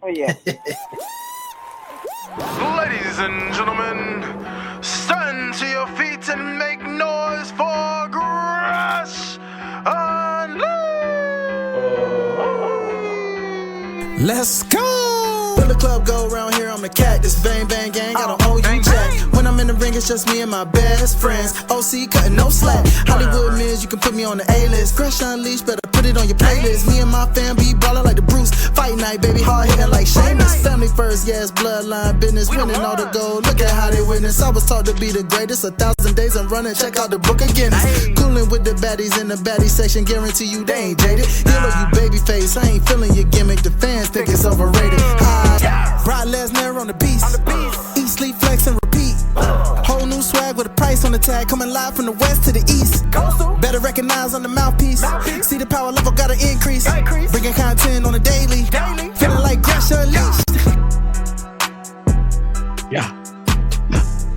Oh yeah. Ladies and gentlemen, stand to your feet and make noise for Gresh. Let's go! When the club go around here, I'm the cat. This bang bang gang, I don't owe you jack. When I'm in the ring, it's just me and my best friends. OC cutting no slack. Hollywood Miz, you can put me on the A-list. Gresh Unleashed, better put it on your playlist. Me and my fam be ballin' like the Bruce. Fight night, baby, hard hitting like Sheamus. Family first, yes, bloodline business. Winning all the gold, look at how they witness. I was taught to be the greatest. 1,000 days I'm running, check out the book of Guinness. Coolin' with the baddies in the baddie section. Guarantee you they ain't jaded. Heal you baby face, I ain't feeling your gimmick. The fans think it's overrated. Brock Lesnar on the beast. Eat, sleep, flex, and repeat. Whole new swag with a price on the tag. Coming live from the west to the east. Better recognize on the mouthpiece. See the power level gotta increase. Bringing content on a daily. Feeling like Gresh Unleashed. Yeah.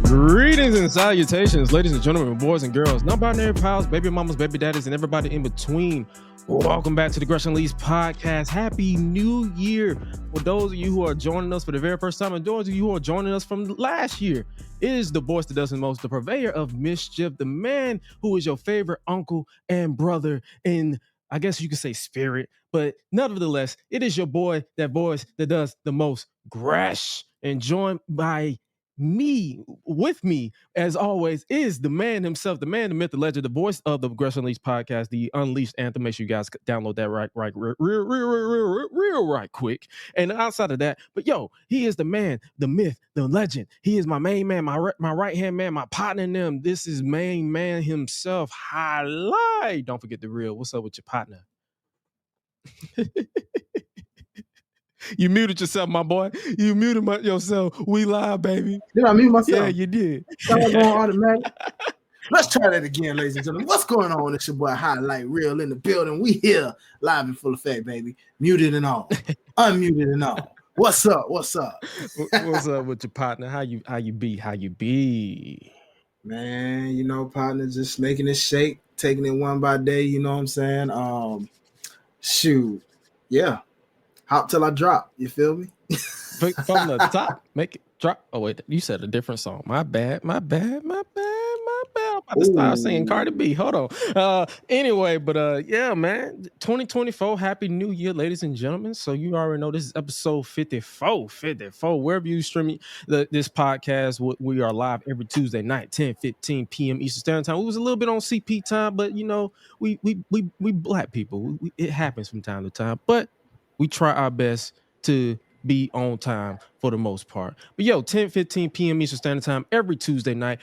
Greetings and salutations, ladies and gentlemen, boys and girls, non-binary pals, baby mamas, baby daddies, and everybody in between. Welcome back to the Gresh Unleashed podcast. Happy New Year. For those of you who are joining us for the very first time, and those of you who are joining us from last year, it is the voice that does the most, the purveyor of mischief, the man who is your favorite uncle and brother in, I guess you could say, spirit, but nevertheless, it is your boy, that voice that does the most, Gresh, and joined by me, with me, as always, is the man himself, the man, the myth, the legend, the voice of the Gresh Unleashed podcast, the Unleashed anthem. Make sure you guys download that right quick. And outside of that, but yo, he is the man, the myth, the legend. He is my main man, my right hand man, my partner in them. This is main man himself, Hi-Lite. Don't forget the real. What's up with your partner? You muted yourself, my boy. You muted yourself. We live, baby. Did I mute myself? Yeah, you did. Going automatic. Let's try that again, ladies and gentlemen. What's going on? It's your boy Hi-Lite, real in the building. We here, live and full effect, baby. Muted and all, unmuted and all. What's up? What's up? What's up with your partner? How you be? Man, you know, partner, just making it shake, taking it one by day. You know what I'm saying? Shoot, yeah. Hop till I drop. You feel me? From the top, make it drop. Oh wait, you said a different song. My bad. I'm about to start singing Cardi B. Hold on. Anyway, but yeah, man. 2024. Happy New Year, ladies and gentlemen. So you already know this is episode 54. Wherever you stream this podcast, we are live every Tuesday night, 10:15 p.m. Eastern Standard Time. We was a little bit on CP time, but you know, we black people. It happens from time to time, but we try our best to be on time for the most part. But yo, 10:15 p.m. Eastern Standard Time every Tuesday night.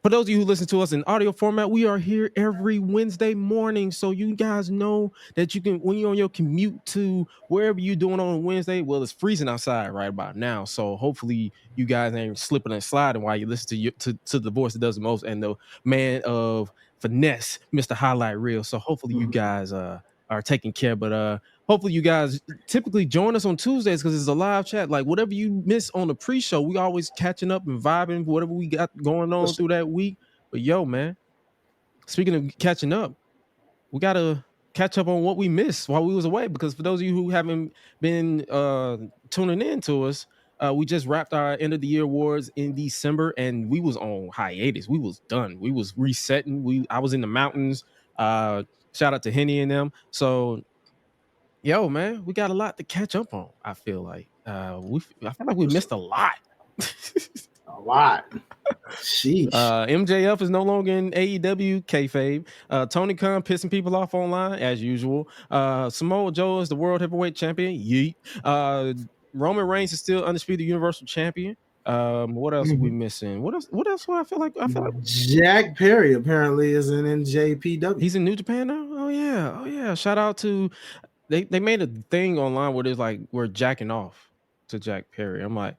For those of you who listen to us in audio format, we are here every Wednesday morning. So you guys know that you can, when you're on your commute to wherever you're doing on Wednesday, well, it's freezing outside right about now. So hopefully you guys ain't slipping and sliding while you listen to the voice that does the most and the man of finesse, Mr. Hi-Lite Real. So hopefully you guys are taking care. But hopefully you guys typically join us on Tuesdays because it's a live chat. Like whatever you miss on the pre-show, we always catching up and vibing whatever we got going on through that week. But yo, man, speaking of catching up, we gotta catch up on what we missed while we was away. Because for those of you who haven't been tuning in to us, we just wrapped our end of the year awards in December, and we was on hiatus. We was done. We was resetting. I was in the mountains. Shout out to Henny and them. So, yo, man, we got a lot to catch up on. I feel like I feel like we missed a lot. A lot. Sheesh. MJF is no longer in AEW kayfabe. Tony Khan pissing people off online as usual. Samoa Joe is the world heavyweight champion. Yeet. Roman Reigns is still undisputed universal champion. What else are we missing? What else? I feel like Jack Perry apparently is in NJPW. He's in New Japan now. Oh yeah. Shout out to they made a thing online where there's like we're jacking off to Jack Perry. I'm like,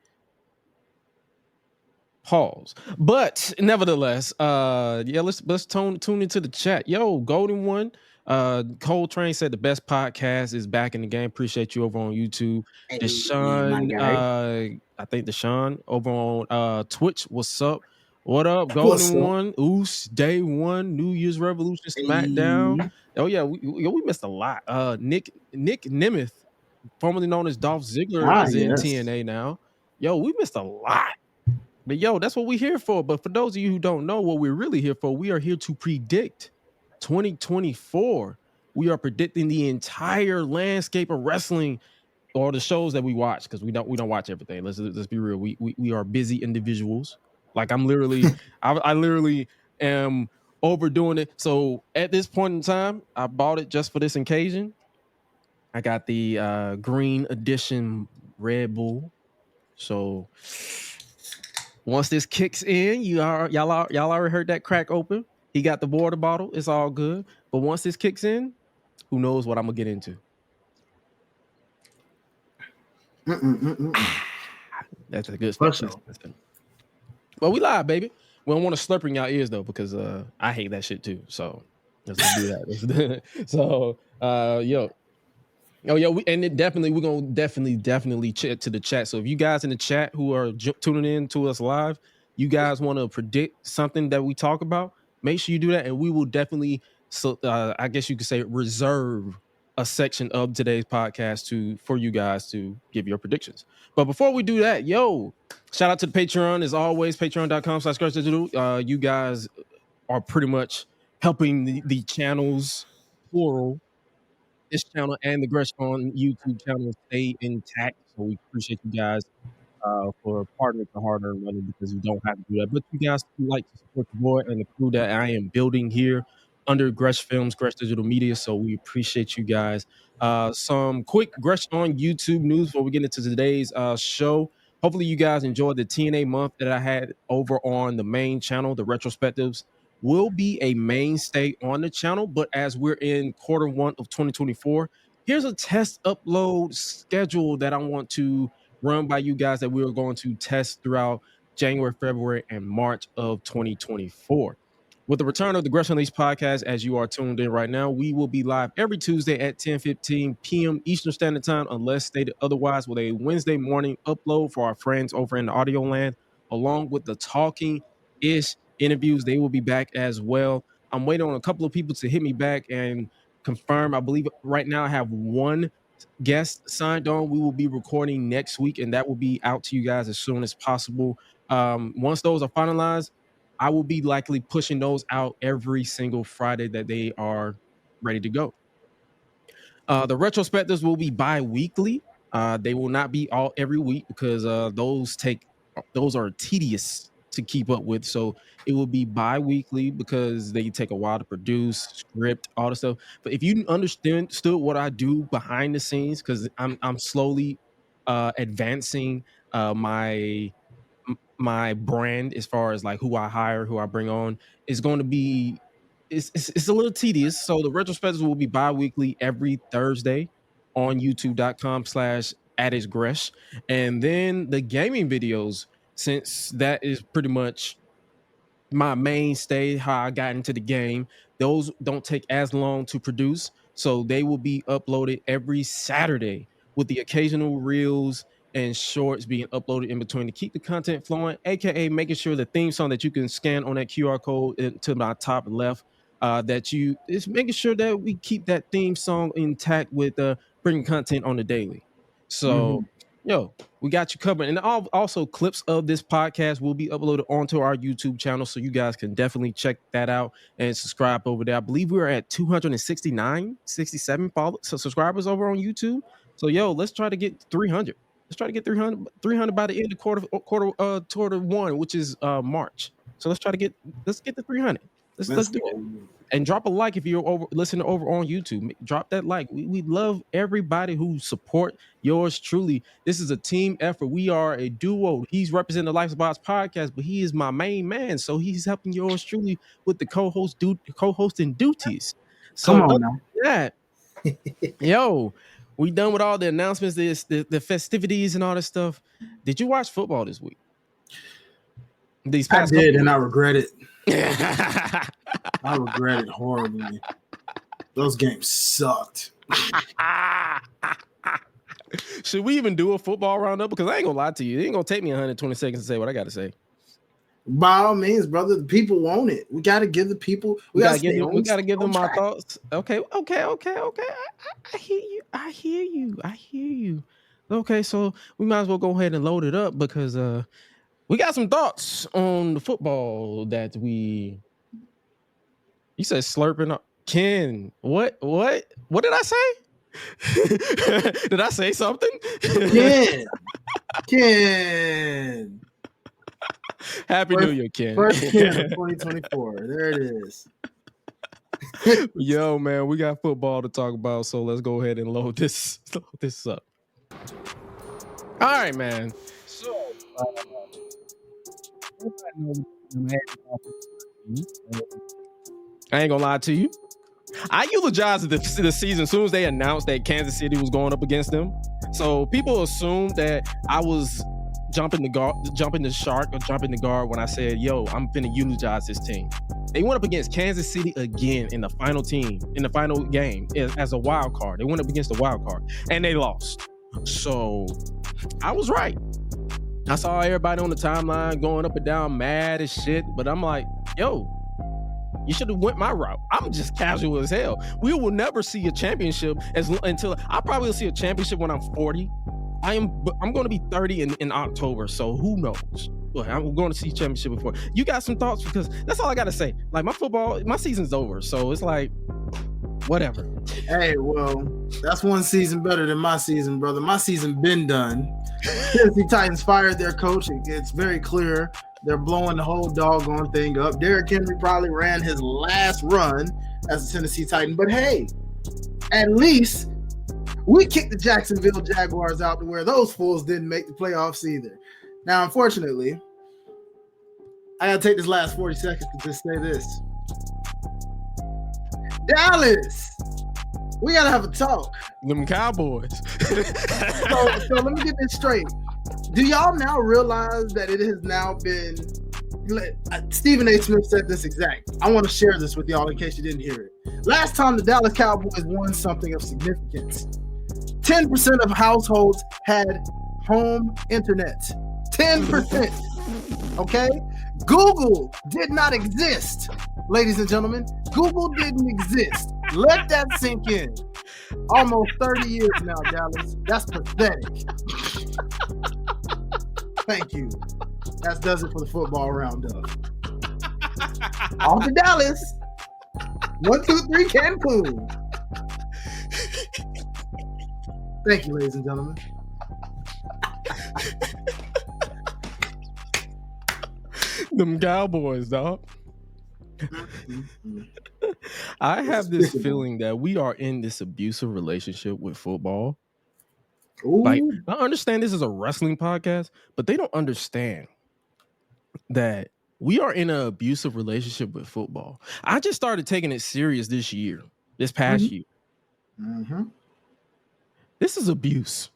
pause. But nevertheless, yeah, let's tune into the chat. Yo, Golden One. Coltrane said the best podcast is back in the game. Appreciate you over on YouTube. Deshaun, I think Deshaun over on Twitch. What's up? What up, Golden One? Oos, Day One, New Year's Revolution, SmackDown. Oh yeah, we missed a lot. Nick Nemeth formerly known as Dolph Ziggler, is in yes. TNA now. Yo, we missed a lot. But yo, that's what we're here for. But for those of you who don't know what we're really here for, we are here to predict 2024. We are predicting the entire landscape of wrestling or the shows that we watch, because we don't watch everything. Let's be real. We are busy individuals. Like I'm literally, I literally am overdoing it. So at this point in time, I bought it just for this occasion. I got the green edition Red Bull. So once this kicks in, y'all already heard that crack open. He got the water bottle. It's all good. But once this kicks in, who knows what I'm gonna get into? That's a good stuff. Sure. Well, we live, baby. We don't want to slurp in y'all ears though, because I hate that shit too. So let's do that. So yo, we're gonna definitely chat to the chat. So if you guys in the chat who are tuning in to us live, you guys want to predict something that we talk about, make sure you do that, and we will definitely. So I guess you could say reserve a section of today's podcast for you guys to give your predictions. But before we do that, shout out to the Patreon as always. Patreon.com/GreshDigital. You guys are pretty much helping the channels plural. This channel and the Gresh on YouTube channel stay intact. So we appreciate you guys for partnering with the hard-earned money, because you don't have to do that. But you guys who like to support the boy and the crew that I am building here under Gresh Films, Gresh Digital Media. So we appreciate you guys. Some quick Gresh on YouTube news before we get into today's show. Hopefully you guys enjoyed the TNA month that I had over on the main channel. The retrospectives will be a mainstay on the channel, but as we're in quarter one of 2024, here's a test upload schedule that I want to run by you guys that we're going to test throughout January, February, and March of 2024. With the return of the Gresh Unleashed podcast, as you are tuned in right now, we will be live every Tuesday at 10:15 p.m. Eastern Standard Time, unless stated otherwise, with a Wednesday morning upload for our friends over in the audio land, along with the talking-ish interviews. They will be back as well. I'm waiting on a couple of people to hit me back and confirm. I believe right now I have one guest signed on. We will be recording next week, and that will be out to you guys as soon as possible. Once those are finalized, I will be likely pushing those out every single Friday that they are ready to go. The retrospectives will be bi-weekly. They will not be all every week, because those are tedious to keep up with. So it will be bi-weekly because they take a while to produce, script, all the stuff. But if you understood what I do behind the scenes, because I'm slowly advancing my brand as far as like who I hire, who I bring on, is going to be it's a little tedious. So the retrospectives will be bi-weekly every Thursday on youtube.com/@gresh. And then the gaming videos, since that is pretty much my mainstay, how I got into the game, those don't take as long to produce. So they will be uploaded every Saturday, with the occasional reels and shorts being uploaded in between to keep the content flowing, aka making sure the theme song that you can scan on that QR code to my top left, that you is making sure that we keep that theme song intact with bringing content on the daily. So we got you covered. And also clips of this podcast will be uploaded onto our YouTube channel, so you guys can definitely check that out and subscribe over there. I believe we're at 67 subscribers over on YouTube. So let's try to get 300. Let's try to get 300 by the end of quarter one, which is March. So let's get the 300. Let's do it. And drop a like if you're listening over on YouTube. Drop that like. We love everybody who support yours truly. This is a team effort. We are a duo. He's representing the Life's Boss podcast, but he is my main man, so he's helping yours truly with the co-hosting duties. So come on now. Yeah, we done with all the announcements, the festivities and all this stuff. Did you watch football this week? These past I did, and I regret it. I regret it horribly. Those games sucked. Should we even do a football roundup? Because I ain't gonna lie to you, it ain't gonna take me 120 seconds to say what I gotta say. By all means, brother, the people want it. We got to give the people. We gotta give them our thoughts. Okay. I hear you. Okay, so we might as well go ahead and load it up because we got some thoughts on the football that we. You said slurping up, Ken. What did I say? Did I say something? Ken. Happy New Year, Ken. First Ken of 2024. There it is. Yo, man, we got football to talk about, so let's go ahead and load this up. All right, man. So, I ain't gonna lie to you. I eulogized the season as soon as they announced that Kansas City was going up against them. So people assumed that I was jumping the shark or jumping the guard when I said, yo, I'm finna eulogize this team. They went up against Kansas City again in the final game as a wild card. They went up against the wild card and they lost. So I was right. I saw everybody on the timeline going up and down mad as shit, but I'm like, yo, you should have went my route. I'm just casual as hell. We will never see a championship until I probably will see a championship when I'm 40. I'm going to be 30 in October, so who knows? Well, I'm going to see championship before. You got some thoughts? Because that's all I got to say. Like my season's over, so it's like whatever. Hey, well, that's one season better than my season, brother. My season been done. Tennessee Titans fired their coach. It's very clear. They're blowing the whole doggone thing up. Derrick Henry probably ran his last run as a Tennessee Titan. But hey, at least we kicked the Jacksonville Jaguars out to where those fools didn't make the playoffs either. Now, unfortunately, I got to take this last 40 seconds to just say this. Dallas, we got to have a talk. Them Cowboys. So let me get this straight. Do y'all now realize that it has now been Stephen A. Smith said this exact. I want to share this with y'all in case you didn't hear it. Last time the Dallas Cowboys won something of significance, 10% of households had home internet. 10%. Okay? Google did not exist, ladies and gentlemen. Google didn't exist. Let that sink in. Almost 30 years now, Dallas. That's pathetic. Thank you. That does it for the football roundup. On to Dallas. 1, 2, 3, Cancun. Thank you, ladies and gentlemen. Them Cowboys, dog. I have this feeling that we are in this abusive relationship with football. Ooh. Like, I understand this is a wrestling podcast, but they don't understand that we are in an abusive relationship with football. I just started taking it serious this past year. Mm-hmm. This is abuse.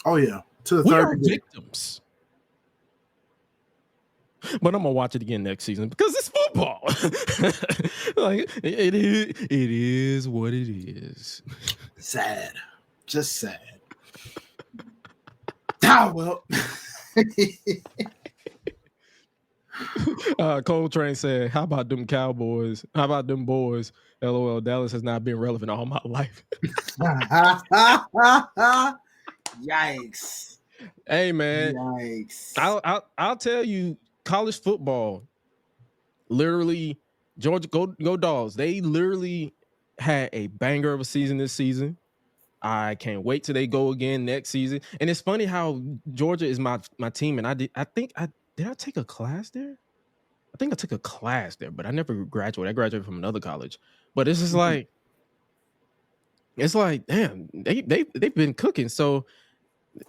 Oh, yeah. To the we third are victims. But I'm gonna watch it again next season because it's football. Like it is what it is. Sad. Just sad. Ah, well. Coltrane said, how about them Cowboys? How about them boys? LOL, Dallas has not been relevant all my life. Yikes. Hey, man. Yikes. I'll tell you, college football, literally, Georgia, go Dogs. They literally had a banger of a season this season. I can't wait till they go again next season. And it's funny how Georgia is my team. And did I take a class there? I think I took a class there, but I never graduated. I graduated from another college. But it's just like, it's like, damn, they've been cooking. So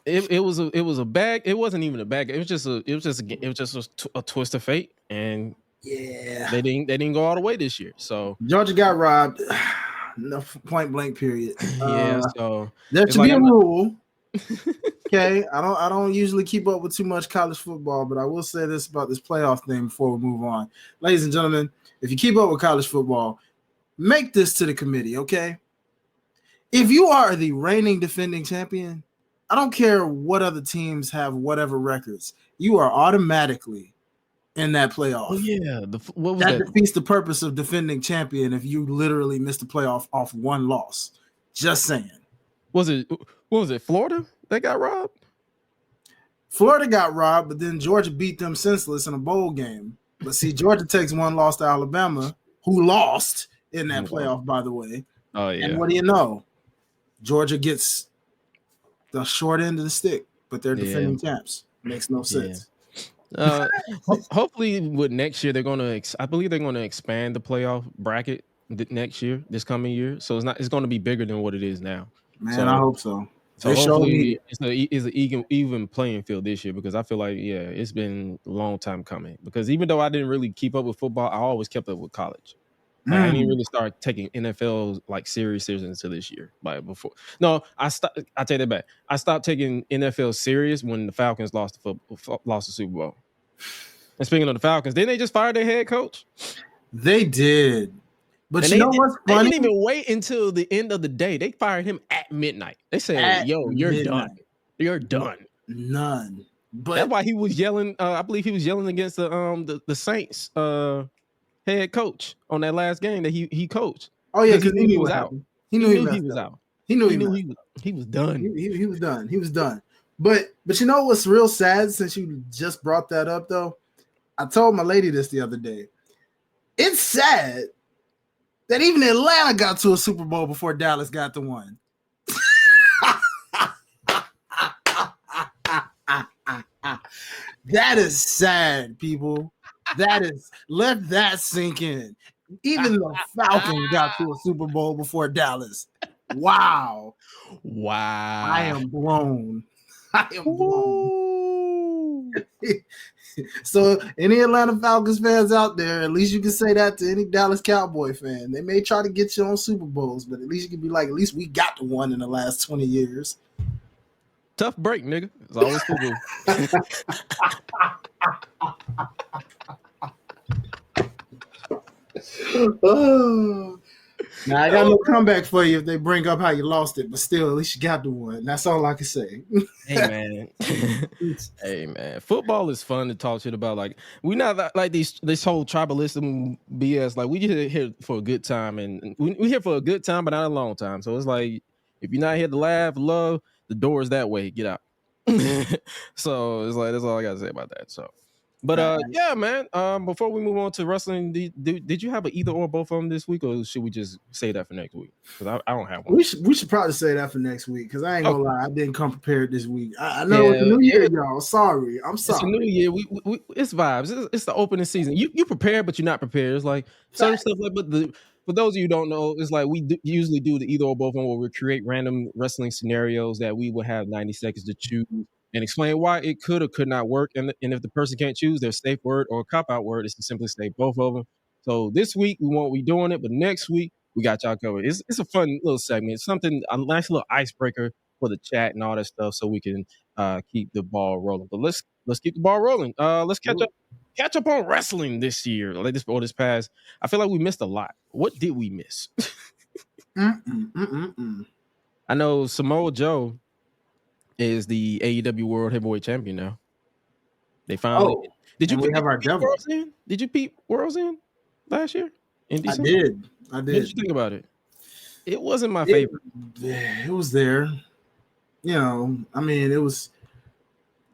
it was a bag. It wasn't even a bag. It was just a twist of fate. And yeah, they didn't go all the way this year. So Georgia got robbed. No, point blank period. Yeah, so there should be a rule. Okay, I don't usually keep up with too much college football, but I will say this about this playoff thing before we move on. Ladies and gentlemen, if you keep up with college football, make this to the committee, okay? If you are the reigning defending champion, I don't care what other teams have, whatever records. You are automatically in that playoff. Oh yeah, what was that that? defeats the purpose of defending champion if you literally miss the playoff off one loss. Just saying. What was it? Florida that got robbed? Florida got robbed, but then Georgia beat them senseless in a bowl game. But see, Georgia takes one loss to Alabama, who lost in that playoff, by the way. Oh yeah. And what do you know? Georgia gets the short end of the stick, but they're defending champs. Makes no sense. Hopefully, with next year, they're gonna. I believe they're gonna expand the playoff bracket next year, this coming year. So it's going to be bigger than what it is now. Man, I hope so. So hopefully, it's an even playing field this year, because I feel like it's been a long time coming. Because even though I didn't really keep up with football, I always kept up with college. Like, I didn't really start taking NFL like serious until this year. Like before, no, I take that back. I stopped taking NFL serious when the Falcons lost the Super Bowl. And speaking of the Falcons, didn't they just fire their head coach? They did, but and you know what's funny? They didn't even wait until the end of the day. They fired him at midnight. They said, "Yo, you're done. You're done." None. But that's why he was yelling. I believe he was yelling against the Saints. Head coach on that last game that he coached. Oh yeah, because he knew he was out. He knew he was out. He knew he was done. He was done. He was done. But you know what's real sad, since you just brought that up though? I told my lady this the other day. It's sad that even Atlanta got to a Super Bowl before Dallas got to one. That is sad, people. Let that sink in. Even the Falcons got to a Super Bowl before Dallas. Wow. I am blown. So any Atlanta Falcons fans out there, at least you can say that to any Dallas Cowboy fan. They may try to get you on Super Bowls, but at least you can be like, at least we got to one in the last 20 years. Tough break, nigga. It's always football. Now I got no comeback for you if they bring up how you lost it, but still, at least you got the one. That's all I can say. Hey man, football is fun to talk shit about. Like, we not like this whole tribalism BS. Like, we just here for a good time, and we here for a good time, but not a long time. So it's like, if you're not here to laugh, love, the door is that way. Get out. So it's like, that's all I gotta say about that. So. But yeah, man. Before we move on to wrestling, did you have an either or both of them this week, or should we just say that for next week? Because I don't have one. We should probably say that for next week, because I ain't gonna lie, I didn't come prepared this week. I know it's a new year, y'all. Sorry, I'm sorry. It's a new year. We it's vibes. It's the opening season. You prepared, but you're not prepared. It's like certain stuff like, but for those of you who don't know, it's like we usually do the either or both of them, where we create random wrestling scenarios that we will have 90 seconds to choose and explain why it could or could not work. And if the person can't choose their safe word or cop-out word, is to simply say both of them. So this week, we won't be doing it, but next week, we got y'all covered. It's a fun little segment. It's something, a nice little icebreaker for the chat and all that stuff, so we can keep the ball rolling. But let's keep the ball rolling. Let's catch up on wrestling this year, like this past. I feel like we missed a lot. What did we miss? I know Samoa Joe is the AEW World Heavyweight Champion now. They finally. Did you have our devil? Did you peep Worlds in last year? In December? I did. What did you think about it? It wasn't my favorite. It was there. You know, I mean, it was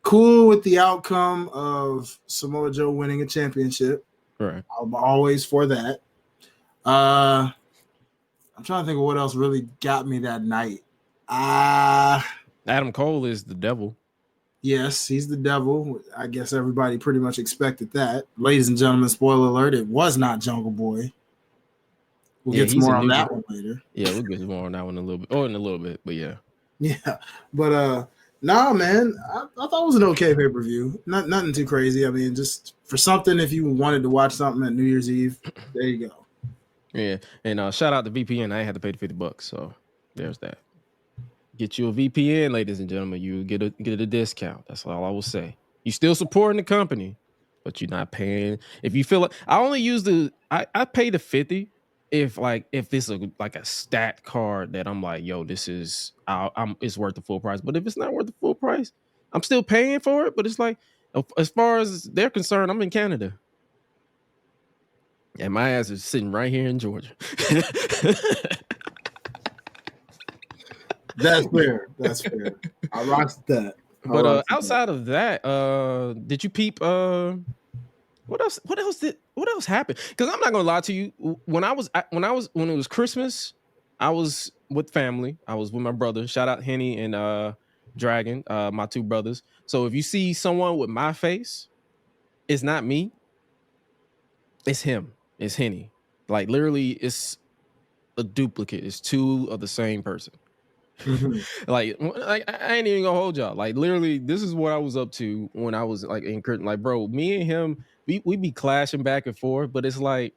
cool with the outcome of Samoa Joe winning a championship. Right. I'm always for that. I'm trying to think of what else really got me that night. Adam Cole is the devil. Yes, he's the devil. I guess everybody pretty much expected that. Ladies and gentlemen, spoiler alert, it was not Jungle Boy. We'll get some more on that one later. Yeah, we'll get some more on that one in a little bit, but yeah. Yeah, but nah, man, I thought it was an okay pay-per-view. Nothing too crazy. I mean, just for something, if you wanted to watch something at New Year's Eve, there you go. Yeah, and shout out to VPN. I had to pay the $50, so there's that. Get you a VPN, ladies and gentlemen. You get a discount. That's all I will say. You still supporting the company, but you're not paying. If you feel like I only use I pay the $50 if it's like a stat card that I'm like, yo, this is it's worth the full price. But if it's not worth the full price, I'm still paying for it. But it's like, as far as they're concerned, I'm in Canada. And my ass is sitting right here in Georgia. That's fair. That's fair. I rock that. But outside of that, did you peep? What else? What else happened? Because I'm not gonna lie to you. When it was Christmas, I was with family. I was with my brother. Shout out Henny and Dragon, my two brothers. So if you see someone with my face, it's not me. It's him. It's Henny. Like literally, it's a duplicate. It's two of the same person. like I ain't even gonna hold y'all. Like literally, this is what I was up to when I was like in Curtin. Like, bro, me and him, we be clashing back and forth, but it's like,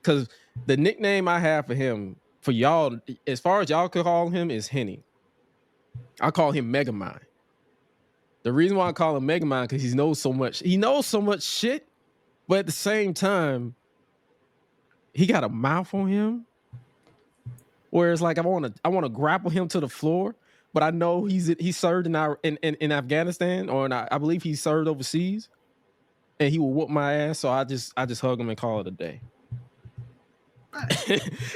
because the nickname I have for him, for y'all, as far as y'all could call him, is Henny. I call him Megamind. The reason why I call him Megamind because he knows so much. He knows so much shit, but at the same time, he got a mouth on him. Whereas, like, I want to grapple him to the floor, but I know he served in Afghanistan, or I believe he served overseas, and he will whoop my ass. So I just hug him and call it a day.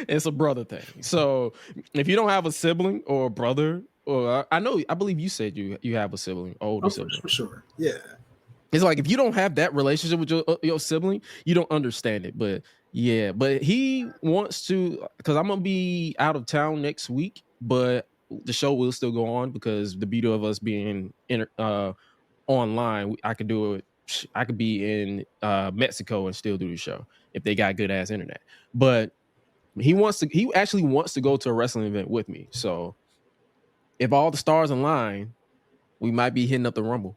It's a brother thing. So if you don't have a sibling or a brother, or I believe you said you have a sibling, older sibling, for sure. Yeah. It's like if you don't have that relationship with your sibling, you don't understand it. But yeah, but he wants to, because I'm gonna be out of town next week, but the show will still go on because the beauty of us being online, I could do it. I could be in Mexico and still do the show if they got good ass internet. But he actually wants to go to a wrestling event with me. So if all the stars align, we might be hitting up the Rumble.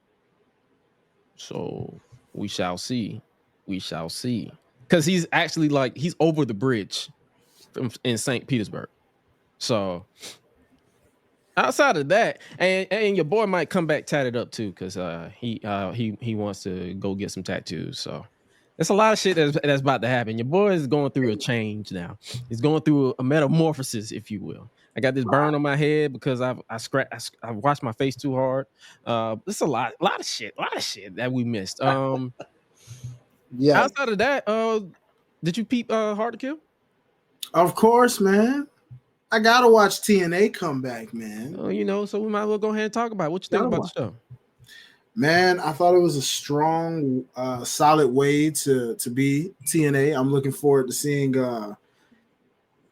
So we shall see. We shall see. Because he's actually he's over the bridge in St. Petersburg. So outside of that, and your boy might come back tatted up too, because he wants to go get some tattoos. So there's a lot of shit that's about to happen. Your boy is going through a change now. He's going through a metamorphosis, if you will. I got this burn on my head because I washed my face too hard. It's a lot of shit that we missed. Yeah. Outside of that, did you peep Hard to Kill? Of course, man. I gotta watch TNA come back, man. Oh, so we might as well go ahead and talk about it. What you think about the show? Man, I thought it was a strong, solid way to be TNA. I'm looking forward to seeing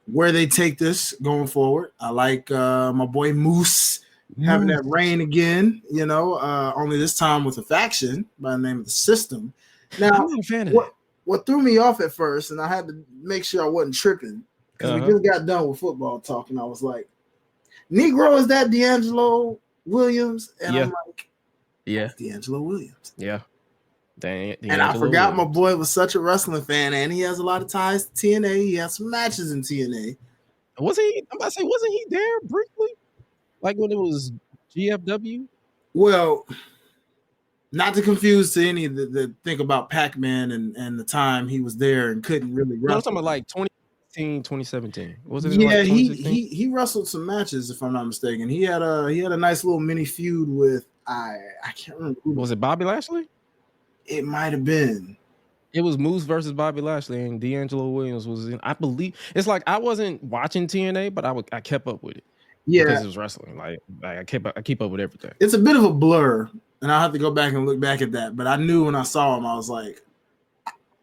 where they take this going forward. I like my boy Moose having that reign again, only this time with a faction by the name of the System. Now, I'm not a fan of that. What threw me off at first, and I had to make sure I wasn't tripping, because we just got done with football talk, and I was like, Negro, is that D'Angelo Williams? And I'm like, yeah, D'Angelo Williams. Yeah. And I forgot my boy was such a wrestling fan, and he has a lot of ties to TNA. He has some matches in TNA. I'm about to say, wasn't he there briefly? Like when it was GFW? Well, not to confuse to any that think about Pac-Man and the time he was there and couldn't really wrestle. No, I'm talking about like 2016, 2017. Was it? Yeah, he wrestled some matches, if I'm not mistaken. He had a nice little mini feud with I can't remember. Was it Bobby Lashley? It might have been. It was Moose versus Bobby Lashley, and D'Angelo Williams was in. I believe it's like I wasn't watching TNA, but I kept up with it. Yeah, because it was wrestling. Like I keep up with everything. It's a bit of a blur, and I'll have to go back and look back at that. But I knew when I saw him, I was like,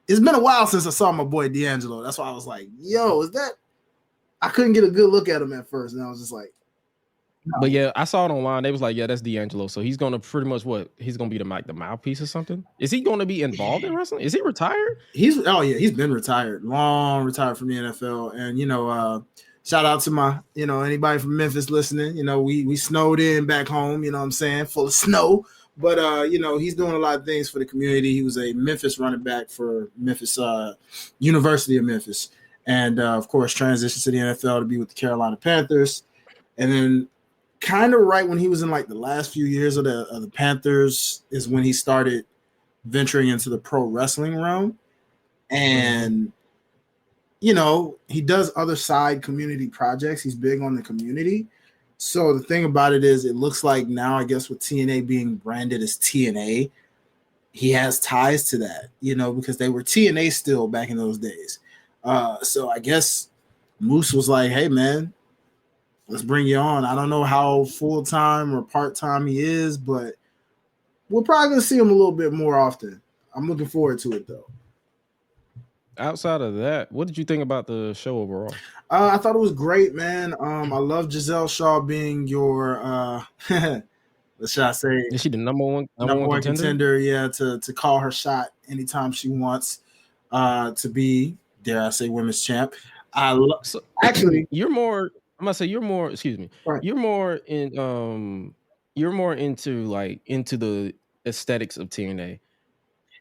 it's been a while since I saw my boy D'Angelo. That's why I was like, yo, is that? I couldn't get a good look at him at first, and I was just like, no. But yeah, I saw it online. They was like, yeah, that's D'Angelo. So he's gonna pretty much he's gonna be the mouthpiece or something. Is he gonna be involved in wrestling? Is he retired? He's been retired, long retired from the NFL. And shout out to my, anybody from Memphis listening. We snowed in back home, what I'm saying, full of snow. But he's doing a lot of things for the community. He was a Memphis running back for Memphis, University of Memphis. And of course, transitioned to the NFL to be with the Carolina Panthers. And then kind of right when he was in like the last few years of the Panthers is when he started venturing into the pro wrestling realm. And you know, he does other side community projects. He's big on the community. So the thing about it is, it looks like now, I guess with TNA being branded as TNA, he has ties to that, you know, because they were TNA still back in those days. So I guess Moose was like, hey, man, let's bring you on. I don't know how full-time or part-time he is, but we're probably going to see him a little bit more often. I'm looking forward to it, though. Outside of that, what did you think about the show overall? I thought it was great, man. I love Giselle Shaw being your, what should I say? Is she the number one contender? Yeah, to call her shot anytime she wants to be, dare I say, women's champ. Actually, you're more. I'm gonna say you're more. Excuse me. Right. You're more in. You're more into the aesthetics of TNA.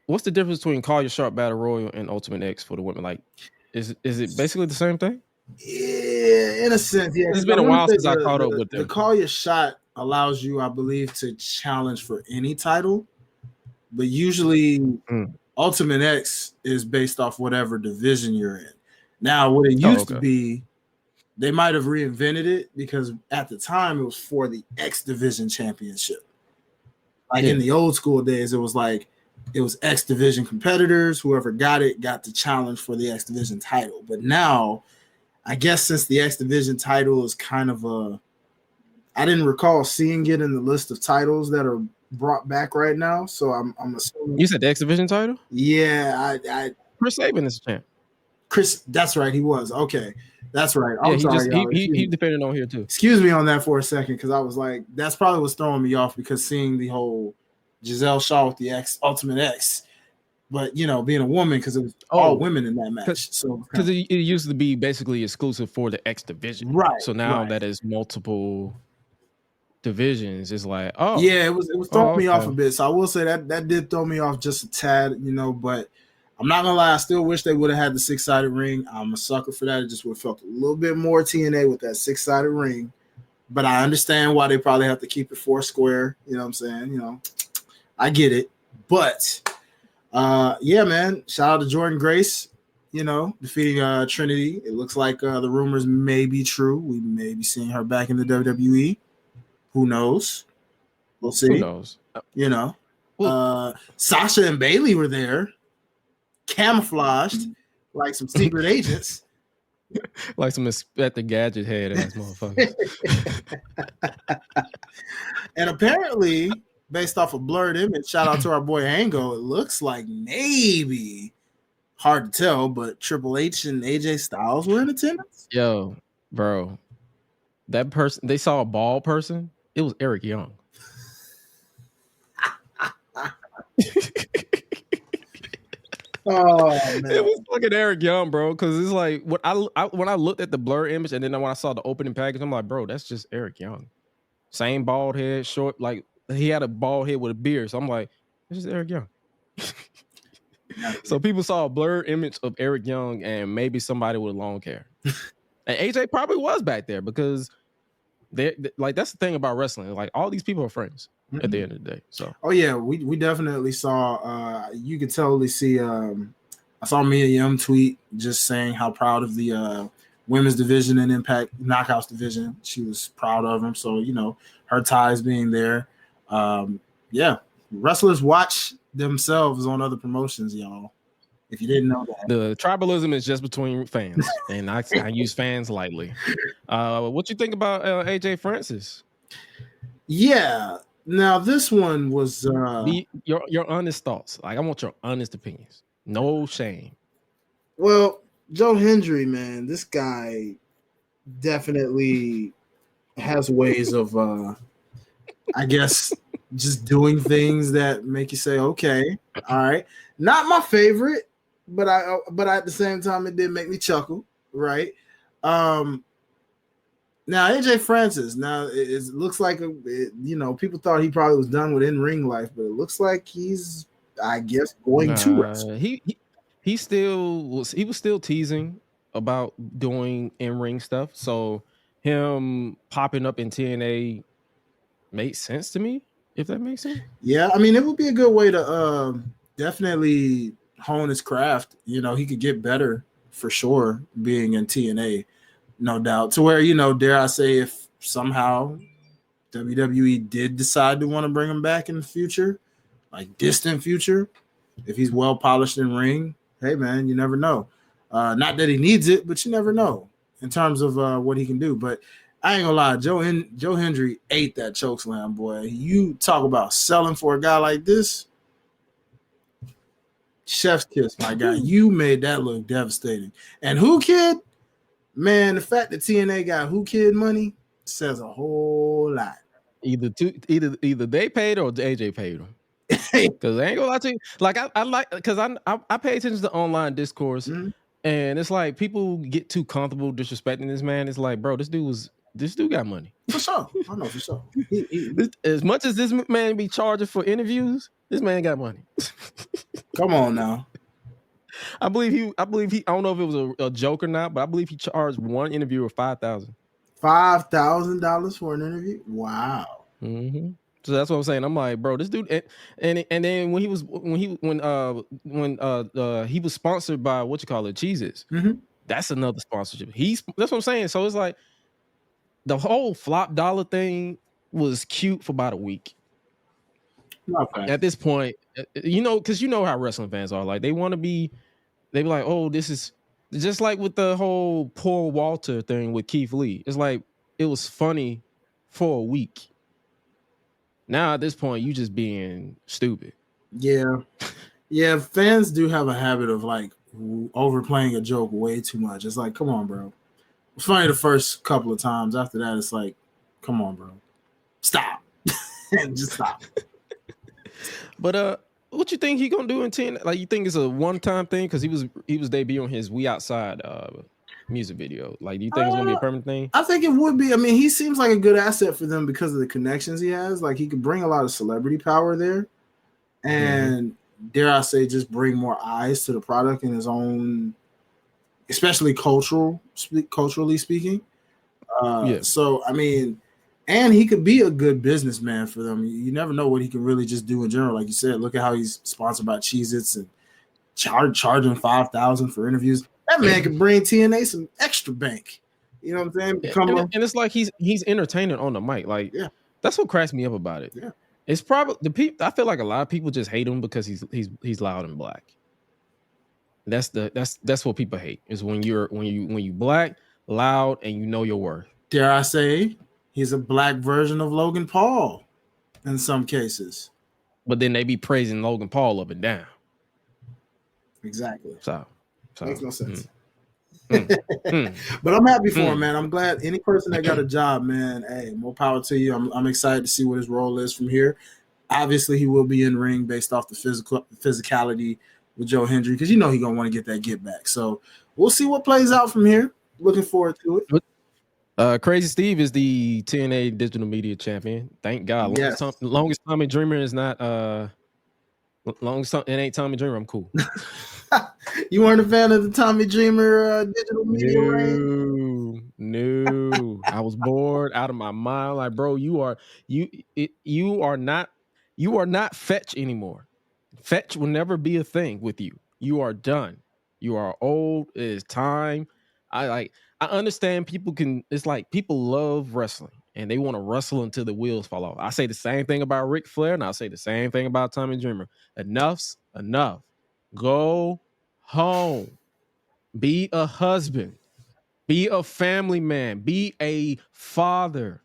What's the difference between Call Your Shot Battle Royal and Ultimate X for the women? Like, is it basically the same thing? Yeah, in a sense, yeah. It's been a while since I caught up with them. The Call Your Shot allows you, I believe, to challenge for any title, but usually Ultimate X is based off whatever division you're in. Now, what it used to be, they might have reinvented it because at the time it was for the X Division Championship. Like in the old school days, it was like it was X Division competitors. Whoever got it got the challenge for the X Division title. But now, I guess since the X Division title is kind of I didn't recall seeing it in the list of titles that are brought back right now. So I'm assuming. You said the X Division title? Yeah, Chris Sabin is champ. Chris, that's right, he was. Okay, that's right. I'm sorry, he defended on here too. Excuse me on that for a second, because I was like, that's probably what's throwing me off, because seeing the whole Giselle Shaw with the Ultimate X, but you know, being a woman, because it was all women in that match. So because it used to be basically exclusive for the X Division, right? So now that is multiple divisions. It's like, yeah, it was throwing me off a bit. So I will say that did throw me off just a tad, you know, but I'm not gonna lie, I still wish they would have had the 6-sided ring. I'm a sucker for that. It just would have felt a little bit more TNA with that 6-sided ring. But I understand why they probably have to keep it 4 square. You know what I'm saying? You know, I get it. But yeah, man, shout out to Jordan Grace, you know, defeating Trinity. It looks like the rumors may be true. We may be seeing her back in the WWE. Who knows? We'll see. Who knows? You know, Sasha and Bailey were there, camouflaged like some secret agents, like some Inspector Gadget head ass motherfuckers. And apparently, based off a blurred image, shout out to our boy Ango, it looks like maybe, hard to tell, but Triple H and AJ Styles were in attendance. Yo, bro, that person, they saw a bald person. It was Eric Young. Oh man, it was fucking Eric Young, bro. Because it's like when I looked at the blur image and then when I saw the opening package, I'm like, bro, that's just Eric Young. Same bald head, short, like he had a bald head with a beard. So I'm like, this is Eric Young. So people saw a blurred image of Eric Young and maybe somebody with long hair. And AJ probably was back there because they like that's the thing about wrestling. Like all these people are friends at the end of the day. So yeah, we definitely saw. You could totally see. I saw Mia Yim tweet just saying how proud of the women's division and Impact Knockouts division. She was proud of them. So you know her ties being there. Yeah, wrestlers watch themselves on other promotions, y'all. If you didn't know that, the tribalism is just between fans, and I use fans lightly. What you think about AJ Francis? Yeah. Now this one was your honest thoughts. Like I want your honest opinions. No shame. Well, Joe Hendry, man, this guy definitely has ways of I guess just doing things that make you say, okay, all right. Not my favorite, but at the same time it did make me chuckle, right? Now AJ Francis, it looks like you know, people thought he probably was done with in-ring life, but it looks like he's, I guess, going to wrestle. He was still teasing about doing in-ring stuff. So him popping up in TNA made sense to me, if that makes sense. Yeah, I mean, it would be a good way to definitely hone his craft. You know, he could get better for sure being in TNA, no doubt. To where, dare I say, if somehow WWE did decide to want to bring him back in the future, like distant future, if he's well polished in ring, hey man, you never know. Not that he needs it, but you never know in terms of what he can do. But I ain't gonna lie, Joe Hendry ate that chokeslam, boy. You talk about selling for a guy like this. Chef's kiss, my guy. You made that look devastating. And Who Kid, man, the fact that TNA got Who Kid money says a whole lot. Either they paid or AJ paid them. Because I ain't gonna lie to you. Like I like, because I pay attention to online discourse, and it's like people get too comfortable disrespecting this man. It's like, bro, this dude got money. For sure. I know, for sure. As much as this man be charging for interviews, this man got money. Come on now. I believe he. I don't know if it was a joke or not, but I believe he charged one interviewer $5,000. $5,000 for an interview? Wow. Mm-hmm. So that's what I'm saying. I'm like, bro, this dude, and then when he was sponsored by Cheez-Its, that's another sponsorship. That's what I'm saying. So it's like the whole flop dollar thing was cute for about a week. Okay. At this point, because how wrestling fans are. Like they be like, oh, this is just like with the whole Paul Walter thing with Keith Lee. It's like it was funny for a week. Now at this point, you just being stupid. Yeah. Fans do have a habit of like overplaying a joke way too much. It's like, come on, bro. It's funny the first couple of times. After that, it's like, come on, bro. Stop. Just stop. But what you think he gonna do in 10? Like, you think it's a one-time thing? Because he was debuting his We Outside music video. Like, do you think it's gonna be a permanent thing? I think it would be. I mean, he seems like a good asset for them because of the connections he has. Like, he could bring a lot of celebrity power there, and dare I say, just bring more eyes to the product in his own, especially culturally speaking. So I mean, and he could be a good businessman for them. You never know what he can really just do in general. Like you said, look at how he's sponsored by Cheez-Its and charging $5,000 for interviews. That man could bring TNA some extra bank. You know what I'm saying? And it's like he's entertaining on the mic. Like, that's what cracks me up about it. Yeah. It's probably the people. I feel like a lot of people just hate him because he's loud and black. That's what people hate, is when you black, loud, and you know your worth. Dare I say, he's a black version of Logan Paul in some cases. But then they be praising Logan Paul up and down. Exactly. So makes no sense. But I'm happy for him, man. I'm glad any person that got a job, man. Hey, more power to you. I'm excited to see what his role is from here. Obviously, he will be in ring based off the physicality with Joe Hendry, because he's gonna want to get that get back. So we'll see what plays out from here. Looking forward to it. Crazy Steve is the TNA Digital Media Champion. Thank God. Longest Tommy Dreamer is not. It ain't Tommy Dreamer. I'm cool. You weren't a fan of the Tommy Dreamer Digital Media reign? No. I was bored out of my mind. Like, bro, you are not Fetch anymore. Fetch will never be a thing with you. You are done. You are old. It is time. I understand it's like people love wrestling and they want to wrestle until the wheels fall off. I say the same thing about Ric Flair, and I say the same thing about Tommy Dreamer. Enough's enough. Go home. Be a husband. Be a family man. Be a father.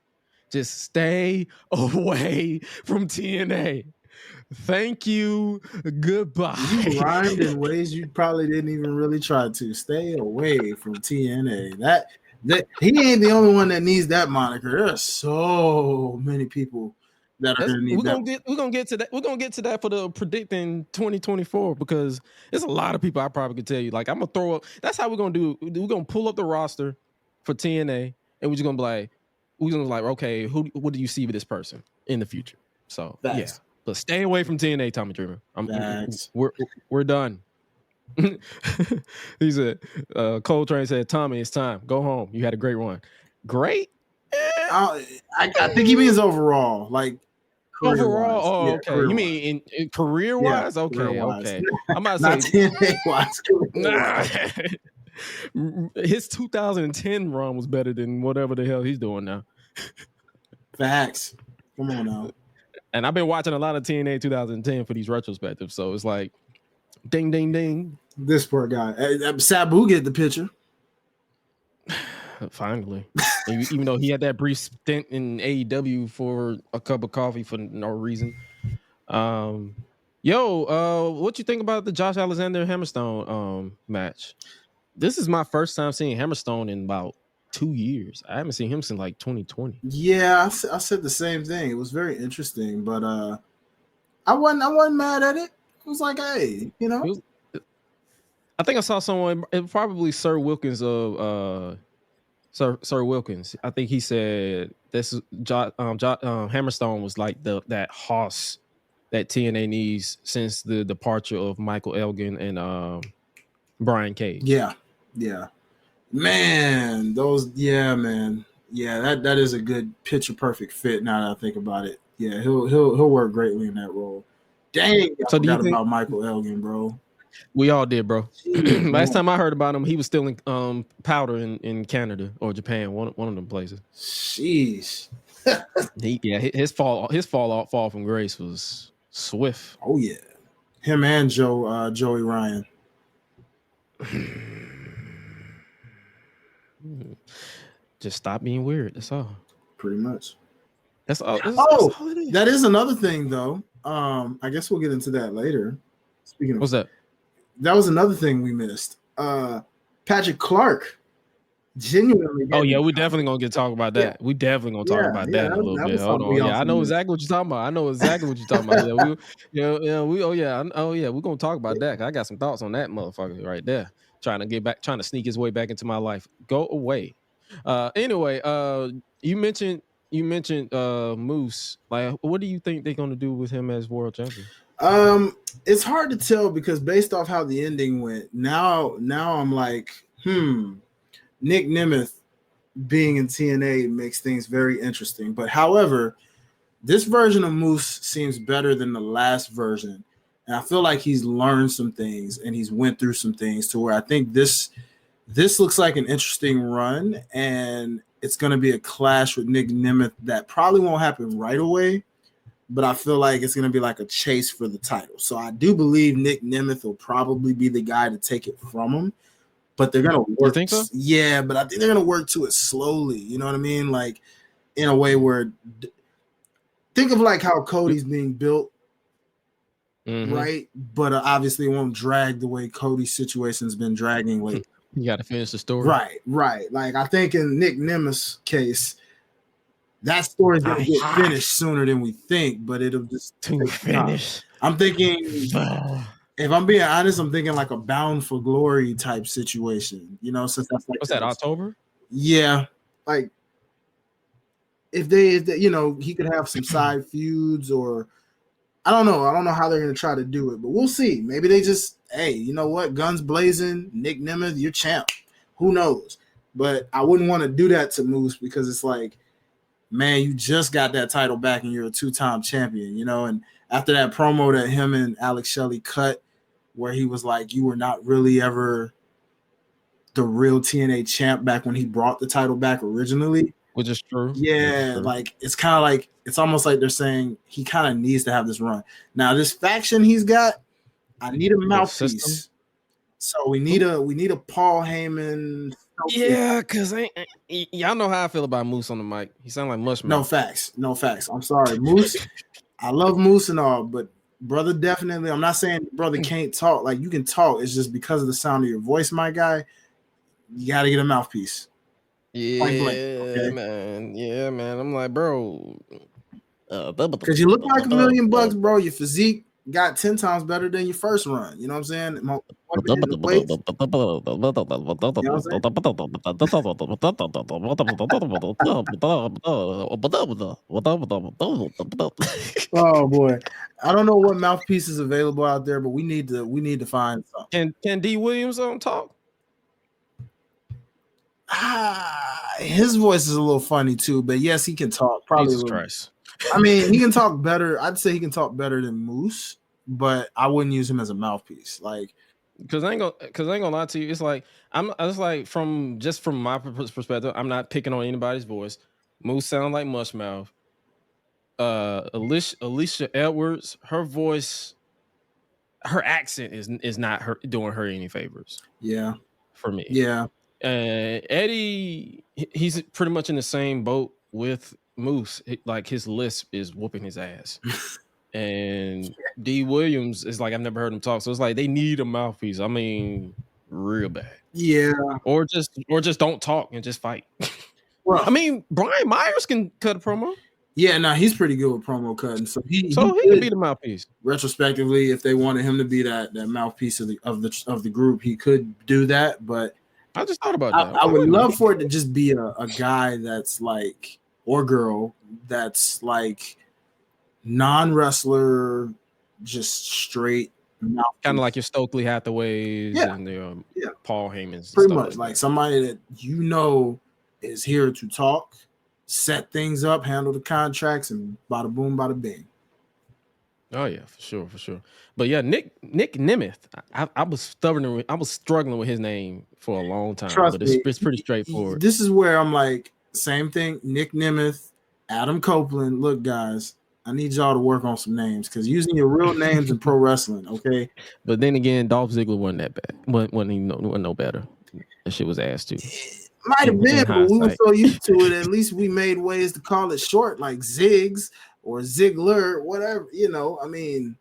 Just stay away from TNA. Thank you. Goodbye. You rhymed in ways you probably didn't even really try to. Stay away from TNA. That he ain't the only one that needs that moniker. There are so many people that are going to need that. We're gonna get to that. We're gonna get to that for the predicting 2024, because there's a lot of people I probably could tell you. Like, I'm gonna throw up. That's how we're gonna do. We're gonna pull up the roster for TNA, and we're just gonna be like, okay, what do you see with this person in the future? So yeah, but stay away from TNA, Tommy Dreamer. We're done. He said, Coltrane said, Tommy, it's time. Go home. You had a great run. Great. I think he means overall, like overall. Oh, okay. Career-wise. You mean in career-wise? Okay. Career-wise. I'm about to not say TNA-wise. His 2010 run was better than whatever the hell he's doing now. Facts. Come on now. And I've been watching a lot of TNA 2010 for these retrospectives, so it's like, ding, ding, ding. This poor guy. Sabu get the picture. Finally. Even though he had that brief stint in AEW for a cup of coffee for no reason. What you think about the Josh Alexander Hammerstone match? This is my first time seeing Hammerstone in about 2 years. I haven't seen him since like 2020. Yeah, I said the same thing. It was very interesting, but I wasn't mad at it. I was like, hey, you know. I think I saw someone, probably Sir Wilkins of Sir Wilkins. I think he said this Hammerstone was like that hoss that TNA needs since the departure of Michael Elgin and Brian Cage. Yeah. Man, that is a good picture perfect fit now that I think about it. Yeah, he'll work greatly in that role. Dang, I forgot about Michael Elgin, bro. We all did, bro. Last time I heard about him, he was still in powder in Canada or Japan, one of them places. Jeez. His fall from grace was swift. Oh yeah, him and Joey Ryan. Just stop being weird. That's all. Pretty much. That's all. That's all it is. That is another thing, though. I guess we'll get into that later. Speaking of what's that? That was another thing we missed. Patrick Clark. Genuinely. Oh yeah, we're definitely gonna talk about that. Yeah. We definitely gonna talk about that in a little bit. Hold on. Yeah, I know exactly what you're talking about. We're gonna talk about that. I got some thoughts on that motherfucker right there. Trying to sneak his way back into my life. Go away. Anyway, you mentioned Moose. Like, what do you think they're gonna do with him as world champion? It's hard to tell because based off how the ending went, now I'm like, Nick Nemeth being in TNA makes things very interesting. But however, this version of Moose seems better than the last version. And I feel like he's learned some things and he's went through some things to where I think this looks like an interesting run, and it's going to be a clash with Nick Nemeth that probably won't happen right away, but I feel like it's going to be like a chase for the title. So I do believe Nick Nemeth will probably be the guy to take it from him, but they're going to work. You think so? Yeah, but I think they're going to work to it slowly. You know what I mean? Like in a way where think of like how Cody's being built. Mm-hmm. Right, but obviously it won't drag the way Cody's situation's been dragging lately. You got to finish the story. Right. Like I think in Nick Nemeth's case, that story's gonna get finished sooner than we think, but it'll just finish. I'm thinking, if I'm being honest, I'm thinking like a Bound for Glory type situation. You know, since that's like what's that, October? Yeah, like if they you know, he could have some side feuds or. I don't know how they're going to try to do it, but we'll see. Maybe they just, hey, you know what? Guns blazing, Nick Nemeth, you're champ. Who knows? But I wouldn't want to do that to Moose because it's like, man, you just got that title back and you're a two-time champion, you know? And after that promo that him and Alex Shelley cut where he was like, you were not really ever the real TNA champ back when he brought the title back originally. Which is true. Yeah, true. Like it's kind of like it's almost like they're saying he kind of needs to have this run. Now this faction he's got, I need a mouthpiece. So we need a Paul Heyman. Yeah, because y'all know how I feel about Moose on the mic. He sounds like mushmouth. No facts. I'm sorry, Moose. I love Moose and all, but brother, definitely. I'm not saying brother can't talk. Like you can talk. It's just because of the sound of your voice, my guy. You got to get a mouthpiece. Yeah, okay? Man. Yeah, man. I'm like, bro. Because you look like $1 million, bro. Your physique got 10 times better than your first run. You know what I'm saying? Oh boy, I don't know what mouthpiece is available out there, but we need to find something. Can D Williams talk? His voice is a little funny too, but yes, he can talk. Probably. Jesus Christ. I mean, he can talk better. I'd say he can talk better than Moose, but I wouldn't use him as a mouthpiece. Like, Because I ain't gonna lie to you. It's like it's like from my perspective, I'm not picking on anybody's voice. Moose sound like Mushmouth. Alicia Edwards, her voice, her accent is not doing her any favors. Yeah. For me. Yeah. Eddie, he's pretty much in the same boat with Moose. Like his lisp is whooping his ass. And D Williams is like, I've never heard him talk. So it's like they need a mouthpiece. I mean, real bad. Yeah. Or just don't talk and just fight. Well, I mean, Brian Myers can cut a promo. Yeah, no, he's pretty good with promo cutting. So he could be the mouthpiece. Retrospectively, if they wanted him to be that mouthpiece of the group, he could do that. But I just thought about that. I would love for it to just be a guy that's like, or girl that's like non-wrestler, just straight mouthpiece. Kind of like your Stokely Hathaways and the Paul Heyman's. Pretty much like somebody that is here to talk, set things up, handle the contracts, and bada boom, bada bing. Oh yeah, for sure. But yeah, Nick Nemeth. I was struggling with his name for a long time. Trust but me, it's pretty straightforward. This is where I'm like, same thing. Nick Nemeth, Adam Copeland. Look, guys, I need y'all to work on some names because using your real names in pro wrestling, okay? But then again, Dolph Ziggler wasn't that bad. Wasn't no better. That shit was ass too. Might have been, but we were so used to it. At least we made ways to call it short, like Ziggs or Ziggler, whatever. I mean,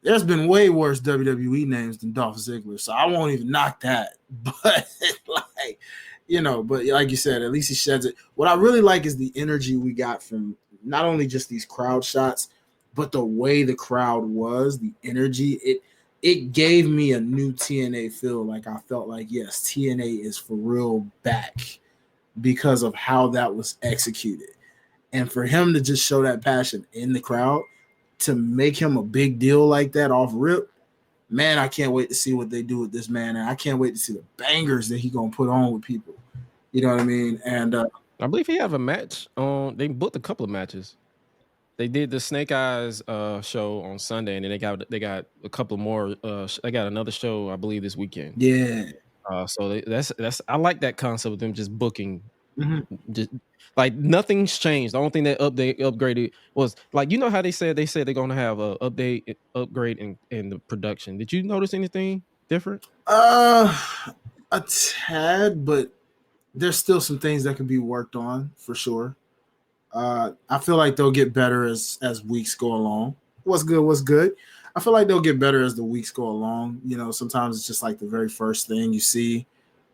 there's been way worse WWE names than Dolph Ziggler, so I won't even knock that. But but like you said, at least he sheds it. What I really like is the energy we got from not only just these crowd shots, but the way the crowd was, the energy. It gave me a new TNA feel. Like I felt like, yes, TNA is for real back because of how that was executed. And for him to just show that passion in the crowd, to make him a big deal like that off rip, man, I can't wait to see what they do with this man. And I can't wait to see the bangers that he going to put on with people. You know what I mean? And I believe he have a match on. They booked a couple of matches. They did the Snake Eyes show on Sunday, and then they got a couple more. They got another show, I believe, this weekend. Yeah. So that's I like that concept of them just booking. Just like nothing's changed. The only thing that upgraded was like, how they said they're gonna have a upgrade in the production. Did you notice anything different? A tad, but there's still some things that can be worked on for sure. I feel like they'll get better as weeks go along. What's good? I feel like they'll get better as the weeks go along. Sometimes it's just like the very first thing you see.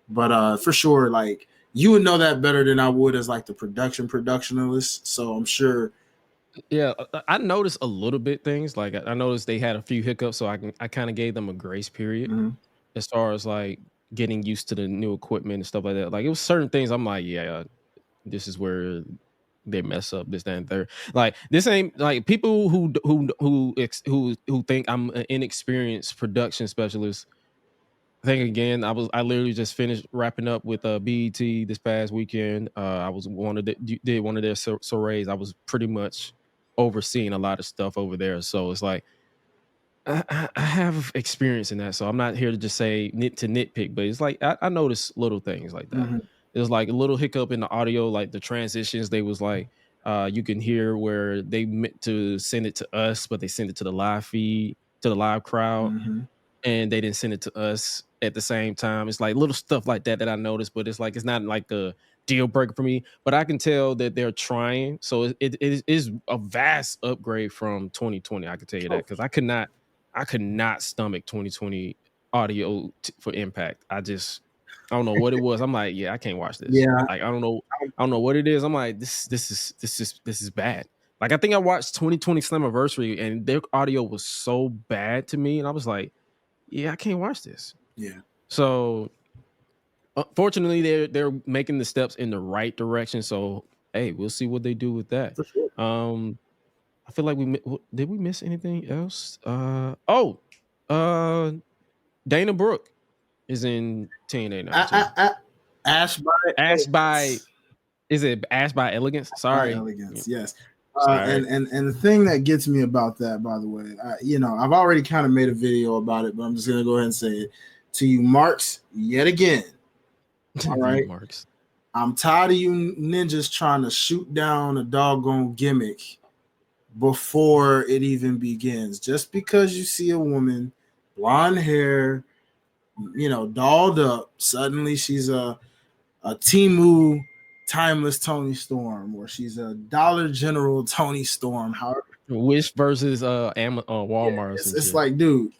But for sure, like you would know that better than I would as like the productionalist. So I'm sure. Yeah, I noticed a little bit things. Like I noticed they had a few hiccups, so I kind of gave them a grace period as far as like getting used to the new equipment and stuff like that. Like it was certain things I'm like, yeah, this is where they mess up, this, that, and third. Like this ain't like people who think I'm an inexperienced production specialist. I think again, I literally just finished wrapping up with BET this past weekend. I was did one of their soirees. I was pretty much overseeing a lot of stuff over there. So it's like I have experience in that. So I'm not here to just say nitpick, but it's like I notice little things like that. It was like a little hiccup in the audio, like the transitions. They was like, you can hear where they meant to send it to us, but they sent it to the live feed, to the live crowd, and they didn't send it to us at the same time. It's like little stuff like that I noticed, but it's like it's not like a deal breaker for me. But I can tell that they're trying. So it is a vast upgrade from 2020. I can tell you that because I could not stomach 2020 audio for Impact. I don't know what it was. I'm like, yeah, I can't watch this. Yeah. Like, I don't know what it is. I'm like, this is bad. Like, I think I watched 2020 Slammiversary and their audio was so bad to me. And I was like, yeah, I can't watch this. Yeah. So fortunately, they're making the steps in the right direction. So, hey, we'll see what they do with that. For sure. I feel like did we miss anything else? Dana Brooke is in TNA now. Ash by is it Ash by Elegance? Sorry, Elegance. Yes. And the thing that gets me about that, by the way, I've already kind of made a video about it, but I'm just gonna go ahead and say it to you, Marks, yet again. All right, Marks. I'm tired of you ninjas trying to shoot down a doggone gimmick before it even begins. Just because you see a woman, blonde hair, dolled up, suddenly she's a Temu timeless Tony Storm, or she's a Dollar General Tony Storm. However, Wish versus Walmart or some it's shit. like, dude,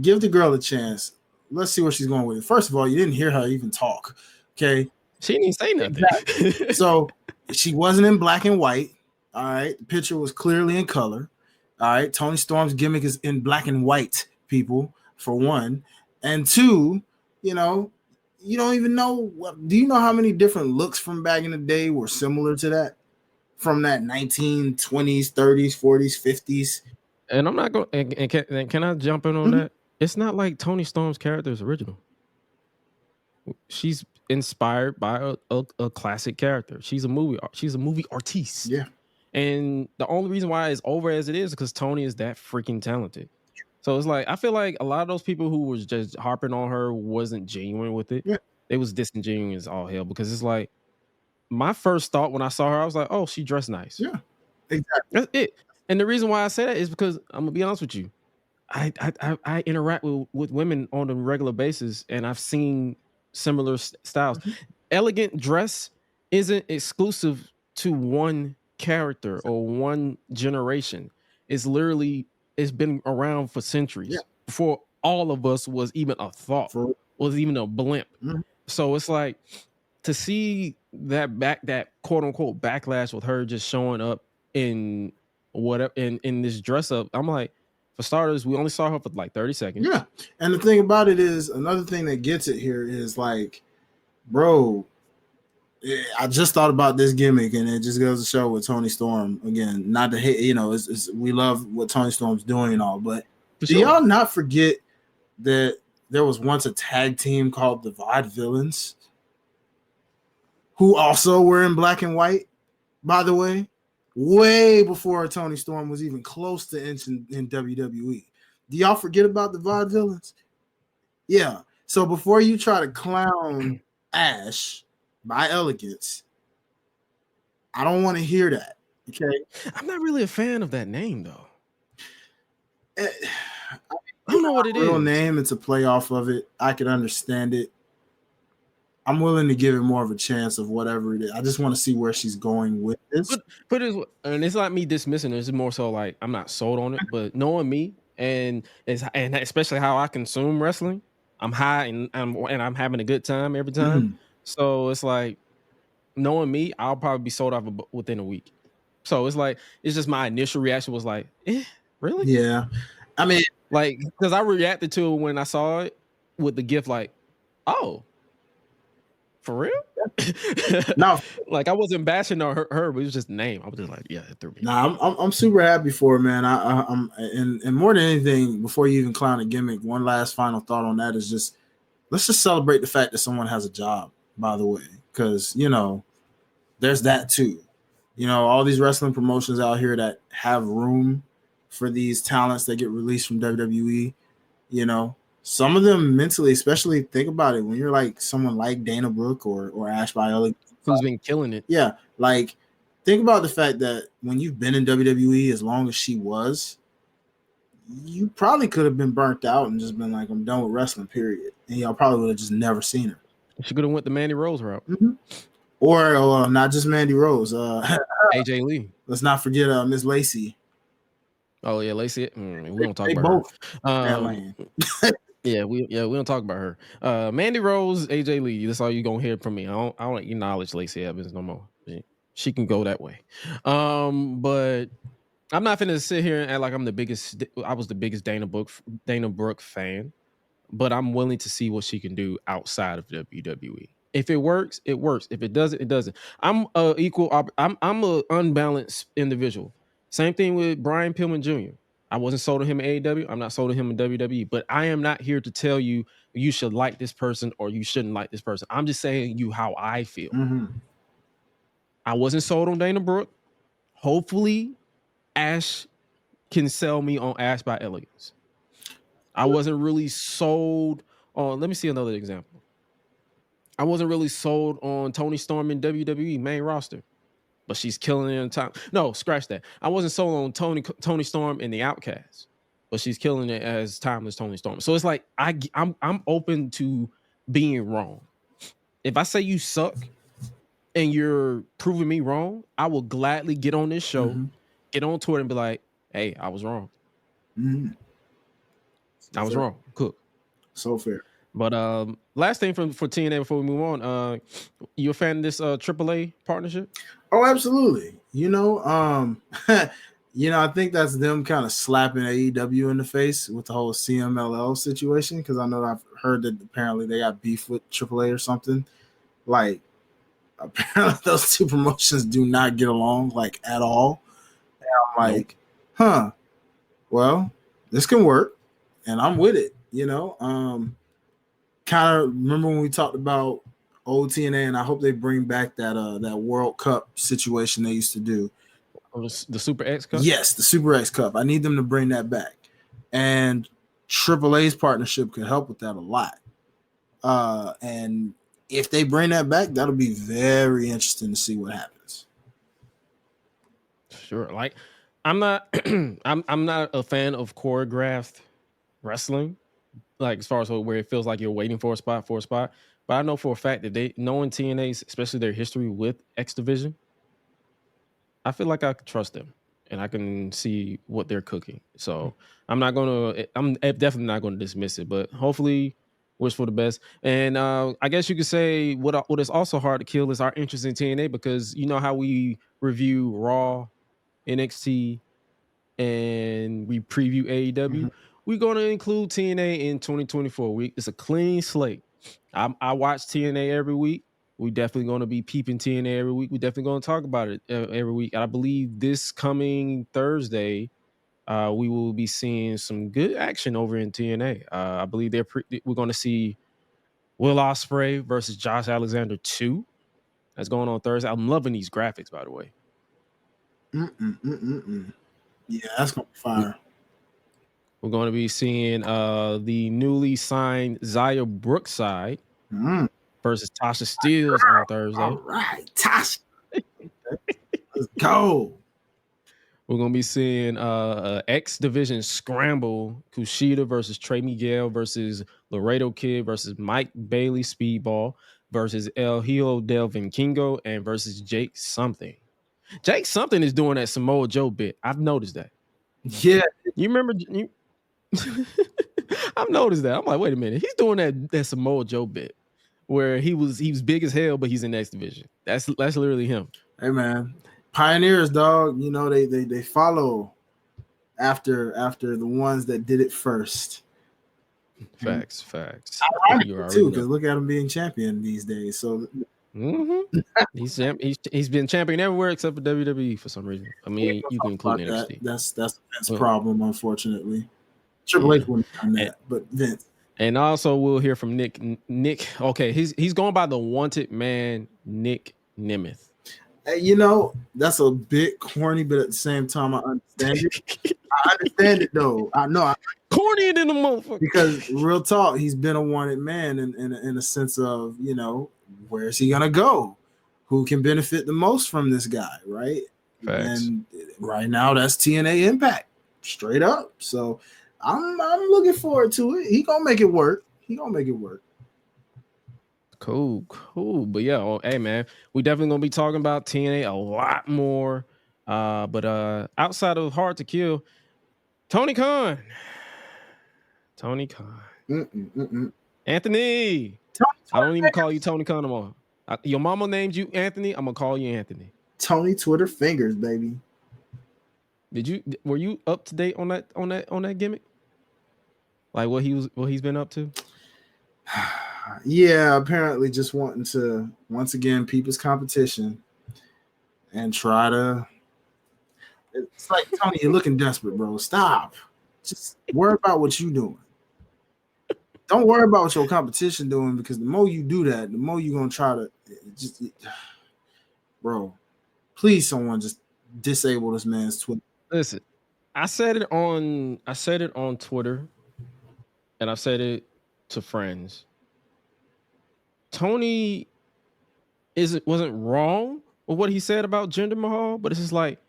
give the girl a chance. Let's see where she's going with it. First of all, you didn't hear her even talk. Okay, she didn't say nothing. Exactly. So she wasn't in black and white. All right, the picture was clearly in color. All right, Tony Storm's gimmick is in black and white, people, for one, and two, you don't even know do you know how many different looks from back in the day were similar to that, from that 1920s, 30s, 40s, 50s? And I'm not going. And can I jump in on that? It's not like Tony Storm's character is original. She's inspired by a classic character. She's a movie artiste. Yeah. And the only reason why it's over as it is because Tony is that freaking talented. So it's like I feel like a lot of those people who was just harping on her wasn't genuine with it. Yeah. They was disingenuous all hell, because it's like my first thought when I saw her, I was like, oh, she dressed nice. Yeah, exactly. That's it. And the reason why I say that is because I'm gonna be honest with you. I interact with women on a regular basis, and I've seen similar styles. Mm-hmm. Elegant dress isn't exclusive to one character or one generation. It's been around for centuries, before all of us was even a thought, was even a blimp. Mm-hmm. So it's like to see that quote unquote backlash with her just showing up in whatever in this dress up. I'm like, for starters, we only saw her for like 30 seconds. Yeah. And the thing about it is, another thing that gets it here is like, bro, I just thought about this gimmick, and it just goes to show with Tony Storm, again, not to hate, we love what Tony Storm's doing and all, but do y'all not forget that there was once a tag team called the Vaudevillains, who also were in black and white, by the way, way before Tony Storm was even close to entering in WWE. Do y'all forget about the Vaudevillains? Yeah. So before you try to clown Ash by Elegance, I don't want to hear that. Okay. I'm not really a fan of that name, though. I don't know what it is. Real name, it's a play off of it. I can understand it. I'm willing to give it more of a chance of whatever it is. I just want to see where she's going with this. But it's not me dismissing it. It's more so like I'm not sold on it. But knowing me and especially how I consume wrestling, I'm high and I'm having a good time every time. Mm-hmm. So it's like, knowing me, I'll probably be sold off within a week. So it's like, it's just my initial reaction was like, really? Yeah. I mean, like, because I reacted to it when I saw it with the gift, like, oh, for real? No, like I wasn't bashing on her, but it was just the name. I was just like, yeah, it threw me. Nah, I'm super happy for it, man. I'm and more than anything, before you even clown a gimmick, one last final thought on that is just, let's just celebrate the fact that someone has a job, by the way, because there's that too. All these wrestling promotions out here that have room for these talents that get released from WWE, some of them mentally, especially think about it when you're like someone like Dana Brooke or Ash Viola, who's been killing it. Yeah, like think about the fact that when you've been in WWE as long as she was, you probably could have been burnt out and just been like, I'm done with wrestling, period. And y'all probably would have just never seen her. She could have went the Mandy Rose route. Mm-hmm. Or not just Mandy Rose. AJ Lee. Let's not forget Miss Lacey. Oh yeah, Lacey. We don't talk about her. Yeah, we don't talk about her. Mandy Rose, AJ Lee. That's all you gonna hear from me. I don't acknowledge Lacey Evans no more. She can go that way. But I'm not finna sit here and act like I was the biggest Dana Brooke fan. But I'm willing to see what she can do outside of WWE. If it works, it works. If it doesn't, it doesn't. I'm I'm a unbalanced individual. Same thing with Brian Pillman Jr. I wasn't sold on him in AEW. I'm not sold on him in WWE. But I am not here to tell you you should like this person or you shouldn't like this person. I'm just saying you how I feel. Mm-hmm. I wasn't sold on Dana Brooke. hopefully Ash can sell me on Ash by Elegance. I wasn't really sold on. Let me see another example. I wasn't really sold on Toni Storm in WWE main roster, but she's killing it in time. No, scratch that. I wasn't sold on Toni Storm in the Outcast, but she's killing it as timeless Toni Storm. So it's like I'm open to being wrong. If I say you suck and you're proving me wrong, I will gladly get on this show, get on Twitter and be like, hey, I was wrong. I was wrong. Cook. So fair. But last thing for TNA before we move on, you a fan of this AAA partnership? Oh, absolutely. I think that's them kind of slapping AEW in the face with the whole CMLL situation, because I know I've heard that apparently they got beef with AAA or something. Like, apparently those two promotions do not get along, like, at all. And I'm like, well, this can work, and I'm with it, kind of remember when we talked about old TNA, and I hope they bring back that World Cup situation they used to do. Oh, the Super X Cup? Yes, the Super X Cup. I need them to bring that back. And AAA's partnership could help with that a lot. And if they bring that back, that'll be very interesting to see what happens. Sure. Like, I'm not I'm not a fan of choreographed wrestling, like as far as where it feels like you're waiting for a spot. But I know for a fact that knowing TNA's, especially their history with X Division, I feel like I can trust them and I can see what they're cooking. So I'm definitely not going to dismiss it, but hopefully wish for the best. And I guess you could say what is also hard to kill is our interest in TNA, because you know how we review Raw, NXT, and we preview AEW. We're going to include TNA in 2024. It's a clean slate. I watch TNA every week. We definitely going to be peeping TNA every week. We definitely going to talk about it every week. I believe this coming Thursday, we will be seeing some good action over in TNA. I believe we're going to see Will Ospreay versus Josh Alexander 2. That's going on Thursday. I'm loving these graphics, by the way. Yeah, that's going to be fire. We're going to be seeing the newly signed Xia Brookside versus Tasha Steelz on Thursday. All right, Tasha. Let's go. We're going to be seeing X Division Scramble, Kushida versus Trey Miguel versus Laredo Kid versus Mike Bailey Speedball versus El Hijo del Vikingo and versus Jake Something. Jake Something is doing that Samoa Joe bit. I've noticed that. Yeah. You remember... I've noticed that. I'm like, wait a minute. He's doing that Samoa Joe bit where he was big as hell, but he's in X Division. That's literally him. Hey man, pioneers, dog. They follow after the ones that did it first. Facts. Ironic too, because look at him being champion these days. So he's been champion everywhere except for WWE for some reason. I mean, you can include NXT. That's Vince's problem, unfortunately. Triple H wouldn't have done that, but Vince. And also, we'll hear from Nick. Okay, he's going by the wanted man, Nick Nemeth. Hey, that's a bit corny, but at the same time, I understand it. I understand it though. I know. Corny than the motherfucker. Because real talk, he's been a wanted man in a sense of, where's he gonna go? Who can benefit the most from this guy, right? Facts. And right now, that's TNA Impact, straight up. So I'm looking forward to it. He gonna make it work. Cool. But yeah, hey man, we definitely gonna be talking about TNA a lot more. But outside of Hard to Kill, Tony Khan. Anthony. I don't even call you Tony Khan anymore. Your mama named you Anthony. I'm gonna call you Anthony. Tony Twitter fingers, baby. Were you up to date on that gimmick? Like what he's been up to? Yeah, apparently just wanting to once again peep his competition and try to. It's like, Tony, you're looking desperate, bro. Stop. Just worry about what you're doing. Don't worry about what your competition doing, because the more you do that, the more you're gonna try to bro. Please, someone just disable this man's Twitter. Listen, I said it on Twitter, and I've said it to friends. Tony wasn't wrong with what he said about Jinder Mahal, but it's just like,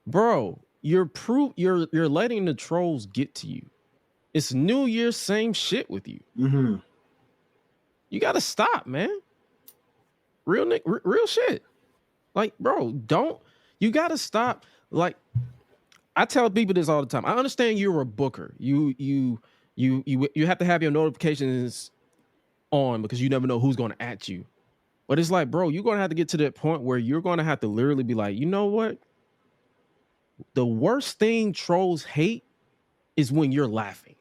bro, you're letting the trolls get to you. It's New Year, same shit with you. Mm-hmm. You gotta stop, man. Real shit. Like, bro, you gotta stop. Like, I tell people this all the time. I understand you're a booker. You have to have your notifications on because you never know who's gonna at you. But it's like, bro, you're gonna have to get to that point where you're gonna have to literally be like, you know what? The worst thing trolls hate is when you're laughing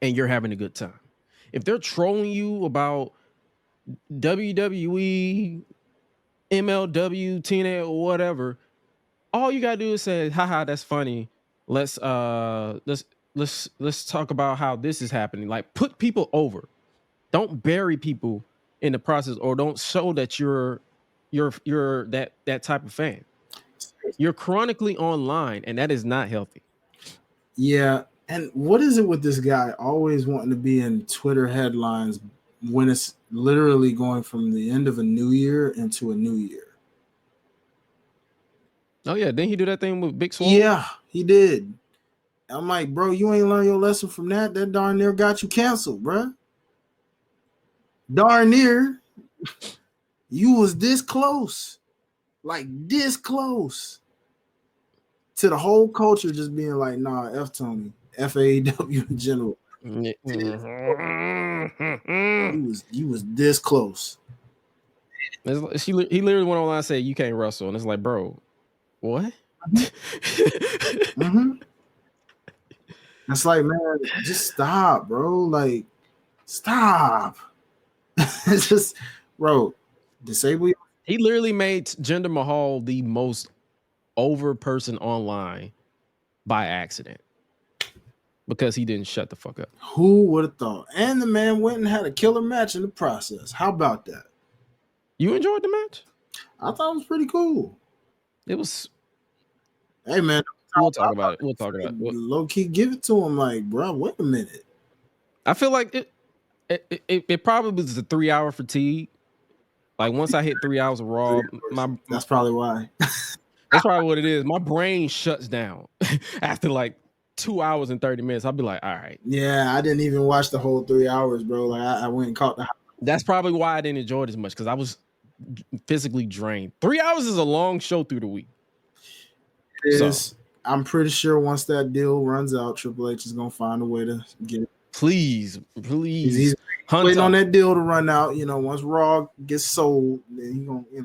and you're having a good time. If they're trolling you about WWE, MLW, TNA, or whatever, all you gotta do is say, haha, that's funny. Let's talk about how this is happening. Like, put people over. Don't bury people in the process, or don't show that you're that type of fan. You're chronically online, and that is not healthy. Yeah. And what is it with this guy always wanting to be in Twitter headlines when it's literally going from the end of a new year into a new year? Oh yeah, didn't he do that thing with Big Swole? Yeah, he did. I'm like, bro, you ain't learned your lesson from that. That darn near got you canceled, bro. Darn near. You was this close. Like this close to the whole culture just being like, nah, F Tony, FAW in general. You was this close. He literally went online and said, you can't wrestle. And it's like, bro, what? Mm-hmm. It's like, man, just stop, bro. Like, stop. It's just, bro, disable. He literally made Jinder Mahal the most over person online by accident because he didn't shut the fuck up. Who would have thought? And the man went and had a killer match in the process. How about that? You enjoyed the match? I thought it was pretty cool. It was. Hey, man. We'll talk about it. We'll talk about it. Low key, give it to him. Like, bro, wait a minute. I feel like it probably was the 3 hour fatigue. Like, once I hit 3 hours of Raw, that's probably why. That's probably what it is. My brain shuts down after like 2 hours and 30 minutes. I'll be like, all right. Yeah, I didn't even watch the whole 3 hours, bro. Like, I went and caught the. That's probably why I didn't enjoy it as much, because I was physically drained. 3 hours is a long show through the week. It is. So, I'm pretty sure once that deal runs out, Triple H is gonna find a way to get it. Please. He's waiting on that deal to run out. You know, once Raw gets sold, then he gonna, you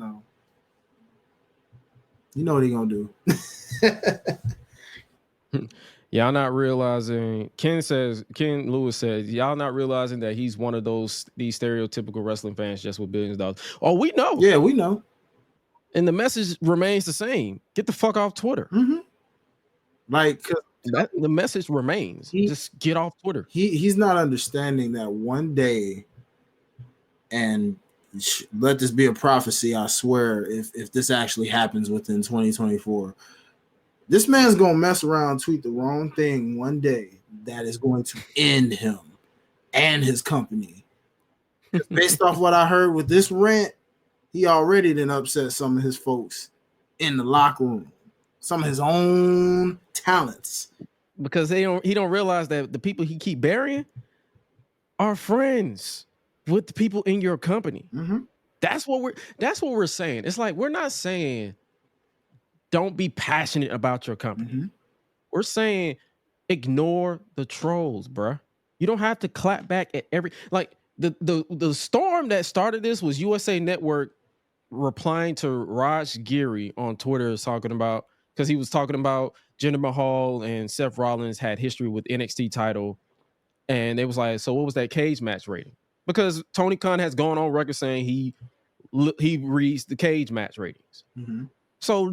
know what he gonna do. Y'all not realizing. Ken Lewis says, y'all not realizing that he's one of these stereotypical wrestling fans just with billions of dollars. Oh, we know. Yeah, we know. And the message remains the same. Get the fuck off Twitter. Mm-hmm. Like, the message remains. Just get off Twitter. He's not understanding that one day, and let this be a prophecy, I swear, if this actually happens within 2024, this man's gonna mess around, tweet the wrong thing one day that is going to end him and his company. Based off what I heard with this rant, he already done upset some of his folks in the locker room. Some of his own talents, because he don't realize that the people he keep burying are friends with the people in your company. Mm-hmm. That's what we're saying. It's like, we're not saying don't be passionate about your company. Mm-hmm. We're saying ignore the trolls, bruh. You don't have to clap back at every, like, the storm that started this was USA Network replying to Raj Giri on Twitter, talking about, because he was talking about Jinder Mahal and Seth Rollins had history with NXT title. And they was like, so what was that cage match rating? Because Tony Khan has gone on record saying he reads the cage match ratings. Mm-hmm. So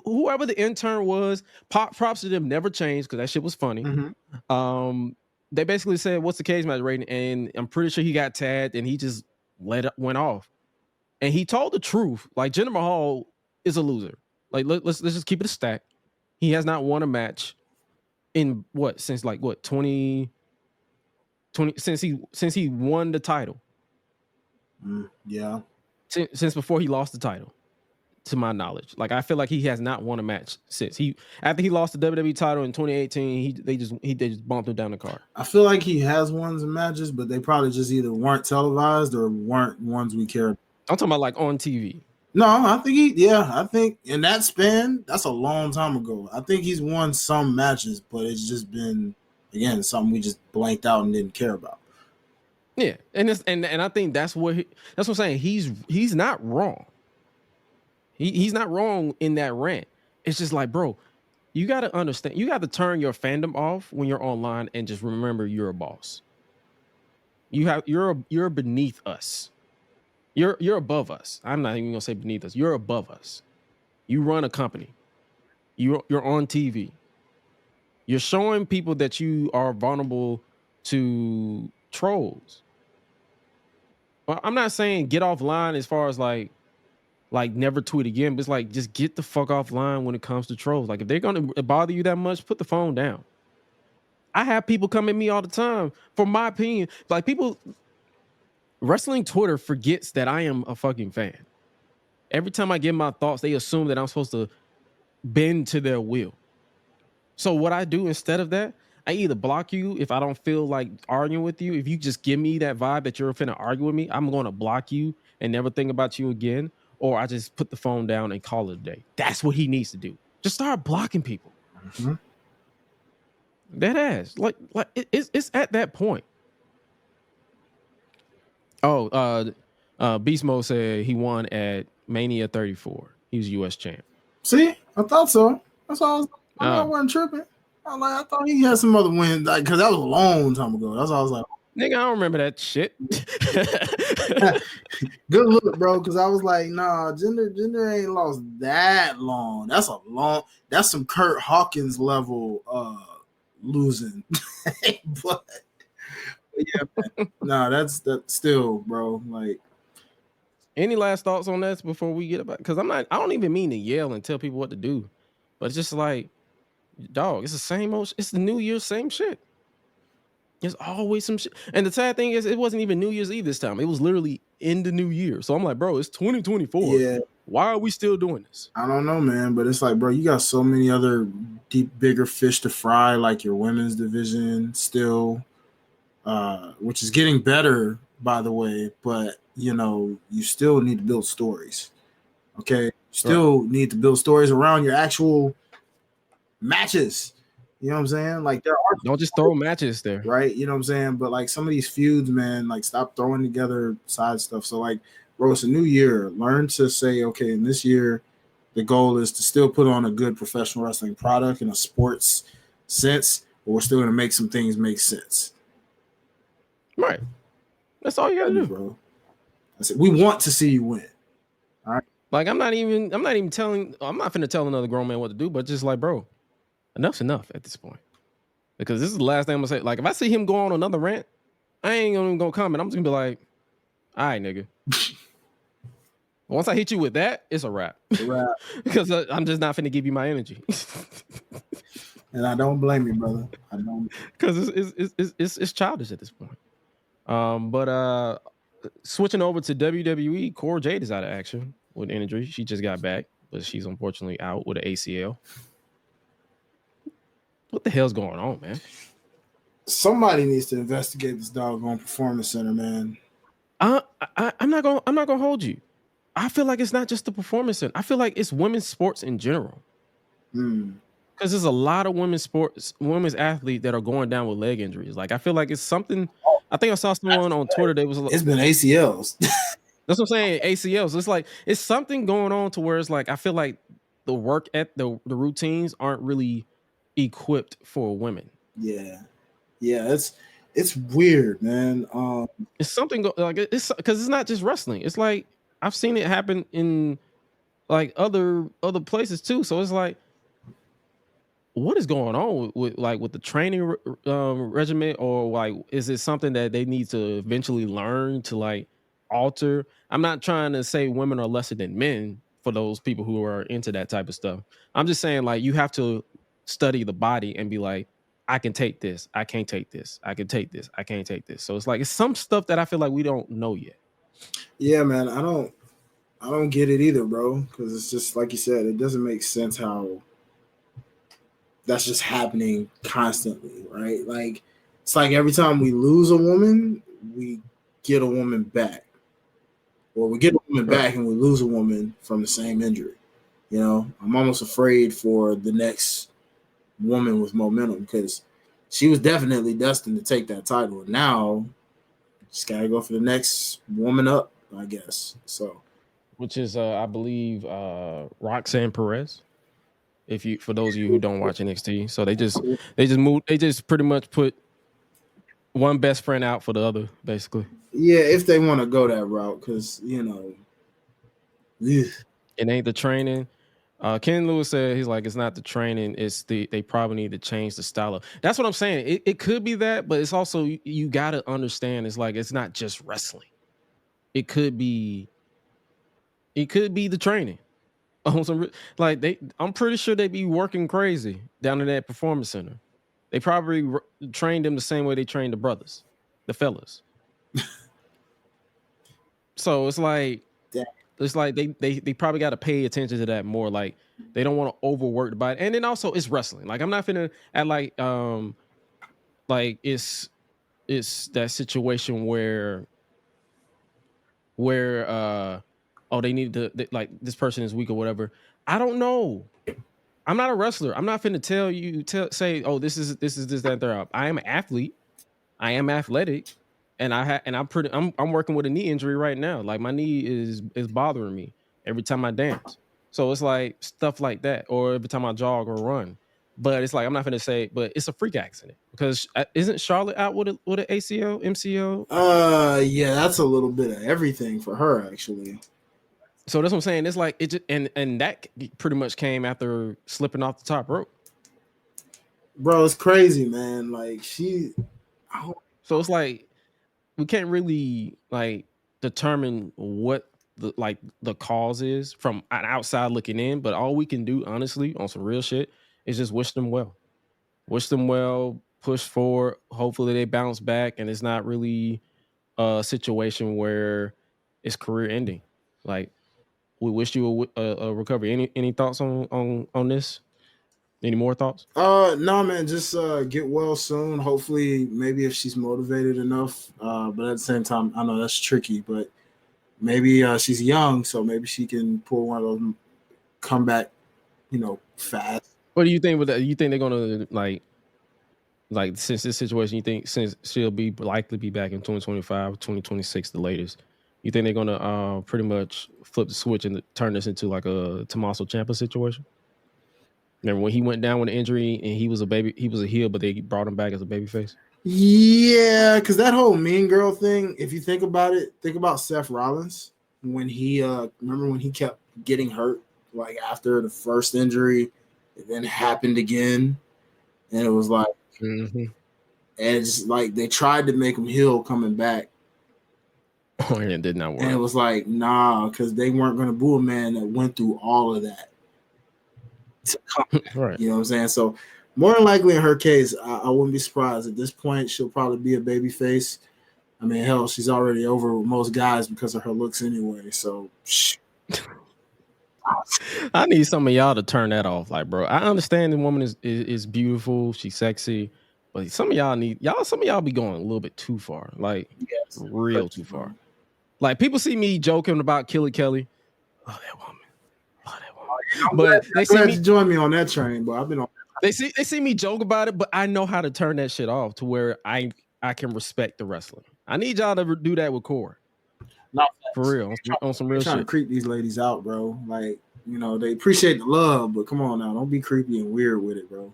whoever the intern was, props to them, never changed because that shit was funny. Mm-hmm. They basically said, what's the cage match rating? And I'm pretty sure he got tagged and he just went off. And he told the truth. Like, Jinder Mahal is a loser. Like let's just keep it a stack. He has not won a match in since 20 since he won the title. Yeah. Since before he lost the title, to my knowledge. Like I feel like he has not won a match since after he lost the WWE title in 2018. They just bumped him down the card. I feel like he has won some matches, but they probably just either weren't televised or weren't ones we cared. I'm talking about like on TV. No, I think in that span, that's a long time ago. I think he's won some matches, but it's just been, again, something we just blanked out and didn't care about. Yeah, and I think that's what I'm saying. He's not wrong. He's not wrong in that rant. It's just like, bro, you got to understand. You got to turn your fandom off when you're online and just remember you're a boss. You're beneath us. You're above us. I'm not even gonna say beneath us. You're above us. You run a company. You're on TV. You're showing people that you are vulnerable to trolls. Well, I'm not saying get offline as far as like never tweet again, but it's like just get the fuck offline when it comes to trolls. Like if they're gonna bother you that much, put the phone down. I have people come at me all the time for my opinion. Like people. Wrestling Twitter forgets that I am a fucking fan. Every time I give my thoughts, they assume that I'm supposed to bend to their will. So what I do instead of that, I either block you if I don't feel like arguing with you. If you just give me that vibe that you're finna argue with me, I'm going to block you and never think about you again. Or I just put the phone down and call it a day. That's what he needs to do. Just start blocking people. Mm-hmm. That ass. It's at that point. Oh, Beast Mode said he won at Mania 34. He was U.S. champ. See, I thought so. That's all. I wasn't tripping. I thought he had some other wins, because that was a long time ago. That's all I was like. Nigga, I don't remember that shit. Good look, bro. Because I was like, nah, Jinder ain't lost that long. That's some Kurt Hawkins level losing. But yeah, man. Nah, that's still, bro. Like, any last thoughts on that before we get about? Because I don't even mean to yell and tell people what to do, but it's just like, dog, it's the same old. It's the New Year's same shit. There's always some shit. And the sad thing is, it wasn't even New Year's Eve this time. It was literally in the new year. So I'm like, bro, it's 2024. Yeah. Why are we still doing this? I don't know, man. But it's like, bro, you got so many other bigger fish to fry, like your women's division still, which is getting better, by the way. But, you still need to build stories. Okay? Still need to build stories around your actual matches. You know what I'm saying? Like, there are, don't just throw matches there, right? You know what I'm saying? But like some of these feuds, man, like stop throwing together side stuff. So like, bro, it's a new year. Learn to say, okay, in this year, the goal is to still put on a good professional wrestling product in a sports sense, but we're still gonna make some things make sense. Right. That's all you gotta do, bro. I said we want to see you win. All right. Like I'm not finna tell another grown man what to do, but just like, bro, enough's enough at this point. Because this is the last thing I'm gonna say. Like, if I see him go on another rant, I ain't even gonna comment. I'm just gonna be like, all right, nigga. Once I hit you with that, it's a wrap. Because I'm just not finna give you my energy. And I don't blame you, brother. I don't. Because it's childish at this point. But switching over to WWE, Cora Jade is out of action with an injury. She just got back, but she's unfortunately out with an ACL. What the hell's going on, man? Somebody needs to investigate this doggone performance center, man. I'm not gonna hold you. I feel like it's not just the performance center. I feel like it's women's sports in general. Because there's a lot of women's athletes that are going down with leg injuries. Like I feel like it's something. I think I saw someone on Twitter. It's been ACLs. That's what I'm saying. ACLs. It's like it's something going on to where it's like I feel like the work at the routines aren't really equipped for women. Yeah, it's weird, man. It's something it's because it's not just wrestling. It's like I've seen it happen in like other places too. So it's like, what is going on with the training regimen, or like is it something that they need to eventually learn to like alter? I'm not trying to say women are lesser than men. for those people who are into that type of stuff. I'm just saying, like, you have to study the body and be like, I can take this, I can't take this, I can take this, I can't take this. So it's like it's some stuff that I feel like we don't know yet. Yeah, man, I don't get it either, bro. Because it's just like you said, it doesn't make sense how that's just happening constantly, right? Like it's like every time we lose a woman, we get a woman back, or we get a woman back and we lose a woman from the same injury. You know, I'm almost afraid for the next woman with momentum because she was definitely destined to take that title. And now, just gotta go for the next woman up, I guess. So, Which is, I believe, Roxanne Perez. If you, for those of you who don't watch NXT, so they just pretty much put one best friend out for the other, basically. yeah, if they want to go that route, because you know, it ain't the training. Ken Lewis said he's like, it's not the training, it's they probably need to change the style of. That's what I'm saying. It could be that, but it's also you got to understand. It's like it's not just wrestling. It could be the training. Like I'm pretty sure they be working crazy down in that performance center. They probably trained them the same way they trained the brothers, the fellas. So it's like they probably got to pay attention to that more. Like they don't want to overwork the body, and then also it's wrestling. Like I'm not finna at like it's that situation where oh, they need to like this person is weak or whatever. I don't know. I'm not a wrestler. I'm not finna tell you say, oh, this is this, that, and third. I am an athlete. I am athletic, and I'm working with a knee injury right now. Like my knee is bothering me every time I dance. So it's like stuff like that, or every time I jog or run. But it's like I'm not gonna say, but it's a freak accident because isn't Charlotte out with an ACL, MCL? Yeah, that's a little bit of everything for her actually. So that's what I'm saying. It's like it just, and that pretty much came after slipping off the top rope. Bro, it's crazy, man. Like so it's like we can't really like determine what the cause is from an outside looking in, but all we can do, honestly, on some real shit, is just wish them well. Wish them well, push forward. Hopefully they bounce back, and it's not really a situation where it's career ending. Like we wish you a recovery. Any thoughts on this? Any more thoughts? No, man. Just get well soon. Hopefully, maybe if she's motivated enough. But at the same time, I know that's tricky. But maybe she's young, so maybe she can pull one of those comeback, fast. What do you think with that? You think they're gonna like since this situation? You think since she'll be likely be back in 2025, 2026, the latest? You think they're gonna pretty much flip the switch and turn this into like a Tommaso Ciampa situation? Remember when he went down with an injury and he was a heel, but they brought him back as a babyface? Yeah, because that whole Mean Girl thing, if you think about it, think about Seth Rollins when he remember when he kept getting hurt, like after the first injury, it then happened again, and it was like, and it's like they tried to make him heel coming back. Oh, and it did not work. And it was like, nah, because they weren't going to boo a man that went through all of that. Right. You know what I'm saying? So more than likely in her case, I wouldn't be surprised. At this point, she'll probably be a baby face. I mean, hell, she's already over with most guys because of her looks anyway. So I need some of y'all to turn that off. Like, bro, I understand the woman is beautiful, she's sexy, but some of y'all be going a little bit too far. Like, real too far. Like, people see me joking about Kelly Kelly. Love that woman. But they see me join me on that train, but I've been on. They see me joke about it, but I know how to turn that shit off to where I can respect the wrestling. I need y'all to do that with Corey. Not for real, on some real shit. Trying to creep these ladies out, bro. Like, they appreciate the love, but come on now, don't be creepy and weird with it, bro.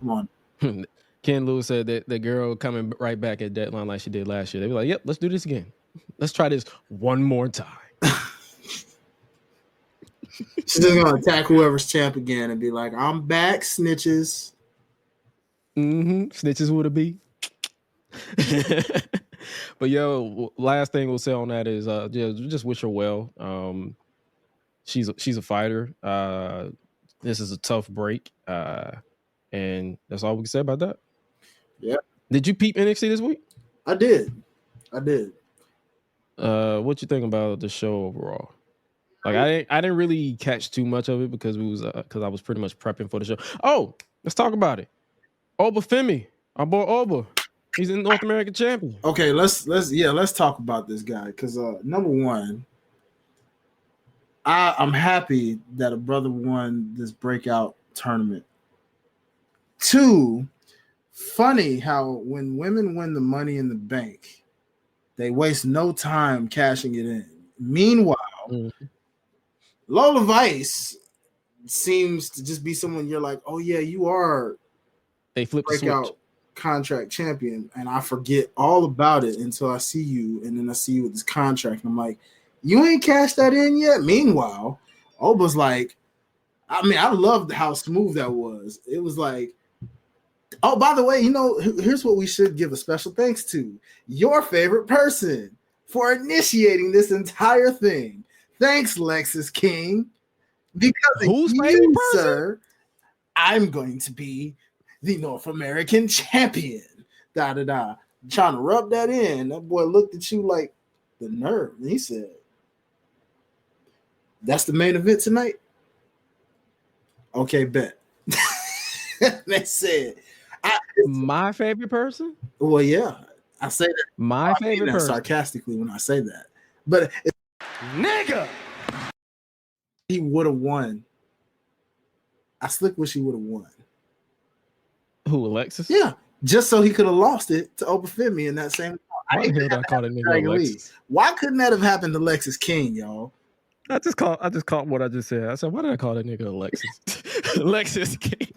Come on. Ken Lewis said that the girl coming right back at deadline like she did last year. They were like, "Yep, let's do this again. Let's try this one more time." She's just gonna attack whoever's champ again and be like, "I'm back, snitches." Snitches would it be? But yo, last thing we'll say on that is, just wish her well. she's a fighter. This is a tough break. And that's all we can say about that. Yeah. Did you peep NXT this week? I did. What you think about the show overall? Like I didn't really catch too much of it because I was pretty much prepping for the show. Oh, let's talk about it. Oba Femi, our boy Oba. He's the North American champion. Okay, let's talk about this guy because number one, I'm happy that a brother won this breakout tournament. Two, funny how when women win the Money in the Bank, they waste no time cashing it in. Meanwhile, Lola Vice seems to just be someone you're like, oh yeah, you are they flip breakout contract champion, and I forget all about it until I see you, and then I see you with this contract, and I'm like, you ain't cashed that in yet. Meanwhile, Oba's like, I mean, I loved how smooth that was. It was like, oh, by the way, here's what we should give a special thanks to your favorite person for initiating this entire thing. Thanks, Lexus King. Because who's you, favorite person? sir, I'm going to be the North American champion. Trying to rub that in. That boy looked at you like the nerve. And he said, that's the main event tonight? Okay, bet. They said, my favorite person? Well, yeah. I say that. My favorite person. Sarcastically when I say that. But Nigga! He would have won. I slick wish he would have won. Who, Alexis? Yeah, just so he could have lost it to Oba Femi in that same. Why the hell did I call that nigga Alexis? Why couldn't that have happened to Lexus King, y'all? I just caught what I just said. I said, why did I call that nigga Alexis? Alexis King.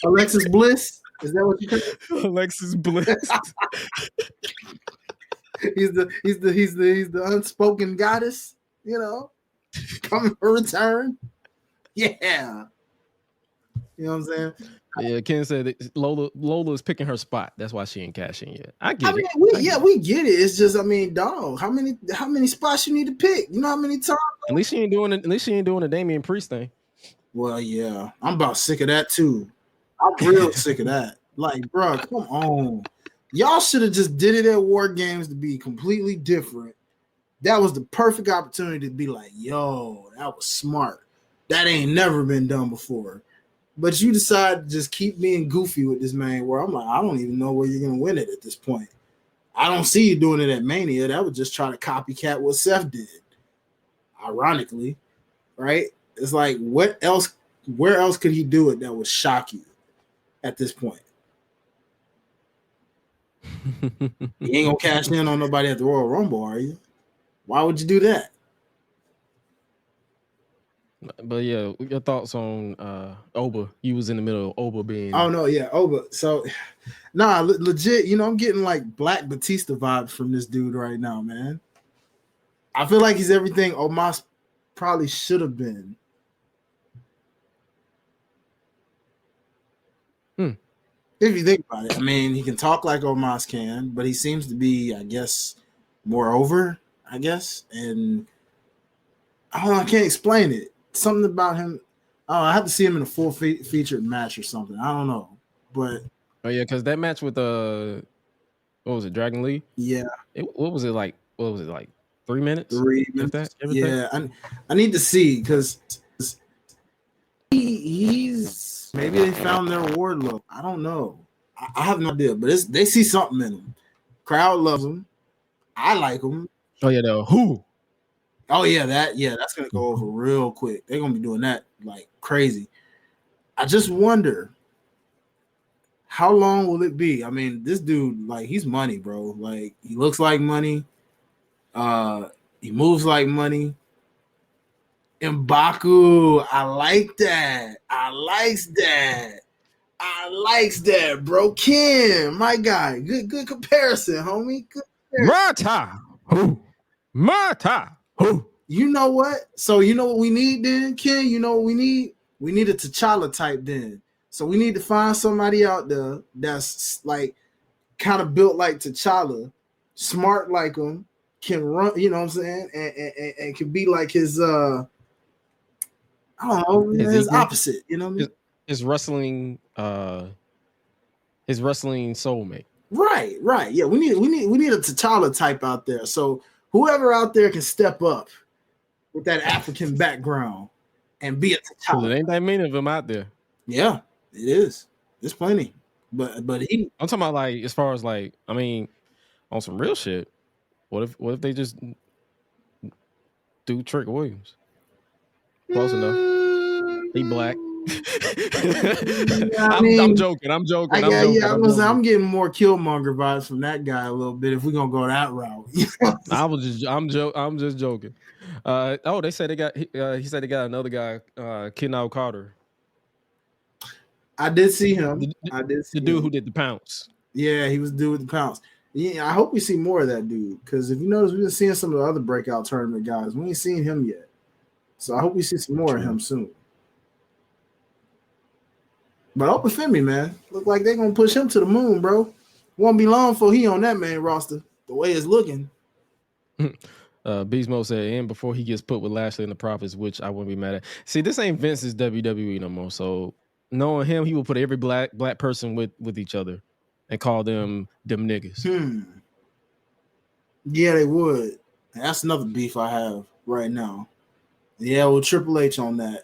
Alexis Bliss? Is that what you call Alexis Bliss? he's the unspoken goddess, coming for return. Yeah. You know what I'm saying? Yeah, Ken said that Lola is picking her spot. That's why she ain't cashing yet. I get it. We get it. It's just, dog, how many spots you need to pick? You know how many times? At least she ain't doing a Damian Priest thing. Well, yeah. I'm about sick of that too. I'm real sick of that. Like, bro, come on. Y'all should have just did it at War Games to be completely different. That was the perfect opportunity to be like, yo, that was smart. That ain't never been done before. But you decide to just keep being goofy with this man where I'm like, I don't even know where you're going to win it at this point. I don't see you doing it at Mania. That would just try to copycat what Seth did. Ironically, right? It's like, where else could he do it that would shock you at this point? You ain't going to cash in on nobody at the Royal Rumble, are you? Why would you do that? But yeah, your thoughts on Oba? You was in the middle of Oba being. Oh no, yeah, Oba. So, legit. I'm getting like Black Batista vibes from this dude right now, man. I feel like he's everything Omos probably should have been. If you think about it, he can talk like Omos can, but he seems to be, I guess, more over. I guess, and I don't know. I can't explain it. Something about him. I have to see him in a full featured match or something. I don't know, but because that match with what was it, Dragon Lee? Yeah. What was it like? 3 minutes? 3 minutes. Yeah, I need to see because he's maybe they found their Wardlow. I don't know. I have no idea, but they see something in him. Crowd loves him. I like him. Oh yeah, who? Oh yeah, that's gonna go over real quick. They're gonna be doing that like crazy. I just wonder how long will it be? This dude, like, he's money, bro. Like, he looks like money. He moves like money. M'Baku, I like that. I likes that, bro. Ken, my guy. Good comparison, homie. Good comparison. Mata. You know what? So you know what we need then, Ken? You know what we need? We need a T'Challa type then. So we need to find somebody out there that's like kind of built like T'Challa, smart like him, can run, you know what I'm saying? And can be like his I don't know, his ego? opposite. You know what I mean? His wrestling soulmate. Right. Yeah, we need a T'Challa type out there. So whoever out there can step up with that African background and be a Because it T'Challa. ain't that many of them out there. Yeah, it is. There's plenty. But he I'm talking about like as far as like, I mean, on some real shit. What if they just do Trick Williams? Close enough. He black. I'm joking. I'm joking. I'm getting more Killmonger vibes from that guy a little bit if we're gonna go that route. I'm just joking. They said he said they got another guy, Kenneth Carter. I did see him. The dude who did the pounce. Yeah, he was the dude with the pounce. Yeah, I hope we see more of that dude because if you notice, we've been seeing some of the other breakout tournament guys. We ain't seen him yet, so I hope we see some more of him soon. But Obafemi, man, look like they're gonna push him to the moon, bro. Won't be long before he on that main roster. The way it's looking. Beast Mode said, and before he gets put with Lashley and the Profits, which I wouldn't be mad at. See, this ain't Vince's WWE no more. So knowing him, he will put every black person with each other and call them niggas. Yeah, they would. And that's another beef I have right now. Yeah, well, Triple H on that.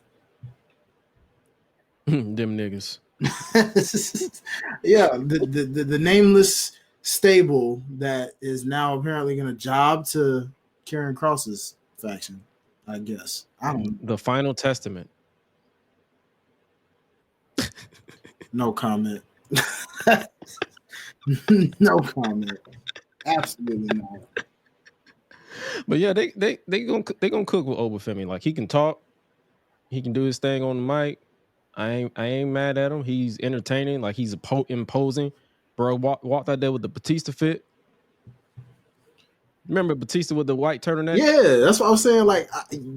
Them niggas. Yeah, the nameless stable that is now apparently going to job to Karrion Kross's faction, I guess. I don't know. The Final Testament. No comment. No comment. Absolutely not. But yeah, they gonna cook with Obafemi. Like he can talk, he can do his thing on the mic. I ain't mad at him. He's entertaining. Like he's imposing. Bro, walked out there with the Batista fit. Remember Batista with the white turtleneck? Yeah, that's what I was saying. Like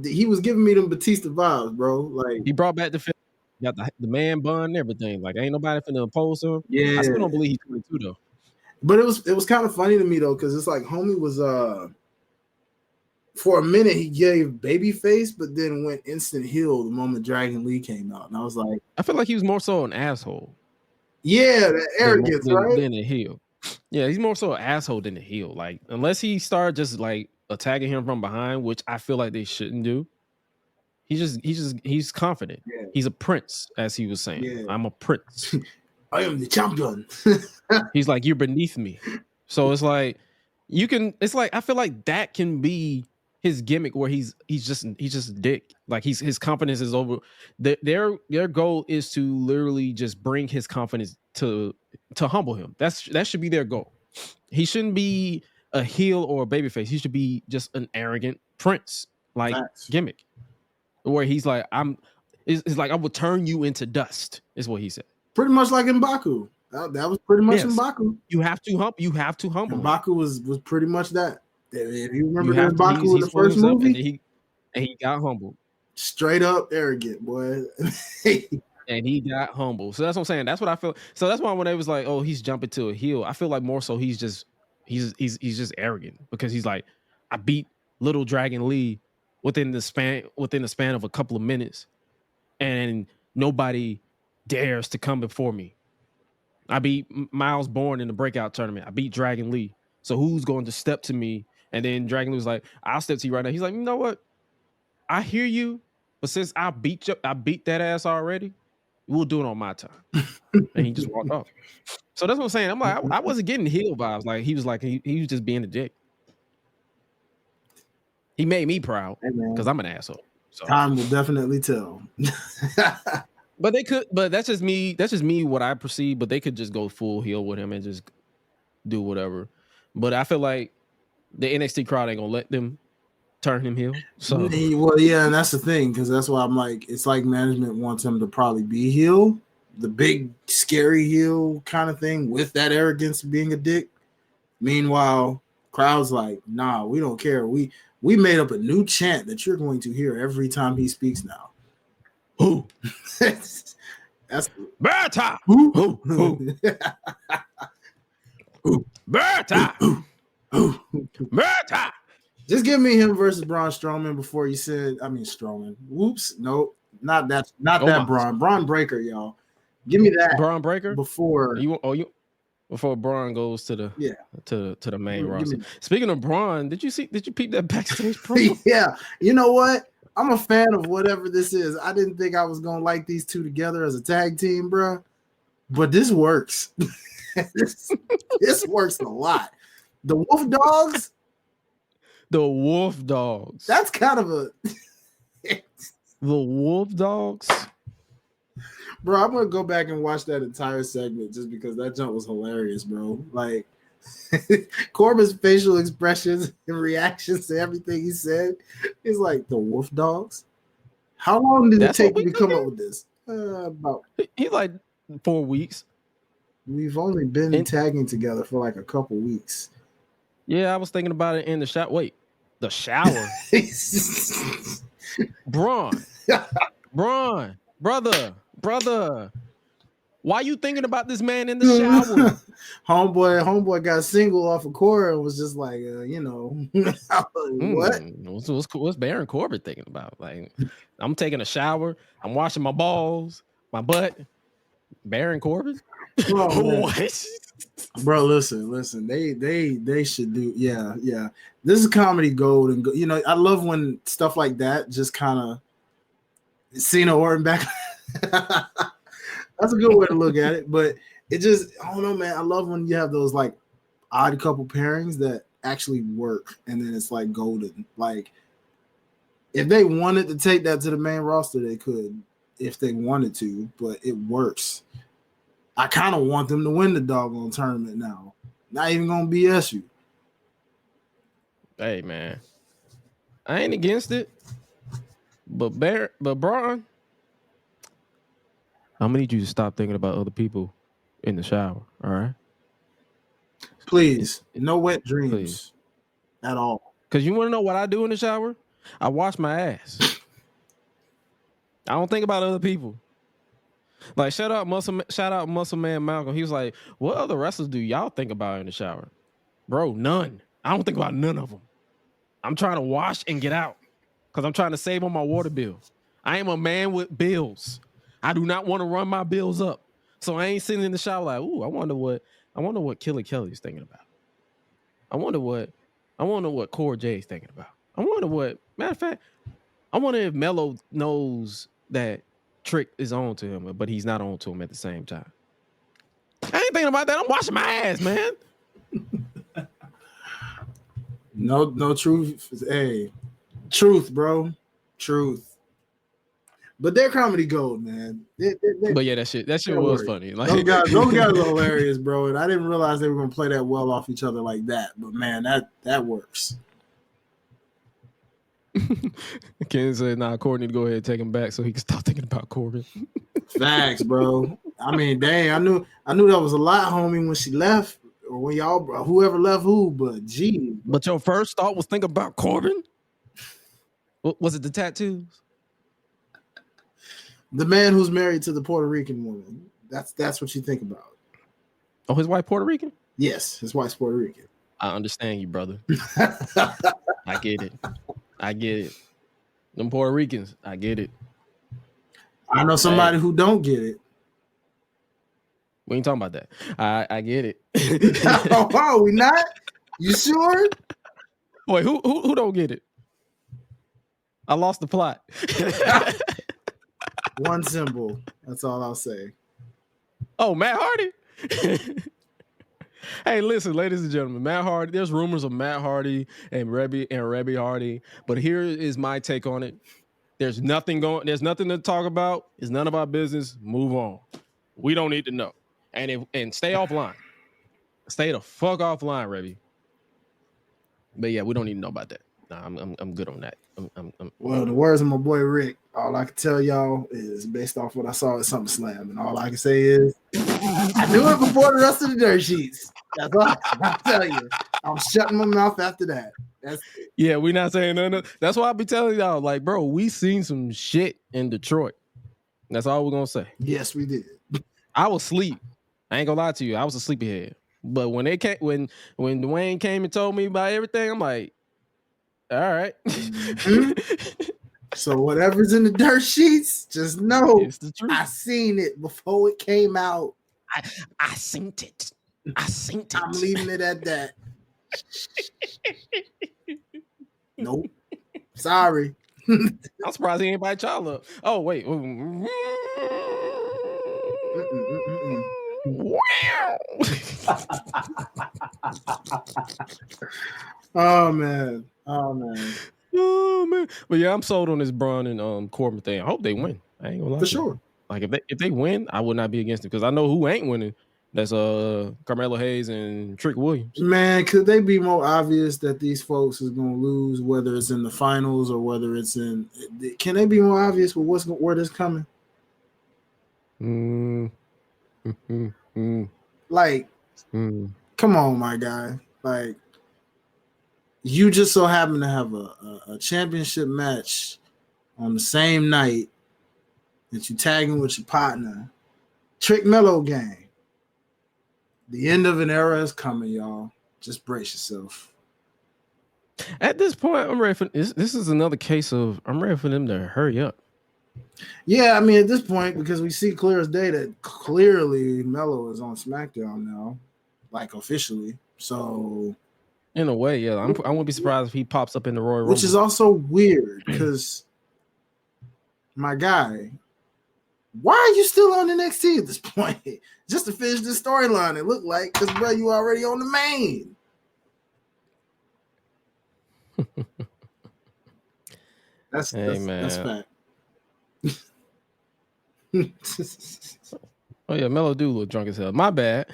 he was giving me them Batista vibes, bro. Like he brought back the fit. Got the man bun and everything. Like ain't nobody finna oppose him. Yeah, I still don't believe he's 22 though. But it was kind of funny to me though, because it's like homie was for a minute he gave babyface, but then went instant heel the moment Dragon Lee came out, and I was like, I feel like he was more so an asshole. Yeah, that arrogance, right? Than a heel. Yeah, he's more so an asshole than a heel. Like unless he started just like attacking him from behind, which I feel like they shouldn't do. He's confident. Yeah. He's a prince, as he was saying. Yeah. I'm a prince. I am the champion. He's like, you're beneath me. So it's like it's like I feel like that can be his gimmick where he's just a dick. Like his confidence is over. Their goal is to literally just bring his confidence to humble him. That should be their goal. He shouldn't be a heel or a babyface. He should be just an arrogant prince like gimmick. Where he's like, it's like I will turn you into dust, is what he said. Pretty much like M'Baku. That was pretty much M'Baku. You have to humble. M'Baku was pretty much that. If you remember M'Baku in the first movie, and he got humbled. Straight up arrogant, boy. And he got humble. So that's what I'm saying. That's what I feel. So that's why when they was like, oh, he's jumping to a heel, I feel like more so he's just arrogant because he's like, I beat Little Dragon Lee within the span of a couple of minutes, and nobody dares to come before me. I beat Miles Bourne in the breakout tournament. I beat Dragon Lee. So who's going to step to me? And then Dragon Lee was like, I'll step to you right now. He's like, you know what? I hear you, but since I beat that ass already, we'll do it on my time. And he just walked off. So that's what I'm saying. I'm like, I wasn't getting heel vibes. Like he was just being a dick. He made me proud because I'm an asshole. So. Time will definitely tell. But that's just me. That's just me. What I perceive. But they could just go full heel with him and just do whatever. But I feel like the NXT crowd ain't gonna let them turn him heel. So well, yeah, and that's the thing because that's why I'm like, it's like management wants him to probably be heel, the big scary heel kind of thing with that arrogance of being a dick. Meanwhile, crowd's like, nah, we don't care. We made up a new chant that you're going to hear every time he speaks now. Who? That's Berta. Who? Berta. Berta. Just give me him versus Braun Strowman before you said, Strowman. Whoops. Nope. Not that Omos. Braun. Braun Breaker, y'all. Give me that Braun Breaker before before Braun goes to the to the main Give roster. me- Speaking of Braun, did you peep that backstage promo? Yeah, you know what? I'm a fan of whatever this is. I didn't think I was gonna like these two together as a tag team, bro. But this works. this works a lot. The Wolf Dogs. The Wolf Dogs. That's kind of a the Wolf Dogs. bro. I'm gonna go back and watch that entire segment just because that jump was hilarious, bro. Like Corbin's facial expressions and reactions to everything he said is like the Wolf Dogs. How long did it take you to come up with this? About He's like 4 weeks. We've only been tagging together for like a couple weeks. Yeah, I was thinking about it in the shower. Wait, the shower? Braun, brother. Why you thinking about this man in the shower? homeboy got single off of Cora and was just like, what? What's Baron Corbin thinking about? Like, I'm taking a shower. I'm washing my balls, my butt. Baron Corbin? What? Bro, listen. They should do. Yeah. This is comedy gold, and I love when stuff like that just kind of Cena Orton back. That's a good way to look at it, but it just, I don't know, man. I love when you have those like odd couple pairings that actually work, and then it's like golden. Like if they wanted to take that to the main roster, they could, if they wanted to, but it works. I kind of want them to win the doggone tournament now. Not even gonna BS you. Hey man, I ain't against it, but Braun, I'm gonna need you to stop thinking about other people in the shower. All right, please. No wet dreams at all. Cause you want to know what I do in the shower? I wash my ass. I don't think about other people. Like shout out Muscle Man Malcolm. He was like, "What other wrestlers do y'all think about in the shower?" Bro, none. I don't think about none of them. I'm trying to wash and get out because I'm trying to save on my water bill. I am a man with bills. I do not want to run my bills up. So I ain't sitting in the shower like, "Ooh, I wonder what Killer Kelly's thinking about. I wonder what Core J's thinking about. Matter of fact, I wonder if Mello knows that Trick is on to him, but he's not on to him at the same time. I ain't thinking about that. I'm washing my ass, man. No truth. Hey, truth, bro. Truth. But they're comedy gold, man. But yeah, that shit was funny. Like those guys are hilarious, bro. And I didn't realize they were gonna play that well off each other like that. But man, that works. Ken said, "Nah, Courtney, go ahead and take him back so he can stop thinking about Corbin." Facts, bro. I mean, dang, I knew that was a lot, homie, when she left or when whoever left who. But gee, but your first thought was thinking about Corbin. Was it the tattoos? The man who's married to the Puerto Rican woman. That's what you think about. Oh, his wife Puerto Rican? Yes, his wife's Puerto Rican. I understand you, brother. I get it. Them Puerto Ricans, I get it. I know somebody who don't get it. We ain't talking about that. I get it. Oh, we not? You sure? Wait, who don't get it? I lost the plot. One symbol. That's all I'll say. Oh, Matt Hardy. Hey, listen, ladies and gentlemen, Matt Hardy. There's rumors of Matt Hardy and Rebby Hardy, but here is my take on it. There's nothing to talk about. It's none of our business. Move on. We don't need to know. And stay offline. Stay the fuck offline, Rebby. But yeah, we don't need to know about that. Nah, I'm good on that. Well, the words of my boy Rick, all I can tell y'all is based off what I saw at SummerSlam, and all I can say is I do it before the rest of the dirt sheets. That's all I can tell you. I'm shutting my mouth after that. Yeah, we're not saying nothing. That's why I be telling y'all, like, bro, we seen some shit in Detroit. That's all we're gonna say. Yes, we did. I was asleep. I ain't gonna lie to you. I was a sleepyhead. But when Dwayne came and told me about everything, I'm like, all right. So whatever's in the dirt sheets, just know It's the truth. I seen it before it came out. I seen it. I'm leaving it at that. Nope. Sorry. I'm surprised he ain't bite y'all up. Oh, wait. Wow. Oh man. Oh man. Oh man. But yeah, I'm sold on this Braun and Corbin thing. I hope they win. I ain't gonna lie. For sure. Like if they win, I would not be against it because I know who ain't winning. That's Carmelo Hayes and Trick Williams. Man, could they be more obvious that these folks is gonna lose, whether it's in the finals or whether it's in? Can they be more obvious with where this coming? Like, come on, my guy. Like, you just so happen to have a championship match on the same night that you tagging with your partner. Trick Mello gang. The end of an era is coming, y'all. Just brace yourself. At this point, I'm ready for this. This is another case of I'm ready for them to hurry up. Yeah, I mean, at this point, because we see clear as day that clearly Mello is on SmackDown now, like officially. So, in a way, yeah, I wouldn't be surprised if he pops up in the Royal Rumble. Which is also weird because, my guy, why are you still on NXT at this point? Just to finish this storyline, it looked like, because, bro, you already on the main. That's fact. Oh yeah, Mello do look drunk as hell. My bad.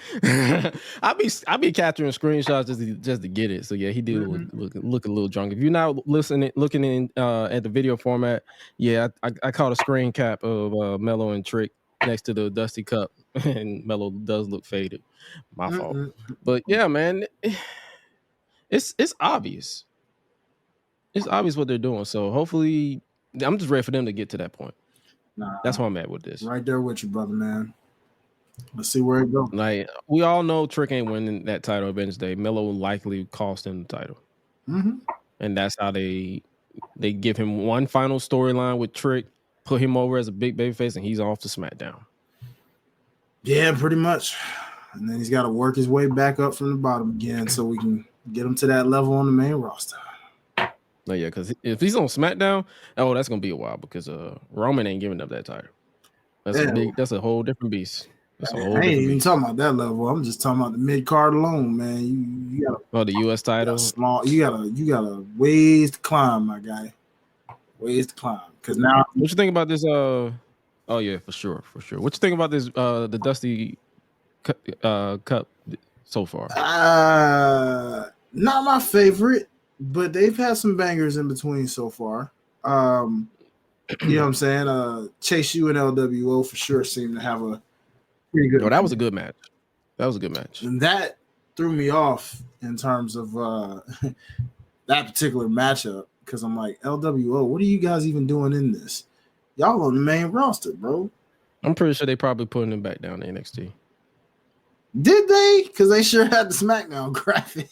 I be capturing screenshots just to get it. So yeah, he do look a little drunk. If you're not looking in at the video format, yeah, I caught a screen cap of Mello and Trick next to the Dusty Cup, and Mello does look faded. My fault. But yeah, man, it's obvious. It's obvious what they're doing. So hopefully, I'm just ready for them to get to that point. Nah, that's why I'm at with this. Right there with you, brother, man. Let's see where it goes. Like, we all know Trick ain't winning that title at Wednesday. Mello will likely cost him the title. And that's how they give him one final storyline with Trick, put him over as a big babyface, and he's off to SmackDown. Yeah, pretty much. And then he's got to work his way back up from the bottom again so we can get him to that level on the main roster. No, yeah, because if he's on SmackDown, that's gonna be a while because Roman ain't giving up that title. That's a whole different beast. I ain't even talking about that level. I'm just talking about the mid card alone, man. You got the U.S. title. You got a ways to climb, my guy. Ways to climb. Because now, what you think about this? Oh yeah, for sure. What you think about this? The Dusty Cup so far? Not my favorite, but they've had some bangers in between so far. You know what I'm saying? Chase U and LWO for sure seem to have a pretty good. No, that was a good match. And that threw me off in terms of that particular matchup because I'm like, LWO, what are you guys even doing in this? Y'all on the main roster, bro. I'm pretty sure they probably putting them back down to NXT. Did they? Because they sure had the SmackDown graphic.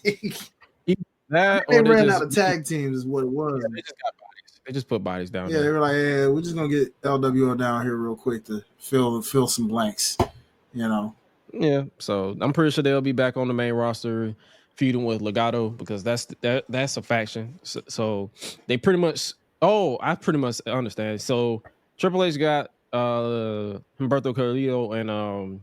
They ran out of tag teams is what it was. Yeah, they just got bodies. They just put bodies down. Yeah, they were like, "Yeah, we're just gonna get LWO down here real quick to fill some blanks," you know. Yeah, so I'm pretty sure they'll be back on the main roster, feuding with Legado because that's a faction. So they pretty much. Oh, I pretty much understand. So Triple H got Humberto Carrillo and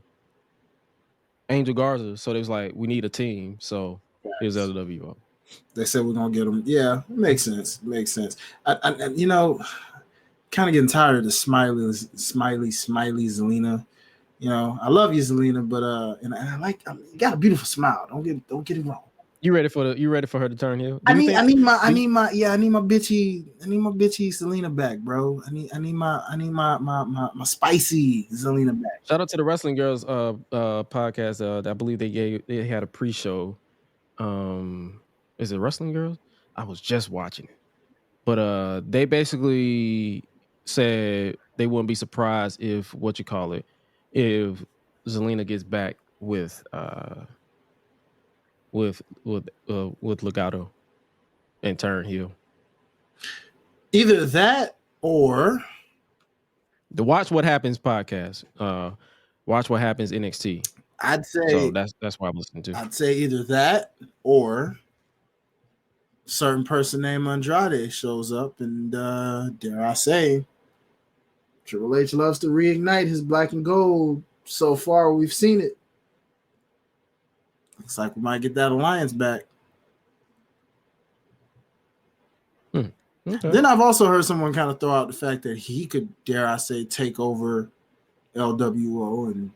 Angel Garza. So they was like, we need a team. So here's LWO. They said we're gonna get them. Yeah, it makes sense. I you know, kind of getting tired of the smiley Zelina. You know, I love you, Zelina, but and I like you got a beautiful smile. Don't get it wrong. You ready for her to turn heel? I need my bitchy Zelina back, bro. I need my spicy Zelina back. Shout out to the Wrestling Girls podcast. I believe they had a pre-show. Is it Wrestling Girls? I was just watching it. But they basically said they wouldn't be surprised if if Zelina gets back with Legado and turn heel. Either that Or The Watch What Happens podcast. Watch What Happens NXT. I'd say So that's what I'm listening to. I'd say either that or certain person named Andrade shows up and dare I say Triple H loves to reignite his black and gold. So far we've seen it. Looks like we might get that alliance back. Okay. Then I've also heard someone kind of throw out the fact that he could, dare I say, take over LWO and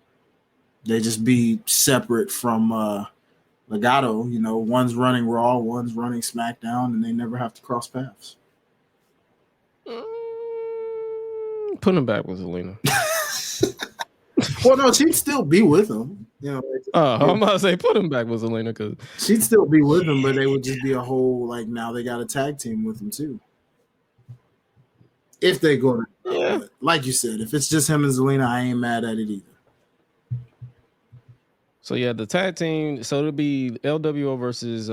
they just be separate from Legato. You know, one's running Raw, one's running SmackDown, and they never have to cross paths. Put him back with Zelina. Well, no, she'd still be with him. You know, I'm about to say put him back with Zelina because she'd still be with him, but they would just be a whole like now they got a tag team with him too. If they go to, like you said, if it's just him and Zelina, I ain't mad at it either. So yeah, the tag team. So it'll be LWO versus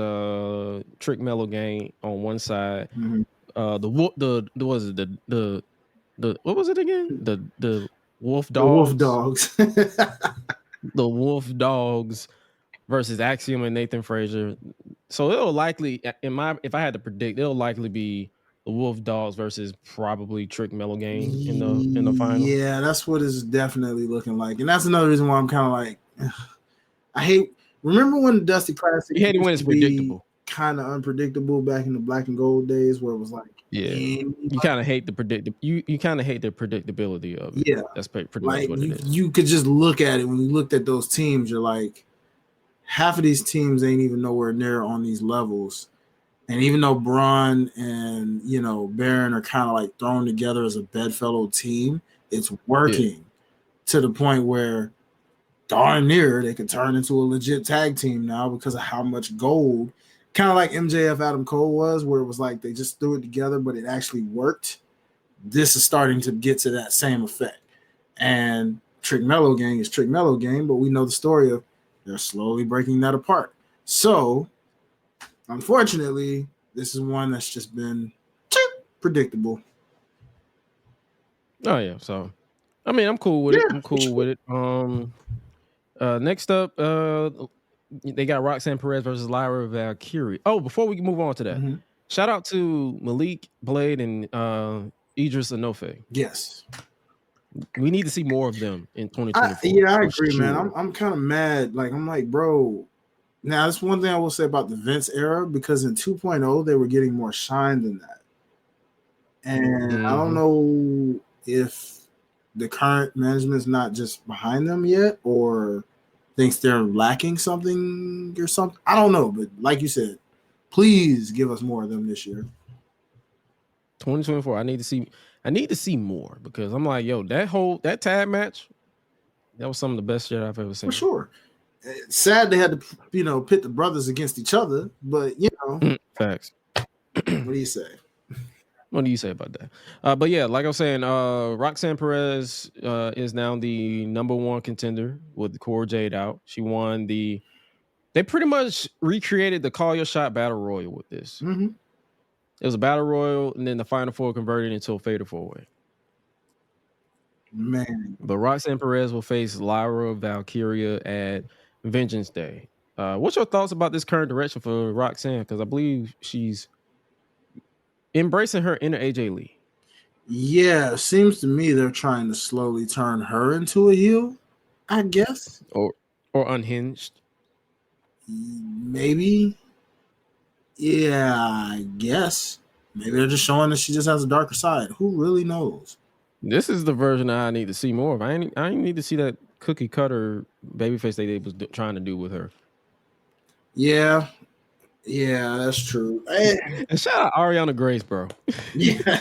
Trick Mellow Gang on one side. Mm-hmm. The what was it again? The Wolf Dogs. The Wolf Dogs. The Wolf Dogs versus Axiom and Nathan Frazier. So it'll likely, if I had to predict, it'll likely be the Wolf Dogs versus probably Trick Mellow Gang in the final. Yeah, that's what it's definitely looking like, and that's another reason why I'm kind of like, I hate. Remember when the Dusty Classic? You hate it when it's predictable. Kind of unpredictable back in the black and gold days, where it was like, you kind of hate the you kind of hate the predictability of it. Yeah, that's pretty like much what it is. You could just look at it when you looked at those teams. You're like, half of these teams ain't even nowhere near on these levels. And even though Braun and Baron are kind of like thrown together as a bedfellow team, it's working to the point where darn near they could turn into a legit tag team now because of how much gold. Kind of like MJF Adam Cole was, where it was like they just threw it together, but it actually worked. This is starting to get to that same effect. And Trick Mellow Gang is Trick Mellow Gang, but we know the story of they're slowly breaking that apart. So, unfortunately, this is one that's just been predictable. Oh, yeah. So, I mean, I'm cool with it. I'm cool with it. Next up, they got Roxanne Perez versus Lyra Valkyrie. Oh, before we move on to that, shout out to Malik Blade and Idris Enofe. Yes. We need to see more of them in 2024. I agree, man. I'm kind of mad. Like, I'm like, bro. Now, that's one thing I will say about the Vince era, because in 2.0, they were getting more shine than that. And I don't know if the current management's not just behind them yet or thinks they're lacking something or something. I don't know. But like you said, please give us more of them this year. 2024, I need to see more because I'm like, yo, that tag match, that was some of the best shit I've ever seen. For sure. It's sad they had to, pit the brothers against each other, but facts. What do you say? What do you say about that? But yeah, like I was saying, Roxanne Perez is now the number one contender with Cora Jade out. She won they pretty much recreated the Call Your Shot Battle Royal with this. Mm-hmm. It was a Battle Royal, and then the Final Four converted into a Fatal 4-Way. Man. But Roxanne Perez will face Lyra Valkyria at Vengeance Day. What's your thoughts about this current direction for Roxanne? Because I believe she's embracing her inner AJ Lee. Yeah, it seems to me they're trying to slowly turn her into a heel, I guess. Or unhinged. Maybe. Yeah, I guess. Maybe they're just showing that she just has a darker side. Who really knows? This is the version I need to see more of. I ain't need to see that cookie cutter babyface they was trying to do with her. Yeah, that's true. Hey. And shout out Ariana Grace, bro. Yeah.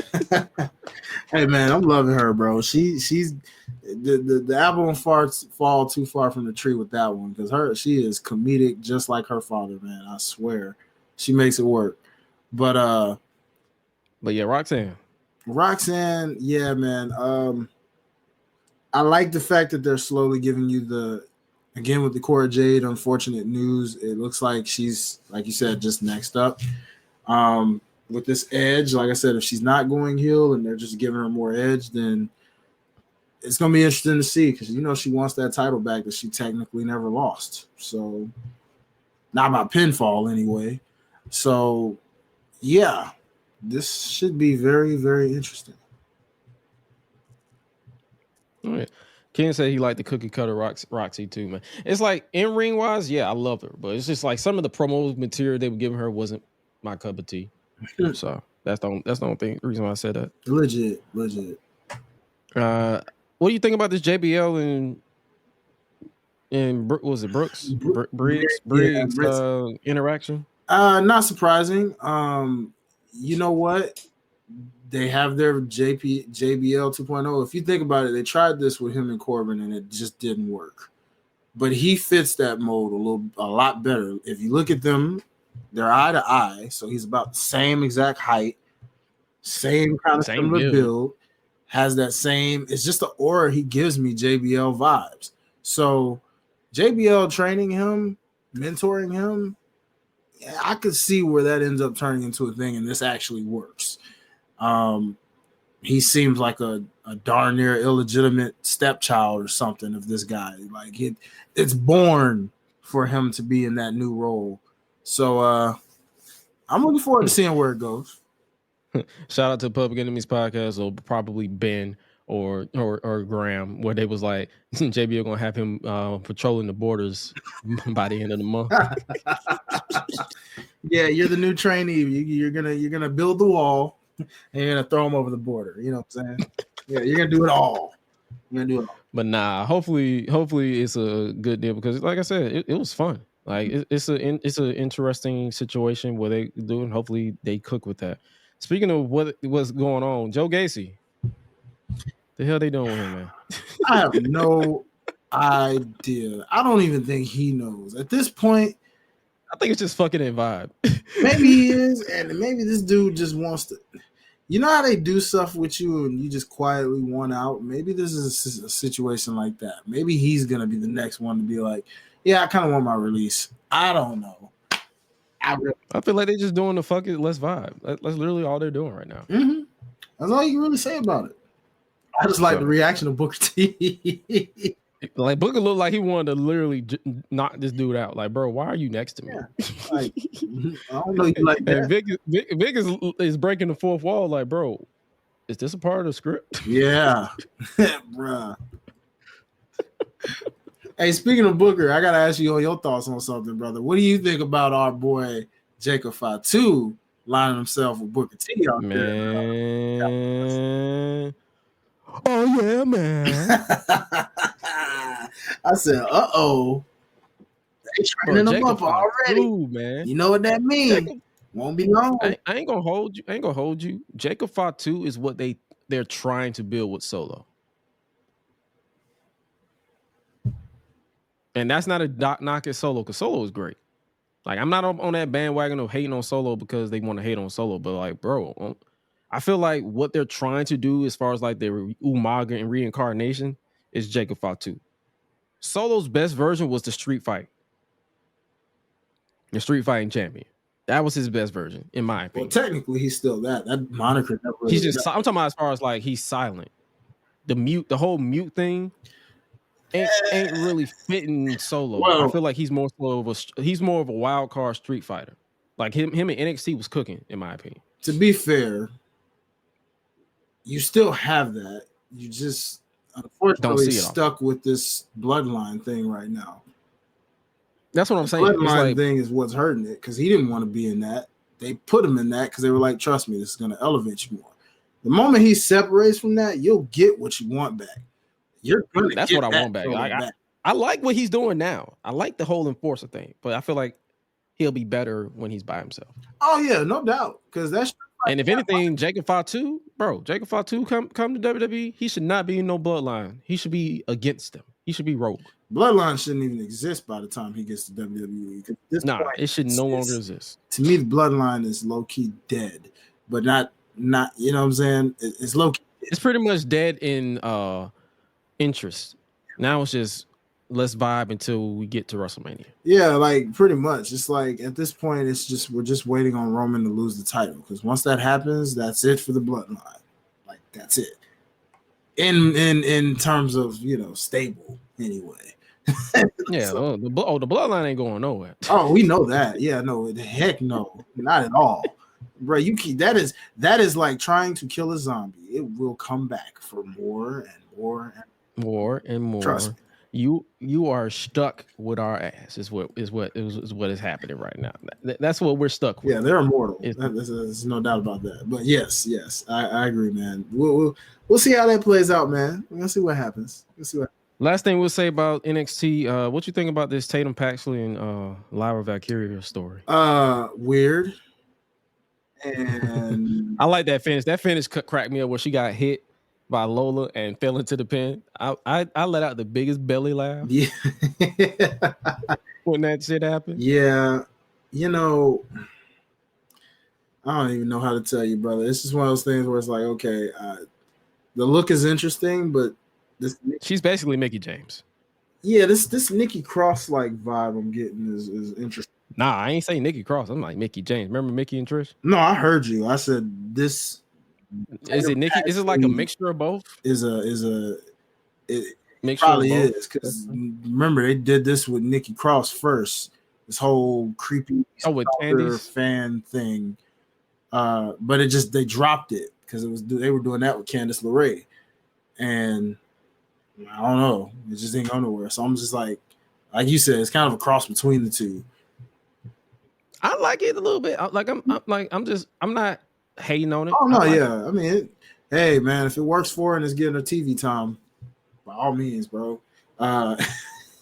Hey man, I'm loving her, bro. She's the apple won't fall too far from the tree with that one because she is comedic just like her father, man. I swear, she makes it work. But yeah, Roxanne, yeah, man. I like the fact that they're slowly giving you again with the Cora Jade unfortunate news. It looks like she's, like you said, just next up. with this edge. Like I said, if she's not going heel and they're just giving her more edge, then it's gonna be interesting to see because she wants that title back that she technically never lost. So not by pinfall anyway. So yeah, this should be very, very interesting. All right. Ken said he liked the cookie cutter Roxy too, man. It's like in ring wise, yeah, I love her, but it's just like some of the promo material they were giving her wasn't my cup of tea. So that's the only reason why I said that. Legit. What do you think about this JBL and was it Briggs interaction? Not surprising. You know what? They have their JBL 2.0. If you think about it, they tried this with him and Corbin, and it just didn't work. But he fits that mold a lot better. If you look at them, they're eye to eye, so he's about the same exact height, same kind of similar build, has that same. It's just the aura he gives me JBL vibes. So JBL training him, mentoring him, I could see where that ends up turning into a thing, and this actually works. He seems like a darn near illegitimate stepchild or something of this guy. Like it's born for him to be in that new role. So I'm looking forward to seeing where it goes. Shout out to Public Enemies podcast, or probably Ben or Graham, where they was like JBL gonna have him patrolling the borders by the end of the month. Yeah, you're the new trainee. You're gonna build the wall. And you're gonna throw them over the border. You know what I'm saying? Yeah, you're gonna do it all. But nah, hopefully it's a good deal because, like I said, it was fun. Like it's an interesting situation where they do, and hopefully they cook with that. Speaking of what's going on, Joe Gacy, the hell they doing with him, man? I have no idea. I don't even think he knows at this point. I think it's just fucking a vibe. Maybe he is, and maybe this dude just wants to. You know how they do stuff with you and you just quietly want out? Maybe this is a situation like that. Maybe he's going to be the next one to be like, yeah, I kind of want my release. I don't know. I feel like they're just doing the fuck it, let's vibe. That's literally all they're doing right now. Mm-hmm. That's all you can really say about it. I just like the reaction of Booker T. Like Booker looked like he wanted to literally knock this dude out. Like, bro, why are you next to me? Yeah. Like, I don't know you like that. And Vic is breaking the fourth wall. Like, bro, is this a part of the script? Yeah, bruh. Hey, speaking of Booker, I gotta ask you your thoughts on something, brother. What do you think about our boy Jacob Fatu lining himself with Booker T out there? Man. Oh yeah, man. I said, "Uh-oh, they training him up already, man. You know what that means? Won't be long." I ain't gonna hold you. Jacob Fatu is what they're trying to build with Solo, and that's not a knock at Solo because Solo is great. Like I'm not on that bandwagon of hating on Solo because they want to hate on Solo, but like, bro, I feel like what they're trying to do as far as like their Umaga and reincarnation is Jacob Fatu. Solo's best version was the street fighting champion. That was his best version, in my opinion. Well, technically, he's still that moniker. He's just. I'm talking about as far as like he's silent. The whole mute thing ain't really fitting Solo. Well, I feel like he's more of a wild card street fighter. Like him in NXT was cooking, in my opinion. To be fair, you still have that. You just unfortunately stuck with this bloodline thing right now. That's what I'm saying. Bloodline thing is what's hurting it because he didn't want to be in that. They put him in that because they were like, "Trust me, this is going to elevate you more." The moment he separates from that, you'll get what you want back. That's what I want back. I like what he's doing now. I like the whole enforcer thing, but I feel like he'll be better when he's by himself. Oh yeah, no doubt. Because that's and if anything, Jacob Fatu come to WWE, he should not be in no bloodline. He should be against them. He should be rogue. Bloodline shouldn't even exist by the time he gets to WWE. It should no longer exist. To me, the bloodline is low key dead, but not. You know what I'm saying? It's low key. It's pretty much dead in interest. Now it's just let's vibe until we get to WrestleMania. Yeah, like pretty much. It's like at this point, it's just we're just waiting on Roman to lose the title because once that happens, that's it for the bloodline. Like that's it. In terms of stable anyway. Yeah, So- the bloodline ain't going nowhere. Oh, we know that. Yeah, no, heck no, not at all, bro. You keep that is like trying to kill a zombie. It will come back for more and more and More and more. Trust me. You are stuck with our ass. Is what is happening right now. That's what we're stuck with. Yeah, they're immortal. There's no doubt about that. But yes, I agree, man. We'll see how that plays out, man. We're gonna see what happens. Last thing we'll say about NXT. What you think about this Tatum Paxley and Lyra Valkyria story? Weird. And I like that finish. That finish cracked me up where she got hit by Lola and fell into the pin. I let out the biggest belly laugh. Yeah. When that shit happened. Yeah, I don't even know how to tell you, brother. It's just one of those things where it's like, okay, the look is interesting, but she's basically Mickie James. Yeah, this Nikki Cross like vibe I'm getting is interesting. Nah, I ain't saying Nikki Cross. I'm like Mickie James. Remember Mickie and Trish? No, I heard you. I said this. Is it Nikki? Is it like a mixture of both? It mixture probably of both? is because remember they did this with Nikki Cross first. This whole creepy with fan thing, but they dropped it because they were doing that with Candice LeRae, and I don't know, it just didn't go nowhere. So I'm just like you said, it's kind of a cross between the two. I like it a little bit. I'm not hating on it. Oh no, yeah. I mean, hey man, if it works for her and it's getting her TV time, by all means, bro.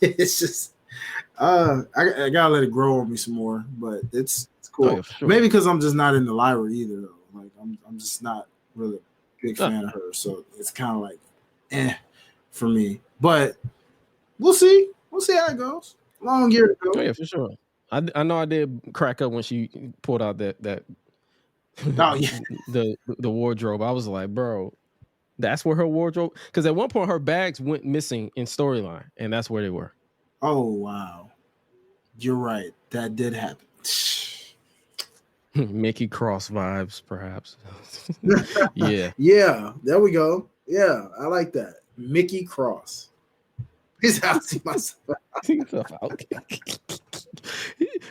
It's just I gotta let it grow on me some more, but it's cool. Oh, yeah, sure. Maybe because I'm just not into Lyra either, though. Like I'm just not really a big fan of her, so it's kind of like for me. But we'll see. We'll see how it goes. Long year to go. Oh yeah, for sure. I know I did crack up when she pulled out that Oh yeah, the wardrobe. I was like, bro, that's where her wardrobe. Because at one point her bags went missing in storyline, and that's where they were. Oh wow, you're right. That did happen. Mickey Cross vibes, perhaps. Yeah. Yeah, there we go. Yeah, I like that. Mickey Cross. He's how I see myself.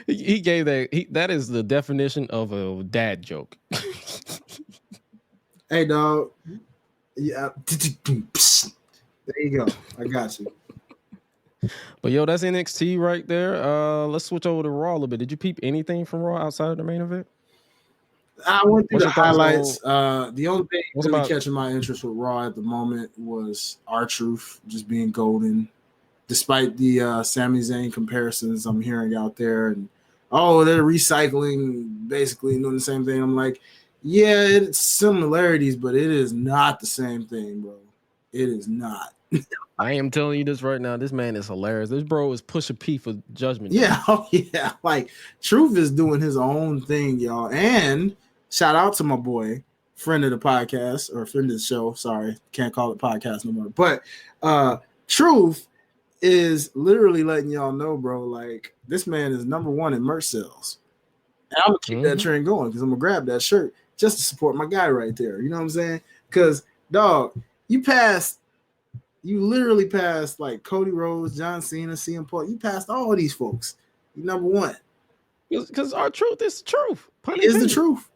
He gave that. That is the definition of a dad joke. Hey, dog. Yeah. There you go. I got you. But yo, that's NXT right there. Let's switch over to Raw a little bit. Did you peep anything from Raw outside of the main event? I went through the highlights. The only thing really catching my interest with Raw at the moment was R-Truth just being golden, despite the Sami Zayn comparisons I'm hearing out there. And they're recycling, basically doing the same thing. I'm like, yeah, it's similarities, but it is not the same thing, bro. It is not. I am telling you this right now. This man is hilarious. This bro is Pusha P for Judgment Day. Yeah, yeah. Like Truth is doing his own thing, y'all. And shout out to my boy, friend of the podcast or friend of the show. Sorry, can't call it podcast no more. But Truth is literally letting y'all know, bro. Like this man is number one in merch sales, and I'm gonna keep that trend going because I'm gonna grab that shirt just to support my guy right there. You know what I'm saying? Because dog, you literally passed like Cody Rhodes, John Cena, CM Punk. You passed all these folks. You're number one. Because our truth is the truth. It is the truth.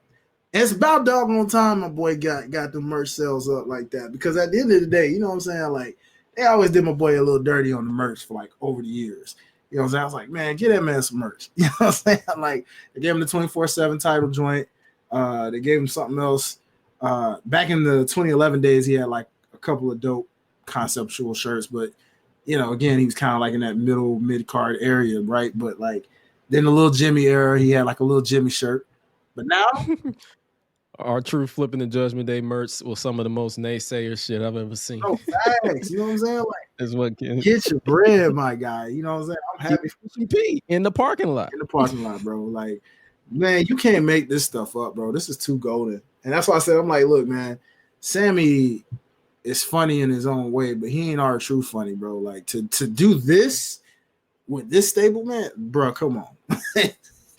And it's about doggone time my boy got the merch sales up like that. Because at the end of the day, you know what I'm saying? Like, they always did my boy a little dirty on the merch for like over the years. You know what I'm saying? I was like, man, get that man some merch. You know what I'm saying? Like, they gave him the 24/7 title joint. They gave him something else. Back in the 2011 days, he had like a couple of dope conceptual shirts, but again, he was kind of like in that mid-card area, right? But like then the little Jimmy era, he had like a little Jimmy shirt. But now our true flipping the Judgment Day merch was some of the most naysayer shit I've ever seen. Oh, facts. You know what I'm saying? Like, is what get your bread, my guy. You know what I'm saying? I'm happy for CP in the parking lot. In the parking lot, bro. Like, man, you can't make this stuff up, bro. This is too golden. And that's why I said, I'm like, look, man, Sammy is funny in his own way, but he ain't R-Truth funny, bro. Like to do this with this stable, man, bro. Come on,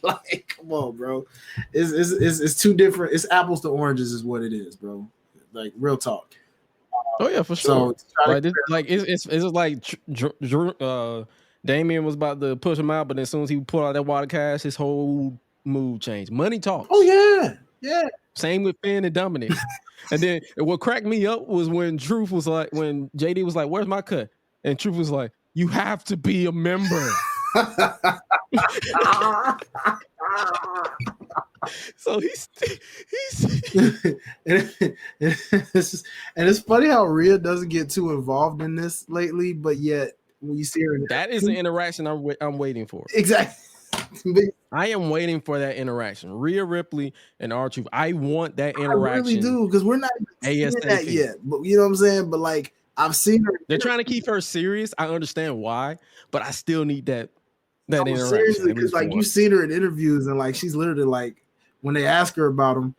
like come on, bro. It's two different. It's apples to oranges, is what it is, bro. Like real talk. Oh yeah, for sure. So It's like Damien was about to push him out, but as soon as he pulled out that water cash, his whole mood changed. Money talks. Oh yeah, yeah. Same with Finn and Dominic. And then what cracked me up was when Truth was like, when JD was like, "Where's my cut?" And Truth was like, "You have to be a member." So he's and it's funny how Rhea doesn't get too involved in this lately, but yet when you see her, that is the interaction I'm waiting for. Exactly. I am waiting for that interaction. Rhea Ripley and R-Truth. I want that interaction. I really do, because we're not even seeing that yet. But you know what I'm saying? But like I've seen her. They're trying to keep her serious. I understand why, but I still need that interaction. Seriously, because like you've seen her in interviews, and like she's literally like when they ask her about him,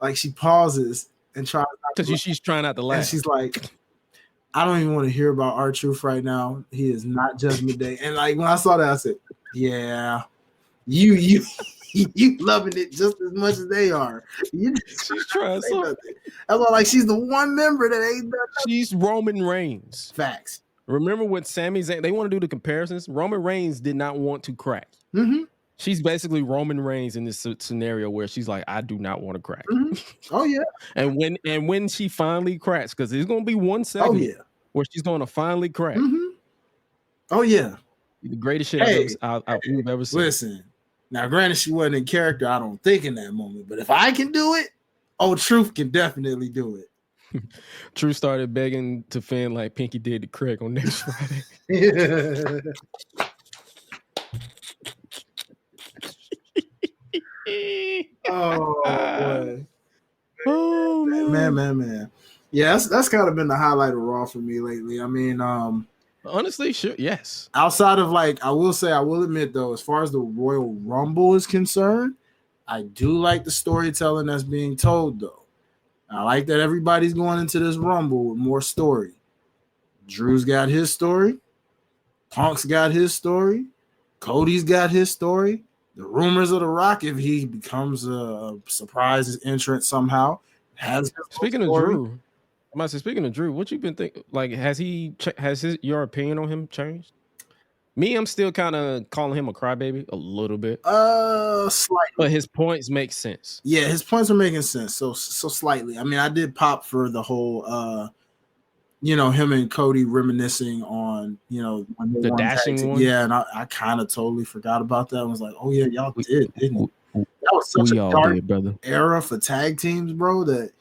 like she pauses and tries because she's trying not to laugh. And she's like, I don't even want to hear about R-Truth right now. He is not Judgment Day. And like when I saw that, I said, yeah, you loving it just as much as they are. She's trying something. That's why, like, she's the one member that ain't done nothing. She's Roman Reigns. Facts. Remember when Sami Zayn, they want to do the comparisons. Roman Reigns did not want to crack. Mm-hmm. She's basically Roman Reigns in this scenario where she's like, I do not want to crack. Mm-hmm. Oh yeah. And when she finally cracks, because there's gonna be one segment where she's gonna finally crack. Mm-hmm. Oh yeah. The greatest shit we've ever seen. Listen, now granted she wasn't in character, I don't think in that moment, but if I can do it, Truth can definitely do it. Truth started begging to Finn like Pinky did to Craig on next Friday. Oh boy. Oh man. Yeah, that's kind of been the highlight of Raw for me lately. I mean, honestly, sure, yes. Outside of like, I will admit though, as far as the Royal Rumble is concerned, I do like the storytelling that's being told though. I like that everybody's going into this Rumble with more story. Drew's got his story. Punk's got his story. Cody's got his story. The rumors of The Rock, if he becomes a surprise entrant somehow, has. Speaking of Drew, speaking of Drew, what you been thinking? Like, has your opinion on him changed? Me, I'm still kind of calling him a crybaby a little bit. Slightly. But his points make sense. Yeah, his points are making sense. So slightly. I mean, I did pop for the whole, him and Cody reminiscing on, when they the dashing one. Yeah, and I kind of totally forgot about that. I was like, oh yeah, y'all did, didn't you? That was such a dark era for tag teams, bro. That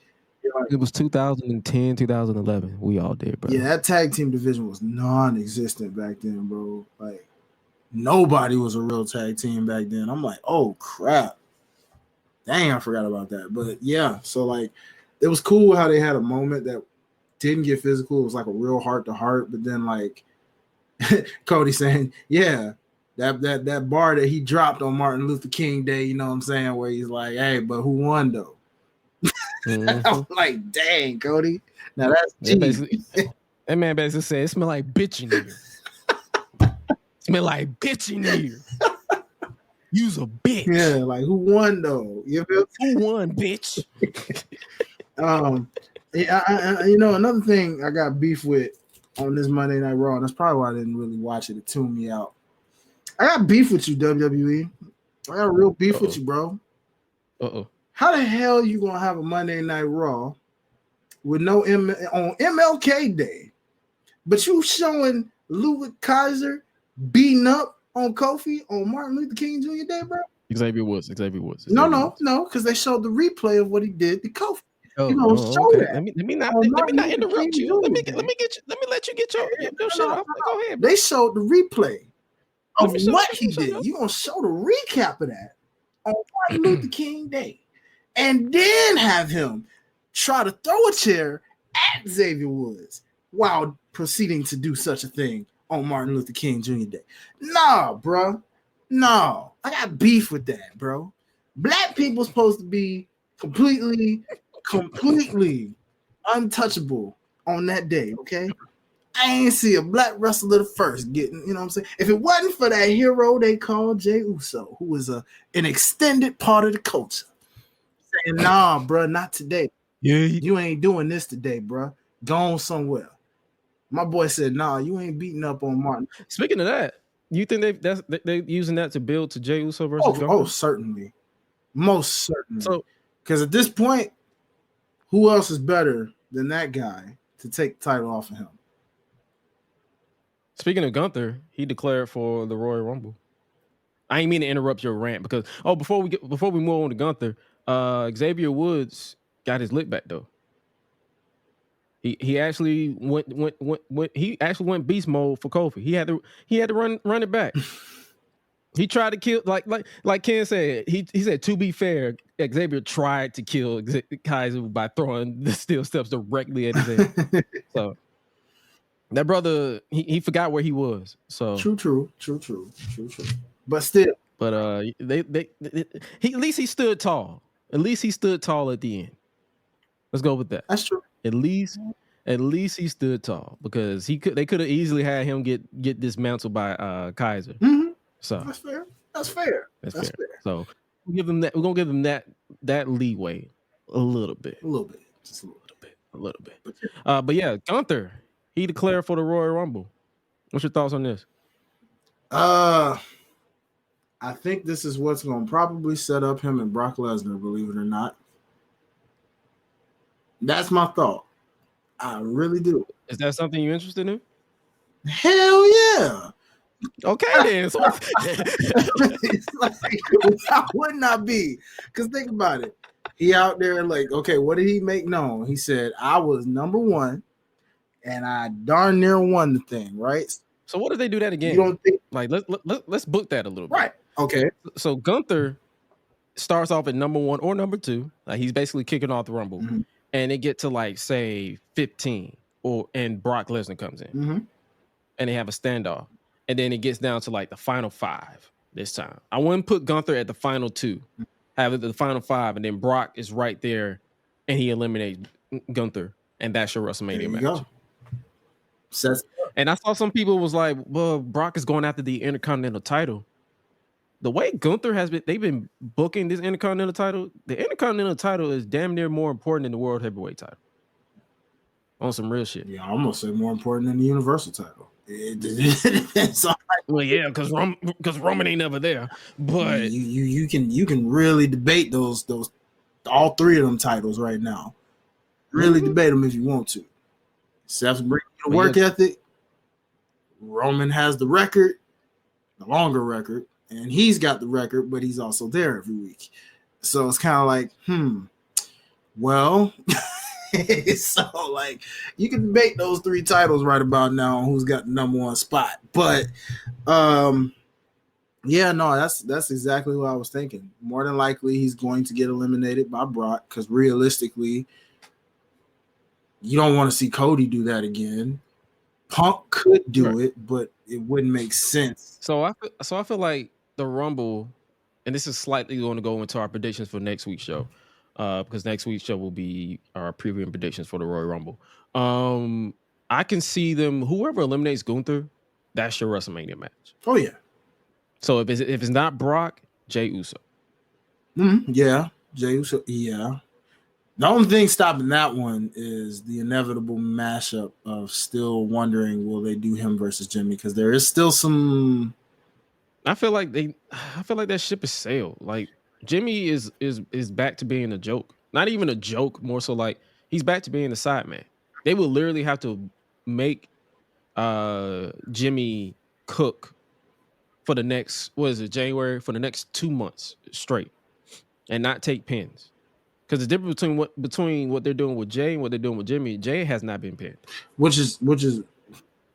it was 2010, 2011. We all did, bro. Yeah, that tag team division was non-existent back then, bro. Like nobody was a real tag team back then. I'm like, oh crap. Dang, I forgot about that. But yeah, so like it was cool how they had a moment that didn't get physical. It was like a real heart-to-heart, but then like Cody saying, yeah, that bar that he dropped on Martin Luther King Day, you know what I'm saying, where he's like, hey, but who won though? Mm-hmm. I'm like, dang, Cody. Now that's that man basically said it smell like bitch in here. Smell like bitch in here. You's a bitch. Yeah, like who won though? You feel who won, bitch? Another thing I got beef with on this Monday Night Raw, and that's probably why I didn't really watch it. It tuned me out. I got beef with you, WWE. I got real beef with you, bro. How the hell you gonna have a Monday Night Raw with no on MLK Day, but you showing Ludwig Kaiser beating up on Kofi on Martin Luther King Jr. Day, bro? Xavier Woods. No, because they showed the replay of what he did to Kofi. Show that. Let me not interrupt you. Let me let you get your shit off. Go ahead, bro. They showed the replay of what he did. You gonna show the recap of that on Martin Luther King Day. And then have him try to throw a chair at Xavier Woods while proceeding to do such a thing on Martin Luther King Jr. Day. Nah, bro. No. I got beef with that, bro. Black people supposed to be completely untouchable on that day, okay? I ain't see a black wrestler the first getting, you know what I'm saying? If it wasn't for that hero they call Jey Uso, who was an extended part of the culture, saying, nah, bro, not today. Yeah. You ain't doing this today, bro. Go on somewhere. My boy said, nah, you ain't beating up on Martin. Speaking of that, you think they're using that to build to Jey Uso versus Gunther? Oh, certainly. Most certainly. So, because at this point, who else is better than that guy to take the title off of him? speaking of Gunther, he declared for the Royal Rumble. I ain't mean to interrupt your rant because before we move on to Gunther, Xavier Woods got his lick back though. He actually went beast mode for Kofi. He had to run it back. He tried to kill like Ken said. He said, to be fair, Xavier tried to kill Kaiser by throwing the steel steps directly at his head. So that brother, he forgot where he was. So True. But still, at least he stood tall. At least he stood tall at the end. Let's go with that. that's true. At least he stood tall because they could have easily had him get dismantled by Kaiser. Mm-hmm. So That's fair. That's fair. So we're gonna give him that leeway a little bit. Just a little bit. But yeah, Gunther, he declared for the Royal Rumble. What's your thoughts on this? I think this is what's gonna probably set up him and Brock Lesnar, believe it or not. That's my thought. I really do. Is that something you're interested in? Hell yeah. Okay, then. So It's like, why wouldn't I be? Because think about it. He out there like, okay, what did he make known? He said, I was number one and I darn near won the thing, right? So what if they do that again? You don't think like let's book that a little bit. Right. Okay. So Gunther starts off at number 1 or number 2. Like he's basically kicking off the Rumble. Mm-hmm. And it get to like say 15 and Brock Lesnar comes in. Mm-hmm. And they have a standoff. And then it gets down to like the final 5 this time. I wouldn't put Gunther at the final 2. Have it the final 5, and then Brock is right there, and he eliminates Gunther, and that's your WrestleMania match. Go. And I saw some people was like, well, Brock is going after the Intercontinental title. The way Gunther they've been booking this Intercontinental title, the Intercontinental title is damn near more important than the World Heavyweight title. On some real shit. Yeah, I almost say more important than the Universal title. It depends on. Well, yeah, because Roman ain't never there. But you can really debate those all 3 of them titles right now. Really debate them if you want to. Seth's bringing the work ethic. Roman has the record, the longer record, and he's got the record, but he's also there every week. So it's kind of like, well. So like you can debate those 3 titles right about now on who's got the number 1 spot, but yeah, no, that's exactly what I was thinking. More than likely he's going to get eliminated by Brock because realistically you don't want to see Cody do that again. Punk could do it, but it wouldn't make sense. So I feel like the Rumble, and this is slightly going to go into our predictions for next week's show. Because next week's show will be our preview and predictions for the Royal Rumble. I can see them, whoever eliminates Gunther, that's your WrestleMania match. Oh, yeah. So if it's not Brock, Jey Uso. Yeah, Jey Uso, yeah. The only thing stopping that one is the inevitable mashup of still wondering, will they do him versus Jimmy? Because there is still some... I feel like that ship is sailed. Like, Jimmy is back to being a joke. Not even a joke, more so like he's back to being the side man. They will literally have to make Jimmy cook for the next, January, for the next 2 months straight and not take pins. Because the difference between what they're doing with Jay and what they're doing with Jimmy, Jay has not been pinned. Which is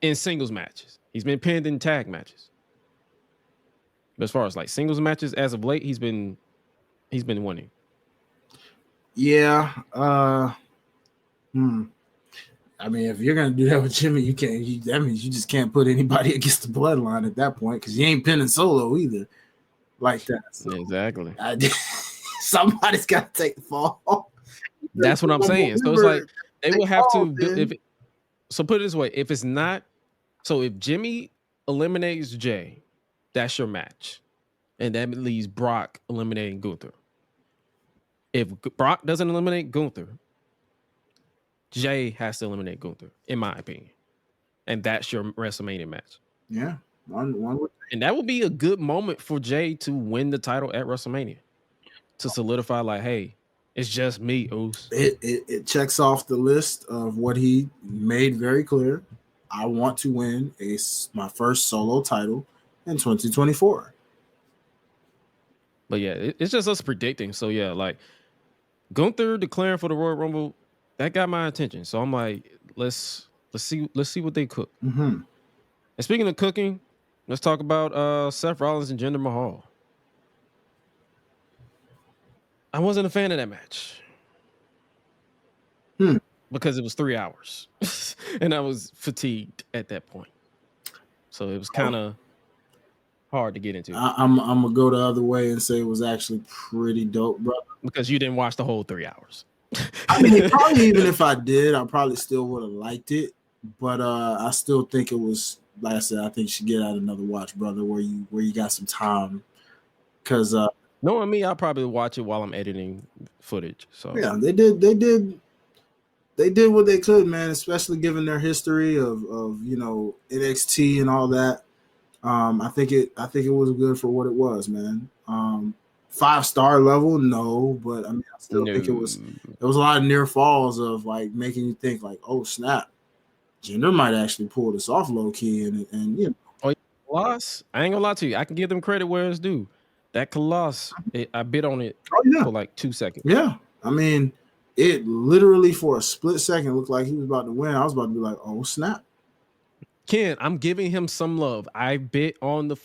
in singles matches. He's been pinned in tag matches. But as far as like singles matches, as of late, he's been winning. Yeah. I mean, if you're gonna do that with Jimmy, that means you just can't put anybody against the bloodline at that point because you ain't pinning Solo either, like that. So exactly. Somebody's got to take the fall. That's what I'm saying. So it's like they will have to So put it this way: if it's not, so if Jimmy eliminates Jay, that's your match, and that leaves Brock eliminating Gunther. If Brock doesn't eliminate Gunther, Jay has to eliminate Gunther, in my opinion, and that's your WrestleMania match. Yeah, one would. And that would be a good moment for Jay to win the title at WrestleMania to solidify, like, hey, it's just me, Oos. It checks off the list of what he made very clear. I want to win my first solo title in 2024. But yeah, it's just us predicting. So yeah, like Gunther declaring for the Royal Rumble, that got my attention. So I'm like, let's see what they cook. Mm-hmm. And speaking of cooking, let's talk about Seth Rollins and Jinder Mahal. I wasn't a fan of that match. Because it was 3 hours. And I was fatigued at that point. So it was kind of hard to get into. I'm gonna go the other way and say it was actually pretty dope, bro. Because you didn't watch the whole 3 hours. I mean, probably even if I did, I probably still would have liked it. But I still think it was, like I said, I think you should get out another watch, brother, where you got some time. Because knowing me, I'll probably watch it while I'm editing footage. So yeah, they did what they could, man, especially given their history of NXT and all that. I think it was good for what it was, man. 5-star level, no, but I mean, I still think there was a lot of near falls of like making you think like, oh snap, Jinder might actually pull this off low key, and you know. Oh, Colossus, I ain't gonna lie to you, I can give them credit where it's due. That Colossus, I bid on it for like 2 seconds. Yeah, I mean, it literally for a split second looked like he was about to win. I was about to be like, oh snap. Ken, I'm giving him some love. I bit on the.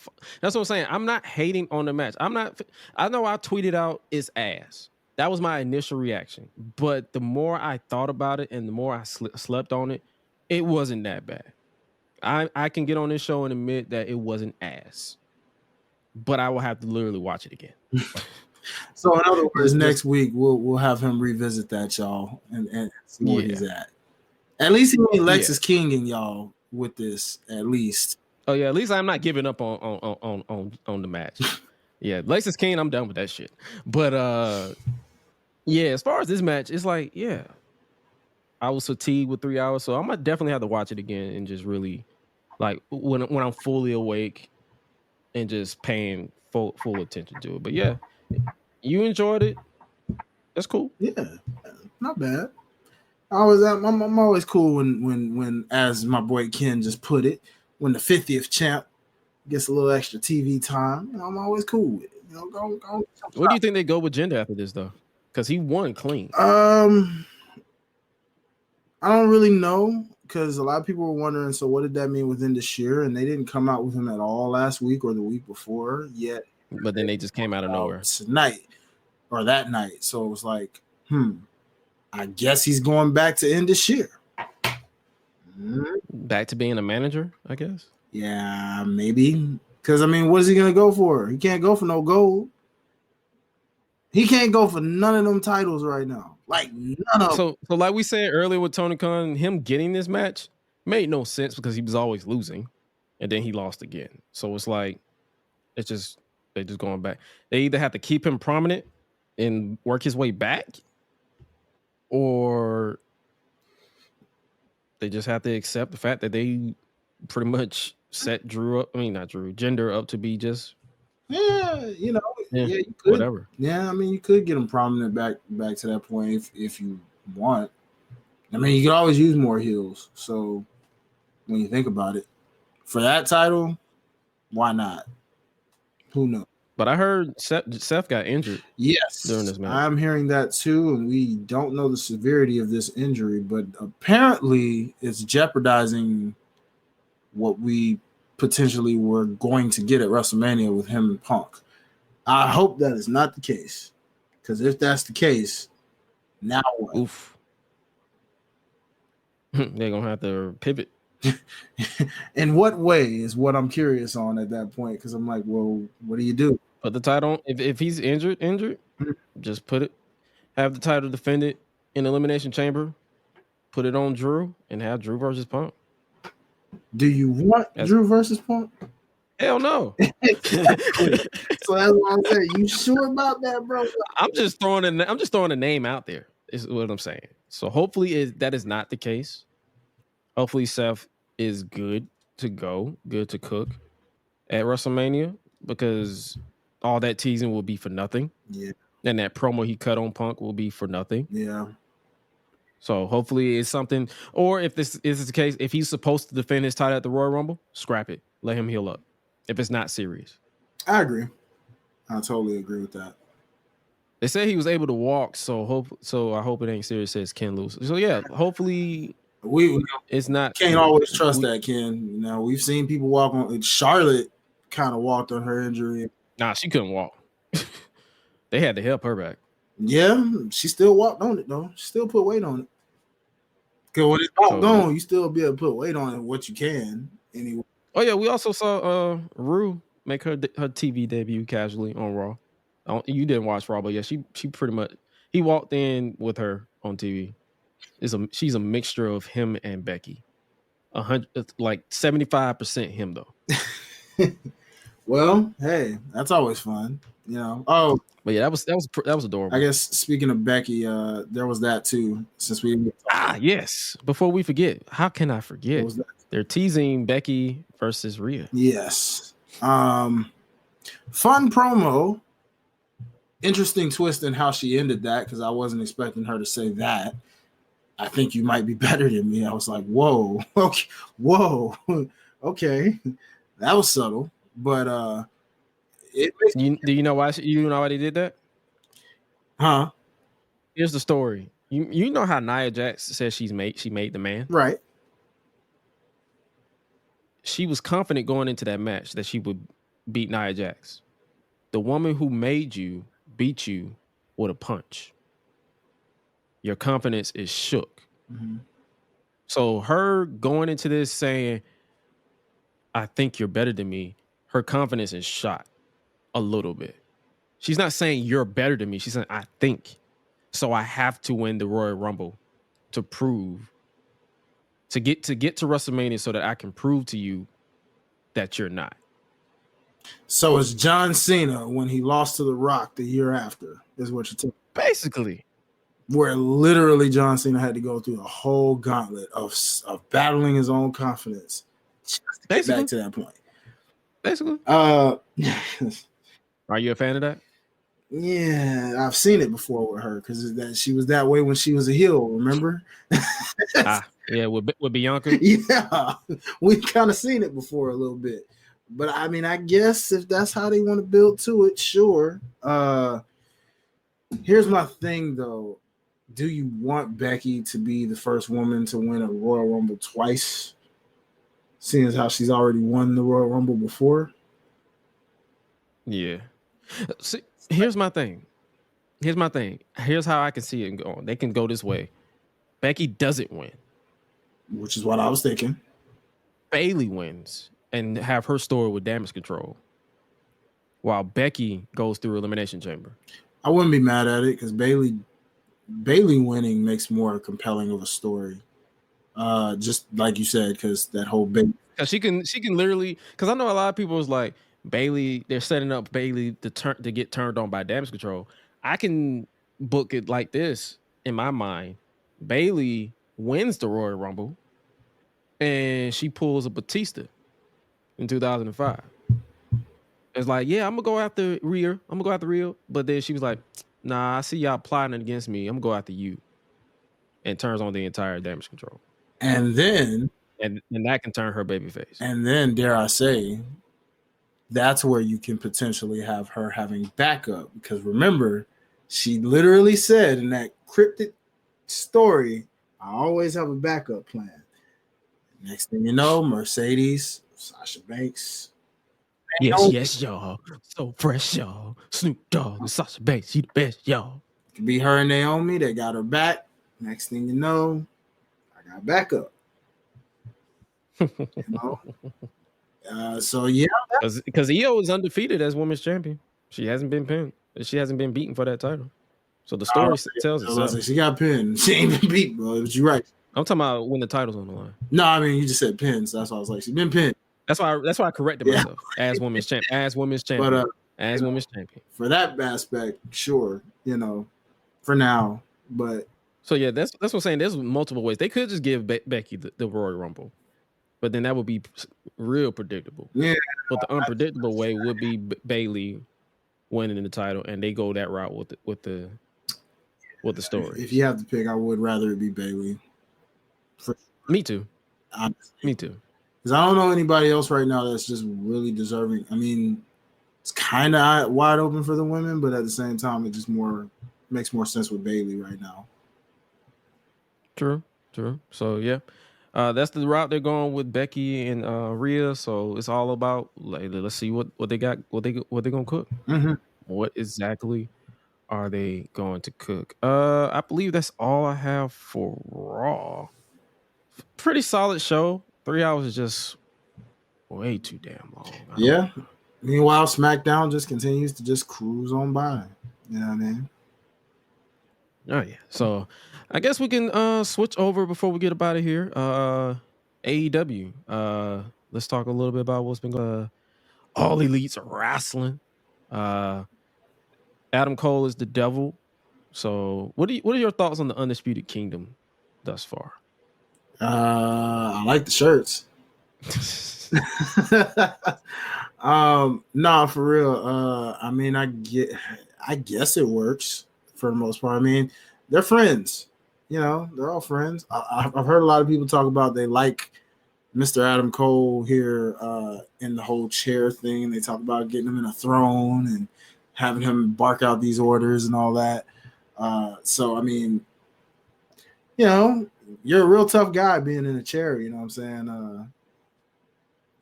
That's what I'm saying. I'm not hating on the match. I know I tweeted out it's ass. That was my initial reaction. But the more I thought about it and the more I slept on it, it wasn't that bad. I can get on this show and admit that it wasn't ass. But I will have to literally watch it again. So in other words, next week we'll have him revisit that, y'all, and see where he's at. At least he ain't Lexus King and y'all with this, at least. Oh yeah, at least I'm not giving up on the match. Yeah, Lexus King, I'm done with that shit. But yeah, as far as this match, it's like, yeah, I was fatigued with 3 hours, so I'm gonna definitely have to watch it again and just really like when I'm fully awake and just paying full attention to it. But yeah, you enjoyed it. That's cool. Yeah, not bad. I'm always cool when as my boy Ken just put it, when the 50th champ gets a little extra TV time, I'm always cool with it. Go. What do you think they go with Jinder after this though? Because he won clean. I don't really know, because a lot of people were wondering, so what did that mean within this year? And they didn't come out with him at all last week or the week before yet. But then they just came out of nowhere tonight or that night. So it was like, I guess he's going back to end this year. Back to being a manager, I guess. Yeah, maybe. Because, I mean, what is he going to go for? He can't go for no gold. He can't go for none of them titles right now. Like, none of them. So like we said earlier with Tony Khan, him getting this match made no sense because he was always losing. And then he lost again. So it's like, they're just going back. They either have to keep him prominent and work his way back, or they just have to accept the fact that they pretty much set Jinder up to be just you could. Whatever. Yeah, I mean, you could get him prominent back to that point if you want. I mean, you could always use more heels. So when you think about it, for that title, why not? Who knows? But I heard Seth got injured. Yes, during this match. I'm hearing that too, and we don't know the severity of this injury, but apparently it's jeopardizing what we potentially were going to get at WrestleMania with him and Punk. I hope that is not the case, because if that's the case, now what? Oof. They're gonna have to pivot. In what way is what I'm curious on at that point, because I'm like, well, what do you do? Put the title, if he's injured, just have the title defended in Elimination Chamber, put it on Drew and have Drew versus Punk. Do you want Drew versus Punk? Hell no. Exactly. So that's why I said, you sure about that, bro? I'm just throwing a name out there. Is what I'm saying. So hopefully that is not the case. Hopefully Seth is good to go, good to cook at WrestleMania, because all that teasing will be for nothing. Yeah. And that promo he cut on Punk will be for nothing. Yeah. So hopefully it's something, or if this is the case, if he's supposed to defend his title at the Royal Rumble, scrap it. Let him heal up. If it's not serious. I agree. I totally agree with that. They said he was able to walk, so I hope it ain't serious, says Ken Lewis. So yeah, hopefully it's not. Can't always trust that, Ken. You know, we've seen people walk on. Charlotte kind of walked on her injury. Nah, she couldn't walk. They had to help her back. Yeah, she still walked on it though. She still put weight on it. Because when it's all gone, you still be able to put weight on it what you can anyway. Oh yeah, we also saw Rue make her TV debut casually on Raw. You didn't watch Raw, but yeah, she pretty much he walked in with her on TV. She's a mixture of him and Becky. 75% him though. Well, hey, that's always fun, you know. Oh, but yeah, that was adorable. I guess speaking of Becky, there was that too. Since we yes. Before we forget, how can I forget? They're teasing Becky versus Rhea. Yes. Fun promo. Interesting twist in how she ended that, because I wasn't expecting her to say that. I think you might be better than me. I was like, whoa, okay, whoa, okay, that was subtle, but do you know why they did that? Huh? Here's the story. You know how Nia Jax says she made the man, right? She was confident going into that match that she would beat Nia Jax. The woman who made you beat you with a punch. Your confidence is shook. Mm-hmm. So her going into this saying, I think you're better than me, her confidence is shot a little bit. She's not saying you're better than me. She's saying, I think. So I have to win the Royal Rumble to prove, to get to WrestleMania so that I can prove to you that you're not. So it's John Cena when he lost to The Rock the year after, is what you're telling me. Basically. Where literally John Cena had to go through a whole gauntlet of battling his own confidence just to get back to that point. Basically. Are you a fan of that? Yeah, I've seen it before with her, because she was that way when she was a heel, remember? Yeah, with Bianca. Yeah, we kind of seen it before a little bit. But I mean, I guess if that's how they want to build to it, sure. Here's my thing though. Do you want Becky to be the first woman to win a Royal Rumble twice? Seeing as how she's already won the Royal Rumble before? Yeah. See, here's my thing. Here's how I can see it going. They can go this way. Becky doesn't win. Which is what I was thinking. Bayley wins and have her story with Damage Control, while Becky goes through Elimination Chamber. I wouldn't be mad at it, because Bayley winning makes more compelling of a story. Just like you said, because that whole Bayley. Because she can literally, because I know a lot of people was like, Bayley, they're setting up Bayley to get turned on by Damage Control. I can book it like this in my mind. Bayley wins the Royal Rumble and she pulls a Batista in 2005. It's like, yeah, I'm gonna go after Rhea. But then she was like, nah, I see y'all plotting against me. I'm gonna go after you. And turns on the entire Damage Control. And then and that can turn her babyface. And then, dare I say, that's where you can potentially have her having backup, because remember, she literally said in that cryptic story, I always have a backup plan. Next thing you know, Mercedes, Sasha Banks. Yes, y'all. So fresh, y'all. Snoop Dogg and Sasha Banks, she the best, y'all. It could be her and Naomi. They got her back. Next thing you know, I got backup. You know? So yeah, because Io is undefeated as women's champion. She hasn't been pinned. She hasn't been beaten for that title. So the story tells itself. She got pinned. She ain't been beat, bro. But you're right. I'm talking about when the title's on the line. No, I mean you just said pins. That's why I was like, she's been pinned. That's why I corrected myself. As women's champion. As women's champion. For that aspect, sure, for now. But so yeah, that's what I'm saying. There's multiple ways. They could just give Becky the Royal Rumble, but then that would be real predictable. Yeah. But the unpredictable way would be Bayley winning the title, and they go that route with the story. If you have to pick, I would rather it be Bayley. Me too. Honestly. Me too. Because I don't know anybody else right now that's just really deserving. I mean, it's kind of wide open for the women, but at the same time, it just makes more sense with Bayley right now. True. So yeah, that's the route they're going with Becky and Rhea. So it's all about let's see what they got, what they're gonna cook. Mm-hmm. What exactly are they going to cook? I believe that's all I have for Raw. Pretty solid show. 3 hours is just way too damn long. Yeah. Meanwhile, SmackDown just continues to just cruise on by. You know what I mean? Oh yeah. So I guess we can switch over before we get up out of here. AEW. Let's talk a little bit about what's been going on. All Elite's wrestling. Adam Cole is the devil. So what are your thoughts on the Undisputed Kingdom thus far? I like the shirts. Nah, for real. I mean, I guess it works for the most part. I mean, they're friends. They're all friends. I've heard a lot of people talk about they like Mr. Adam Cole here in the whole chair thing. They talk about getting him in a throne and having him bark out these orders and all that. So, I mean, you're a real tough guy being in a chair, you know what I'm saying?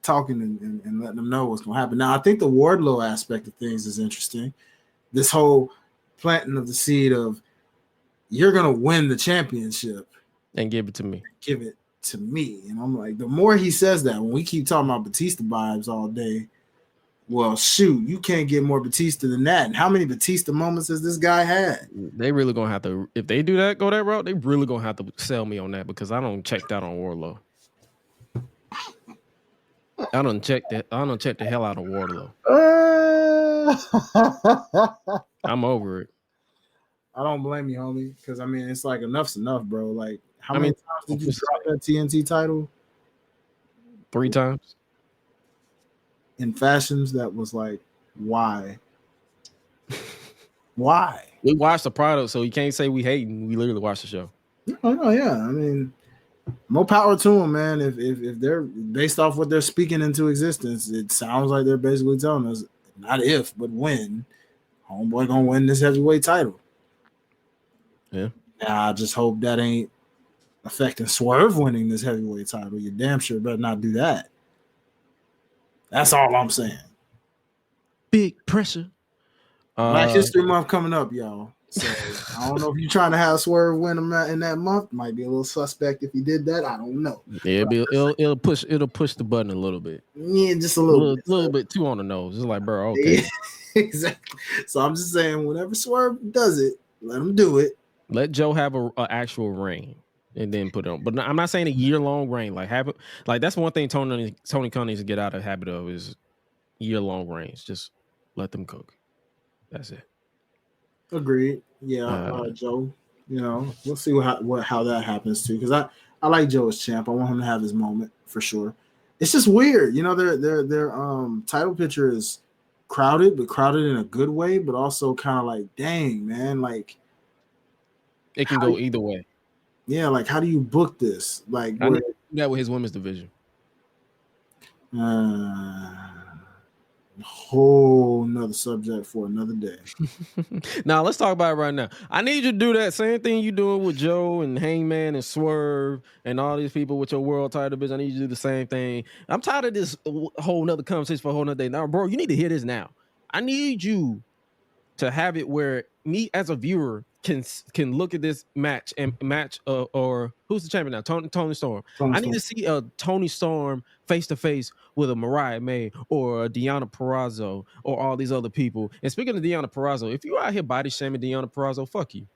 Talking and letting them know what's going to happen. Now, I think the Wardlow aspect of things is interesting. This whole planting of the seed of you're going to win the championship. And give it to me. Give it to me. And I'm like, the more he says that, when we keep talking about Batista vibes all day, well, shoot, you can't get more Batista than that. And how many Batista moments has this guy had? They really going to have to, if they do that, go that route, they really going to have to sell me on that because I don't check that on Wardlow. I don't check the hell out of Wardlow. I'm over it. I don't blame you, homie, because I mean it's like enough's enough, bro. Like how many times did you drop that TNT title? 3 times. In fashions that was like, why? Why? We watched the product, so you can't say we hating. We literally watched the show. Oh, yeah. I mean, more power to them, man. If they're based off what they're speaking into existence, it sounds like they're basically telling us not if, but when homeboy gonna win this heavyweight title. Yeah. Now I just hope that ain't affecting Swerve winning this heavyweight title. You damn sure better not do that. That's all I'm saying. Big pressure. Black History Month coming up, y'all. So I don't know if you're trying to have Swerve win them in that month. Might be a little suspect if he did that. I don't know. Yeah, it'll push the button a little bit. Yeah, just a little bit too on the nose. It's like, bro, okay. Yeah, exactly. So I'm just saying, whenever Swerve does it, let him do it. Let Joe have a actual reign and then put it on. But I'm not saying a year-long reign. Like have it. Like that's one thing Tony Khan needs to get out of the habit of is year-long reigns. Just let them cook. That's it. Agreed. Yeah, Joe. We'll see how that happens too. Because I like Joe as champ. I want him to have his moment for sure. It's just weird, their title picture is crowded, but crowded in a good way, but also kind of like, dang, man, like it can go either way. Yeah, like how do you book this? Like I do that with his women's division. Whole nother subject for another day. Now let's talk about it right now. I need you to do that same thing you doing with Joe and Hangman and Swerve and all these people with your world title bitch. I need you to do the same thing. I'm tired of this whole nother conversation for a whole nother day. Now, bro, you need to hear this now. I need you to have it where me as a viewer can look at this match or who's the champion now? Tony Storm. I need to see a Tony Storm face to face with a Mariah May or a Deonna Purrazzo or all these other people. And speaking of Deonna Purrazzo, if you out here body shaming Deonna Purrazzo, fuck you.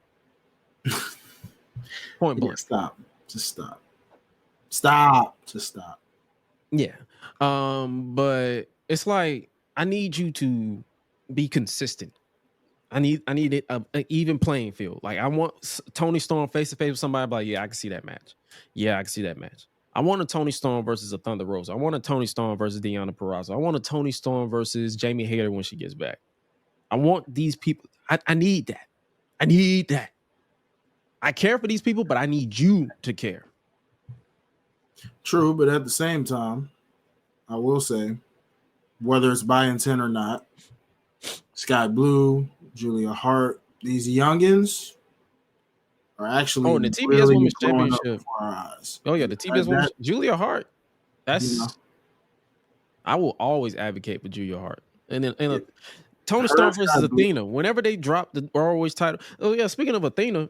Point blank. Stop. Just stop. Stop. Just stop. Yeah. But it's like I need you to be consistent. I need it an even playing field. Like I want Tony Storm face to face with somebody. Like, yeah, I can see that match. Yeah, I can see that match. I want a Tony Storm versus a Thunder Rosa. I want a Tony Storm versus Deonna Purrazzo. I want a Tony Storm versus Jamie Hayter when she gets back. I want these people. I need that. I need that. I care for these people, but I need you to care. True, but at the same time, I will say, whether it's by intent or not, Sky Blue, Julia Hart, these youngins are actually and the TBS really Women's growing up Championship. before our eyes. Oh yeah, the TBS Women's Julia Hart. That's You know. I will always advocate for Julia Hart. And then Tony Her Storm versus Sky Blue. Athena. Whenever they drop the ROH title. Oh yeah, speaking of Athena,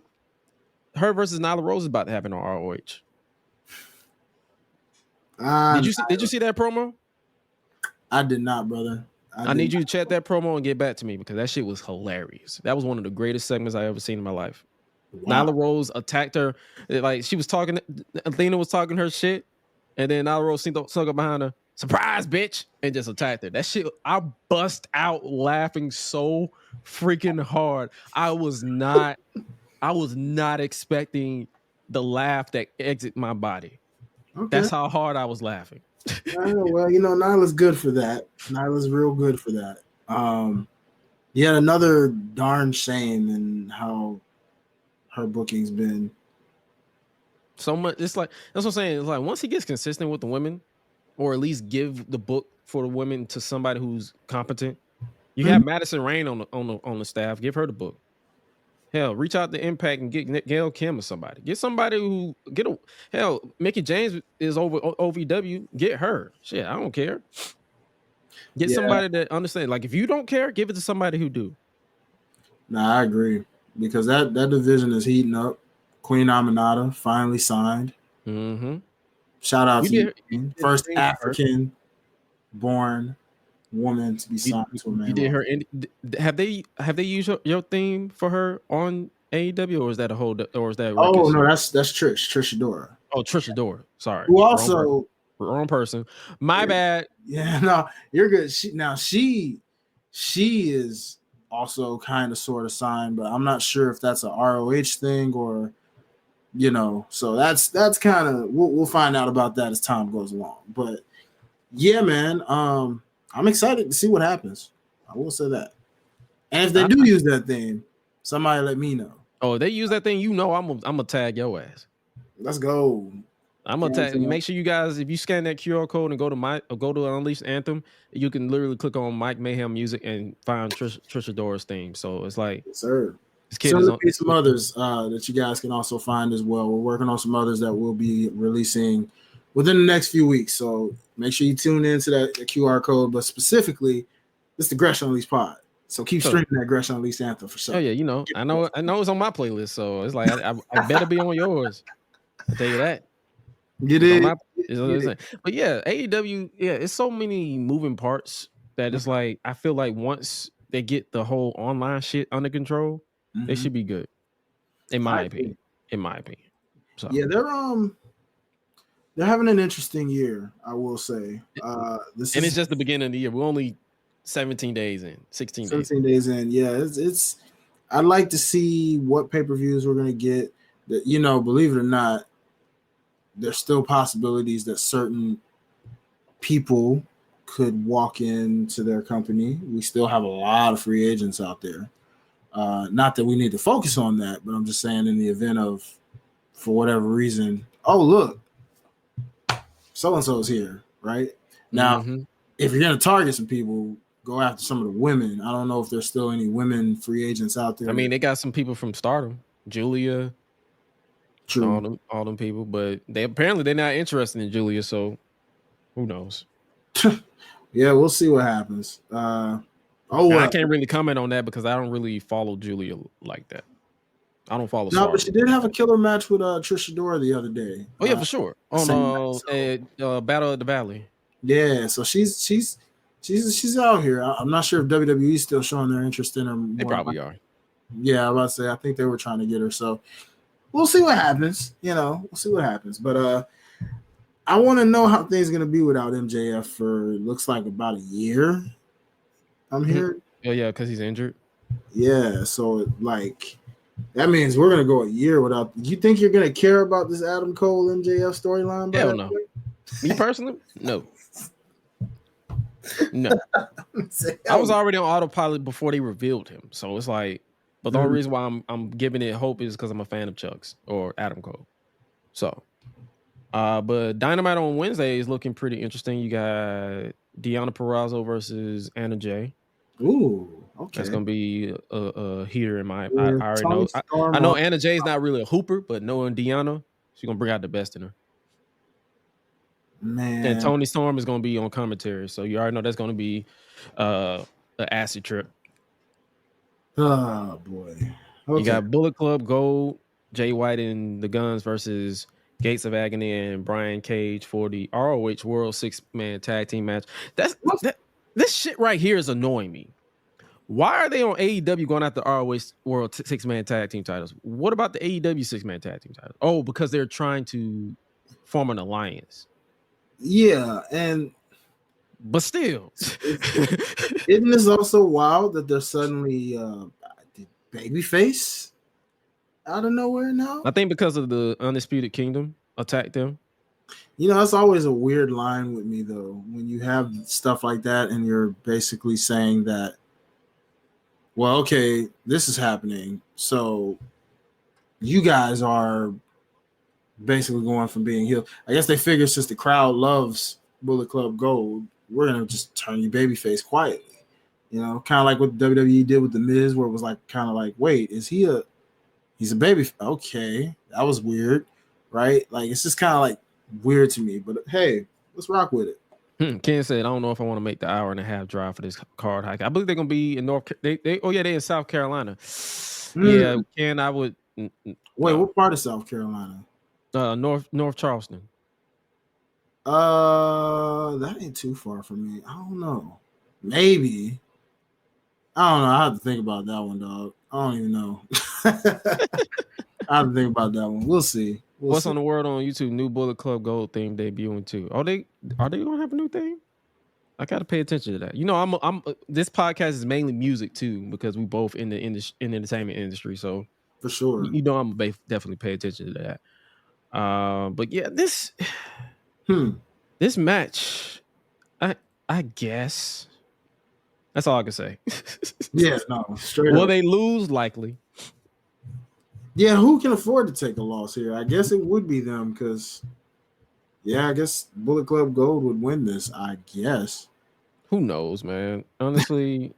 her versus Nyla Rose is about to happen on ROH. Did you see that promo? I did not, brother. I need you to check that promo and get back to me because that shit was hilarious. That was one of the greatest segments I ever seen in my life. Wow. Nyla Rose attacked her. Like she was talking, Athena was talking her shit, and then Nyla Rose snuck up behind her. Surprise, bitch, and just attacked her. That shit, I bust out laughing so freaking hard. I was not expecting the laugh that exit my body. Okay. That's how hard I was laughing. Well, Nyla's good for that. Nyla's real good for that. Yet another darn shame in how her booking's been. So much. It's like that's what I'm saying. It's like once he gets consistent with the women, or at least give the book for the women to somebody who's competent. You have Madison Rain on the staff. Give her the book. Hell, reach out to Impact and get Gail Kim or somebody. Get somebody who Mickey James is over OVW. Get her. Shit, I don't care. Get somebody that understands. Like if you don't care, give it to somebody who do. Nah, I agree because that division is heating up. Queen Aminata finally signed. Mm-hmm. Shout out to you. First African-born woman to be signed to a main. You did her. Have they used your theme for her on AEW, or is that or is that? Oh no, that's Trish Adora. Oh, Trish Adora. Sorry. Who also wrong person. My bad. Yeah, no, you're good. She is also kind of sort of signed, but I'm not sure if that's a ROH thing or. So that's kind of we'll find out about that as time goes along. But yeah, man, I'm excited to see what happens. I will say that. And if they do use that thing, somebody let me know. Oh, if they use that thing, I'm gonna tag your ass. Let's go. I'm gonna tag. Make sure you guys, if you scan that QR code and go to Unleashed Anthem, you can literally click on Mike Mayhem Music and find Trish Adora's theme. So it's like, yes, sir. There'll be some others that you guys can also find as well. We're working on some others that we'll be releasing within the next few weeks. So make sure you tune into that QR code. But specifically, it's the Gresh Unleashed pod. So keep streaming that Gresh Unleashed Anthem for sure. Oh yeah, I know it's on my playlist. So it's like I better be on yours. I'll tell you that. Get it. But yeah, AEW, it's so many moving parts that it's like I feel like once they get the whole online shit under control. They should be good, in my opinion. So. Yeah, they're having an interesting year, I will say. It's just the beginning of the year. We're only 17 days in, 16 days. 17 days in. Yeah, it's. I'd like to see what pay-per-views we're gonna get. That believe it or not, there's still possibilities that certain people could walk into their company. We still have a lot of free agents out there. Not that we need to focus on that, but I'm just saying in the event of, for whatever reason, oh, look, so-and-so's here, right? Now, if you're going to target some people, go after some of the women. I don't know if there's still any women free agents out there. I mean, they got some people from Stardom, Julia, true, all them people, but they're not interested in Julia, so who knows? Yeah, we'll see what happens. I can't really comment on that because I don't really follow Julia like that. I don't follow. No, but she did have a killer match with Trish Adora the other day. Oh yeah, for sure. On Battle of the Valley. Yeah, so she's out here. I'm not sure if WWE's still showing their interest in her. They probably are. Yeah, I was about to say I think they were trying to get her. So we'll see what happens. We'll see what happens. But I want to know how things are gonna be without MJF for looks like about a year. I'm here. Oh yeah, because he's injured. Yeah, so like that means we're gonna go a year without. You think you're gonna care about this Adam Cole MJF storyline? Hell no. Me personally, no. No. I was already on autopilot before they revealed him, so it's like. But the only reason why I'm giving it hope is because I'm a fan of Chuck's or Adam Cole. So, but Dynamite on Wednesday is looking pretty interesting. You got Deonna Purrazzo versus Anna Jay. Ooh, okay. That's gonna be a heater in my. I already know. I know Anna Jay's not really a hooper, but knowing Deonna, she's gonna bring out the best in her. Man, and Tony Storm is gonna be on commentary, so you already know that's gonna be an acid trip. Oh boy. Okay. You got Bullet Club Gold, Jay White and the Guns versus Gates of Agony and Brian Cage for the ROH World 6-Man Tag Team match. This shit right here is annoying me. Why are they on AEW going after ROH World 6-Man Tag Team titles? What about the AEW 6-Man Tag Team titles? Oh, because they're trying to form an alliance. Yeah, but still, isn't this also wild that they're suddenly babyface out of nowhere now? I think because of the Undisputed Kingdom attacked them. That's always a weird line with me though, when you have stuff like that and you're basically saying that, well, okay, this is happening, so you guys are basically going from being healed. I guess they figure since the crowd loves Bullet Club Gold, we're gonna just turn you babyface quietly. Kind of like what WWE did with The Miz, where it was like kind of like, wait, he's a baby? Okay, that was weird, right? Like it's just kind of like weird to me. But hey, let's rock with it. Ken said, I don't know if I want to make the hour-and-a-half drive for this card hike. I believe they're gonna be in they're in South Carolina. Yeah, Ken, I would. Wait, what part of South Carolina? North Charleston. That ain't too far from me. I don't know. Maybe. I don't know. I have to think about that one, dog. I don't even know. I have to think about that one. We'll see. What's on the word on YouTube? New Bullet Club Gold theme debuting too. Are they gonna have a new theme? I gotta pay attention to that. I'm this podcast is mainly music too, because we both in the entertainment industry. So for sure, I'm gonna definitely pay attention to that. But yeah, this match, I guess that's all I can say. Yeah, no, straight Will up. they lose? Likely. Yeah, who can afford to take a loss here? I guess it would be them because, I guess Bullet Club Gold would win this. I guess. Who knows, man? Honestly,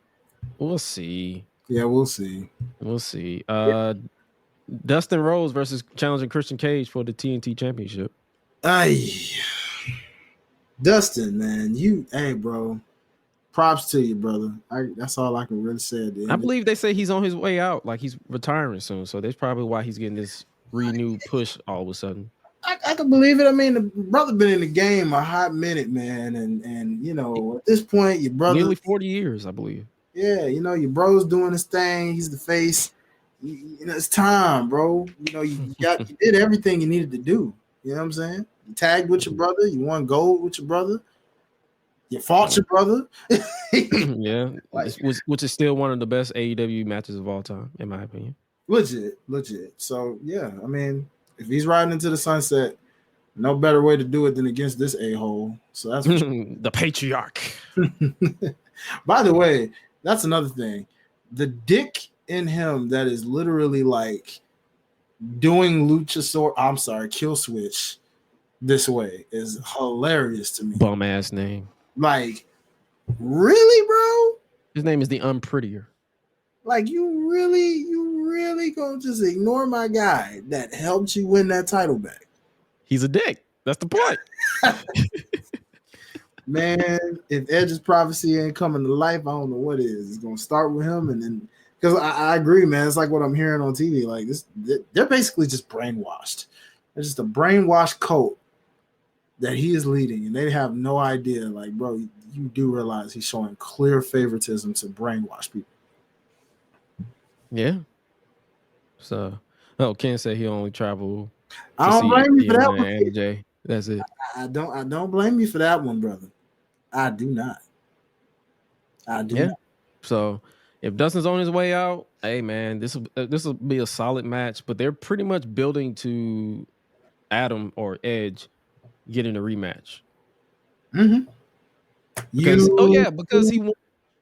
we'll see. Yeah, we'll see. We'll see. Dustin Rhodes versus challenging Christian Cage for the TNT Championship. Dustin, man, hey, bro. Props to you, brother. That's all I can really say. I believe they say he's on his way out, like he's retiring soon. So that's probably why he's getting this renewed push all of a sudden. I can believe it. I mean, the brother been in the game a hot minute, man, and at this point, your brother nearly 40 years, I believe. Yeah, your bro's doing his thing. He's the face. It's time, bro. You did everything you needed to do. You know what I'm saying? You tagged with your brother. You won gold with your brother. You fought your brother. Yeah, which is still one of the best AEW matches of all time, in my opinion. Legit. So, yeah, I mean, if he's riding into the sunset, no better way to do it than against this a-hole. So that's the patriarch. By the way, that's another thing. The dick in him that is literally like doing kill switch this way is hilarious to me. Bum ass name. Like, really, bro? His name is the Unprettier. Like, you really gonna just ignore my guy that helped you win that title back? He's a dick. That's the point. Man, if Edge's prophecy ain't coming to life, I don't know what is. It's gonna start with him, and then because I agree, man. It's like what I'm hearing on TV. Like this, they're basically just brainwashed. They're just a brainwashed cult that he is leading, and they have no idea. Like, bro, you do realize he's showing clear favoritism to brainwash people. Yeah. So, Oh, Ken said he only traveled I to don't see blame you for that TNA one. and Jay. That's it. I don't blame you for that one, brother. I do not. I do Yeah. not. So if Dustin's on his way out, hey man, this will be a solid match. But they're pretty much building to Adam or Edge getting a rematch Mm-hmm. because You because he won.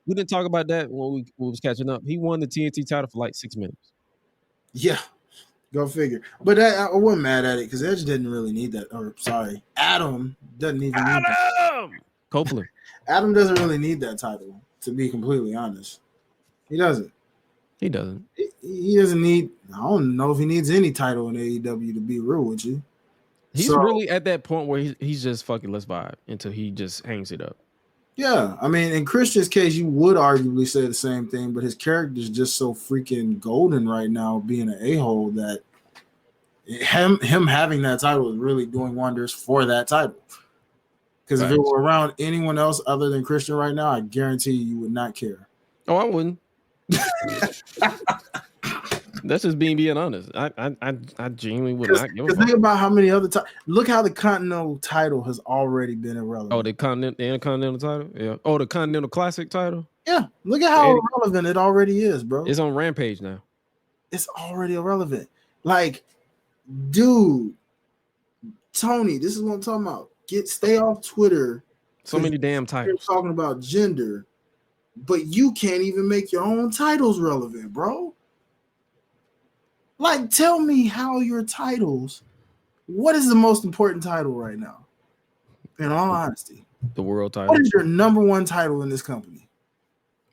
We didn't talk about that when we was catching up. He won the TNT title for like 6 minutes. yeah. Go figure. But I wasn't mad at it because Edge didn't really need that. Or sorry, Adam doesn't even need that. Adam Copeland. Adam doesn't really need that title, to be completely honest. He doesn't. He doesn't. He doesn't need. I don't know if he needs any title in AEW, to be real with you. He's really at that point where he's just fucking let's vibe until he just hangs it up. Yeah, I mean, in Christian's case, you would arguably say the same thing, but his character is just so freaking golden right now, being an a-hole, that him having that title is really doing wonders for that title. Because if it were around anyone else other than Christian right now, I guarantee you would not care. Oh, I wouldn't. That's just being honest. I genuinely would not give a fuck. Think about how many other times. Look how the Continental title has already been irrelevant. Oh, the Intercontinental title? Yeah. Oh, the Continental Classic title? Yeah. Look at how irrelevant it already is, bro. It's on Rampage now. It's already irrelevant. Like, dude, Tony, this is what I'm talking about. Stay off Twitter. So many damn titles. You're talking about gender, but you can't even make your own titles relevant, bro. Like, tell me how your titles. What is the most important title right now? In all honesty, the world title. What is your number one title in this company?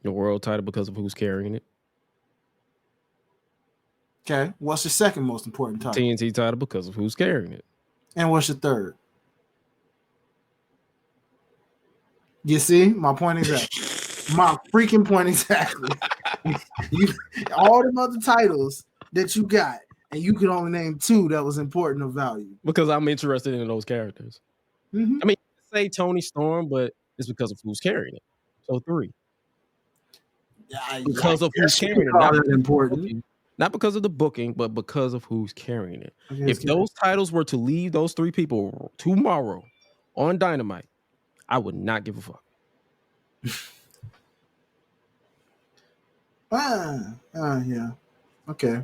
The world title because of who's carrying it. Okay. What's your second most important title? TNT title because of who's carrying it. And what's your third? You see my point exactly. My freaking point exactly. All them other titles that you got, and you could only name two that was important of value. Because I'm interested in those characters. Mm-hmm. I mean, say Tony Storm, but it's because of who's carrying it. So 3. Because of who's carrying it. Not because of the booking, but because of who's carrying it. If those titles were to leave those 3 people tomorrow on Dynamite, I would not give a fuck. Yeah. Okay.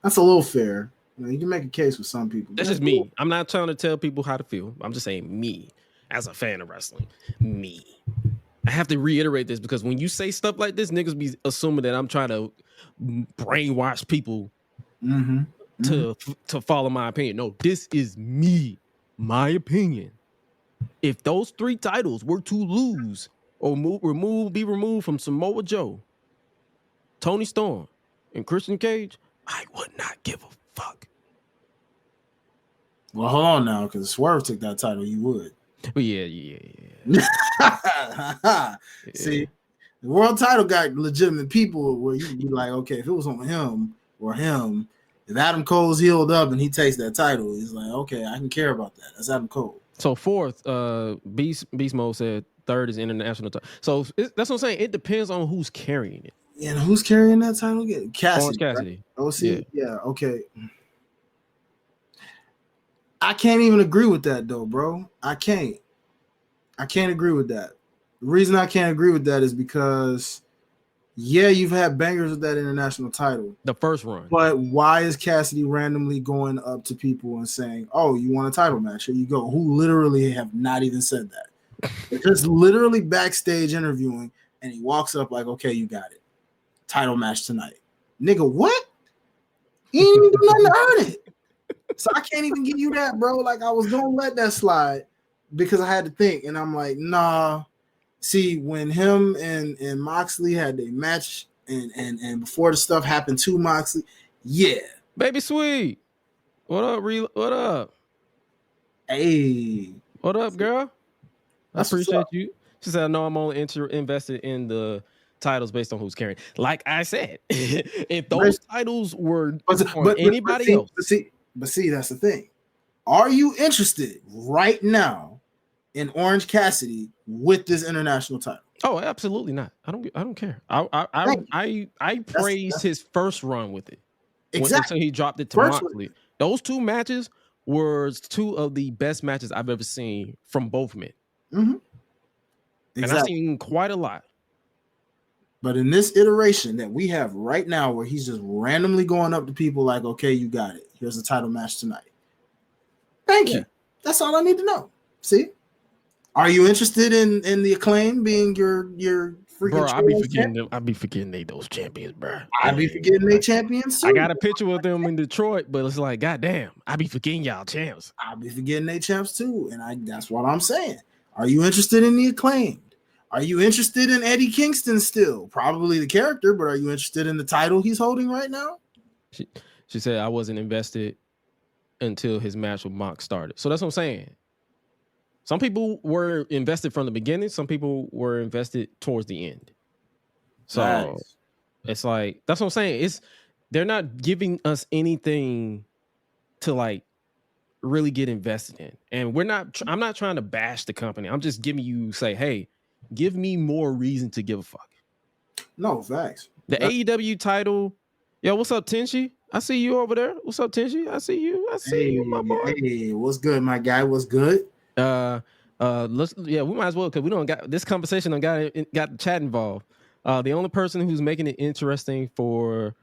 That's a little fair. You can make a case with some people. That's just me. I'm not trying to tell people how to feel. I'm just saying me as a fan of wrestling. Me. I have to reiterate this because when you say stuff like this, niggas be assuming that I'm trying to brainwash people to follow my opinion. No, this is me. My opinion. If those 3 titles were to lose or be removed from Samoa Joe, Tony Storm, and Christian Cage, I would not give a fuck. Well, hold on now, because Swerve took that title, you would. But yeah. See, the world title got legitimate people where you'd be like, okay, if it was on him or him, if Adam Cole's healed up and he takes that title, he's like, okay, I can care about that. That's Adam Cole. So 4th, Beast Mode said 3rd is international title. So that's what I'm saying. It depends on who's carrying it. And who's carrying that title again? Cassidy. Cassidy. Right? OC? Yeah, okay. I can't even agree with that though, bro. I can't agree with that. The reason I can't agree with that is because you've had bangers with that international title. The first run. But why is Cassidy randomly going up to people and saying, oh, you want a title match? Here you go. Who literally have not even said that. They're just literally backstage interviewing, and he walks up like, okay, you got it. Title match tonight. Nigga, what? He ain't even do nothing to earn it. So I can't even give you that, bro. Like, I was going to let that slide because I had to think. And I'm like, nah. See, when him and Moxley had their match and before the stuff happened to Moxley, yeah. Baby Sweet. What up, What up? Hey. What up, girl? I appreciate you. She said, I know I'm only invested in the titles based on who's carrying. Like I said, if those titles were on anybody else. But see, that's the thing. Are you interested right now in Orange Cassidy with this international title? Oh, absolutely not. I don't care. I praised his first run with it. Exactly. until he dropped it to Virtually. Moxley. Those 2 matches were 2 of the best matches I've ever seen from both men. Mm-hmm. And I've Exactly. seen quite a lot. But in this iteration that we have right now, where he's just randomly going up to people like, okay, you got it. Here's a title match tonight. Thank you. That's all I need to know. See? Are you interested in the Acclaim being your freaking Bro, I be forgetting they those champions, bro. I be forgetting they champions too. I got a picture with them in Detroit, but it's like, goddamn, I be forgetting y'all champs. I be forgetting they champs too, and that's what I'm saying. Are you interested in the Acclaimed? Are you interested in Eddie Kingston still? Probably the character, but are you interested in the title he's holding right now? She said I wasn't invested until his match with Mox started. So that's what I'm saying. Some people were invested from the beginning. Some people were invested towards the end. So it's like, that's what I'm saying. They're not giving us anything to like really get invested in. And I'm not trying to bash the company. I'm just giving you, say, hey, give me more reason to give a fuck. No, facts. The AEW title. Yo, what's up, Tenshi? I see you over there. What's up, Tenshi? I see you, my boy. Hey, what's good, my guy? What's good? We might as well, because we don't got this conversation. Got the chat involved. The only person who's making it interesting for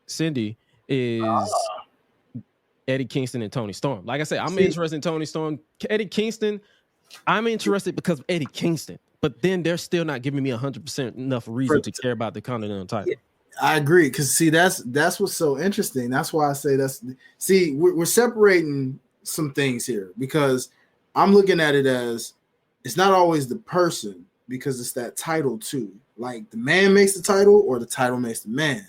Cindy is Eddie Kingston and Tony Storm. Like I said, I'm interested in Tony Storm. Eddie Kingston, I'm interested because of Eddie Kingston. But then they're still not giving me 100% enough reason to care about the Continental title. I agree, because see, that's what's so interesting. That's why I say we're separating some things here, because I'm looking at it as it's not always the person, because it's that title too. Like the man makes the title or the title makes the man.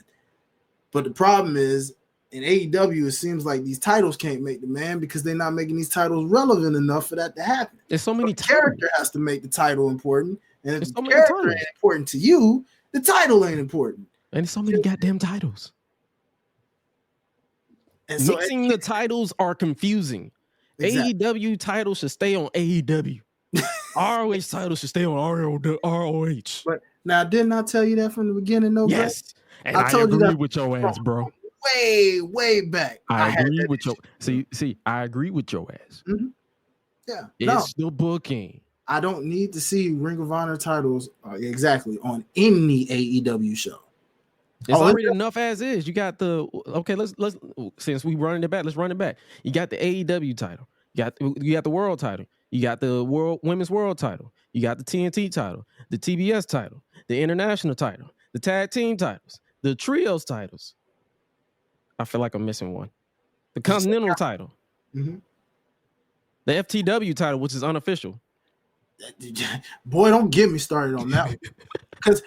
But the problem is in AEW, it seems like these titles can't make the man because they're not making these titles relevant enough for that to happen. There's so many titles. The character has to make the title important. And if the character ain't important to you, the title ain't important. And there's so many goddamn titles. And so mixing the titles are confusing. Exactly. AEW titles should stay on AEW. ROH titles should stay on ROH. But now, didn't I tell you that from the beginning, though? Yes. And I told you that with your ass, bro. Way back. I agree with your I agree with your ass. Mm-hmm. Yeah. It's the booking. I don't need to see Ring of Honor titles exactly on any AEW show. It's already enough as is. You got let's since we running it back, let's run it back. You got the AEW title. You got the world title. You got the women's world title. You got the TNT title, the TBS title, the international title, the tag team titles, the trios titles. I feel like I'm missing one. The Continental title. Mm-hmm. The FTW title, which is unofficial. Boy, don't get me started on that one. Because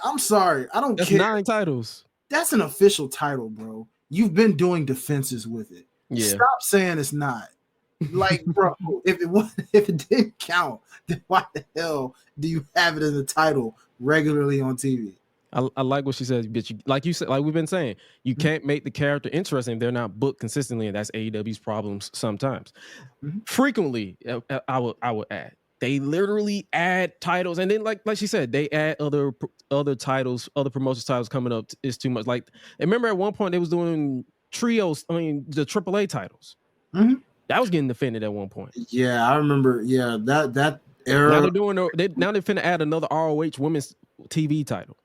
I'm sorry, I don't care. That's 9 titles. That's an official title, bro. You've been doing defenses with it. Yeah. Stop saying it's not. Like, bro, if it didn't count, then why the hell do you have it as a title regularly on TV? I like what she says, but like you said, like we've been saying, you can't make the character interesting if they're not booked consistently, and that's AEW's problems sometimes. Mm-hmm. Frequently, I would add. They literally add titles, and then like she said, they add other titles, other promotions titles coming up is too much. Like, remember at one point they was doing trios. I mean, the AAA titles. Mm-hmm. That was getting defended at one point. Yeah, I remember. Yeah, that era. Now they're finna add another ROH women's TV title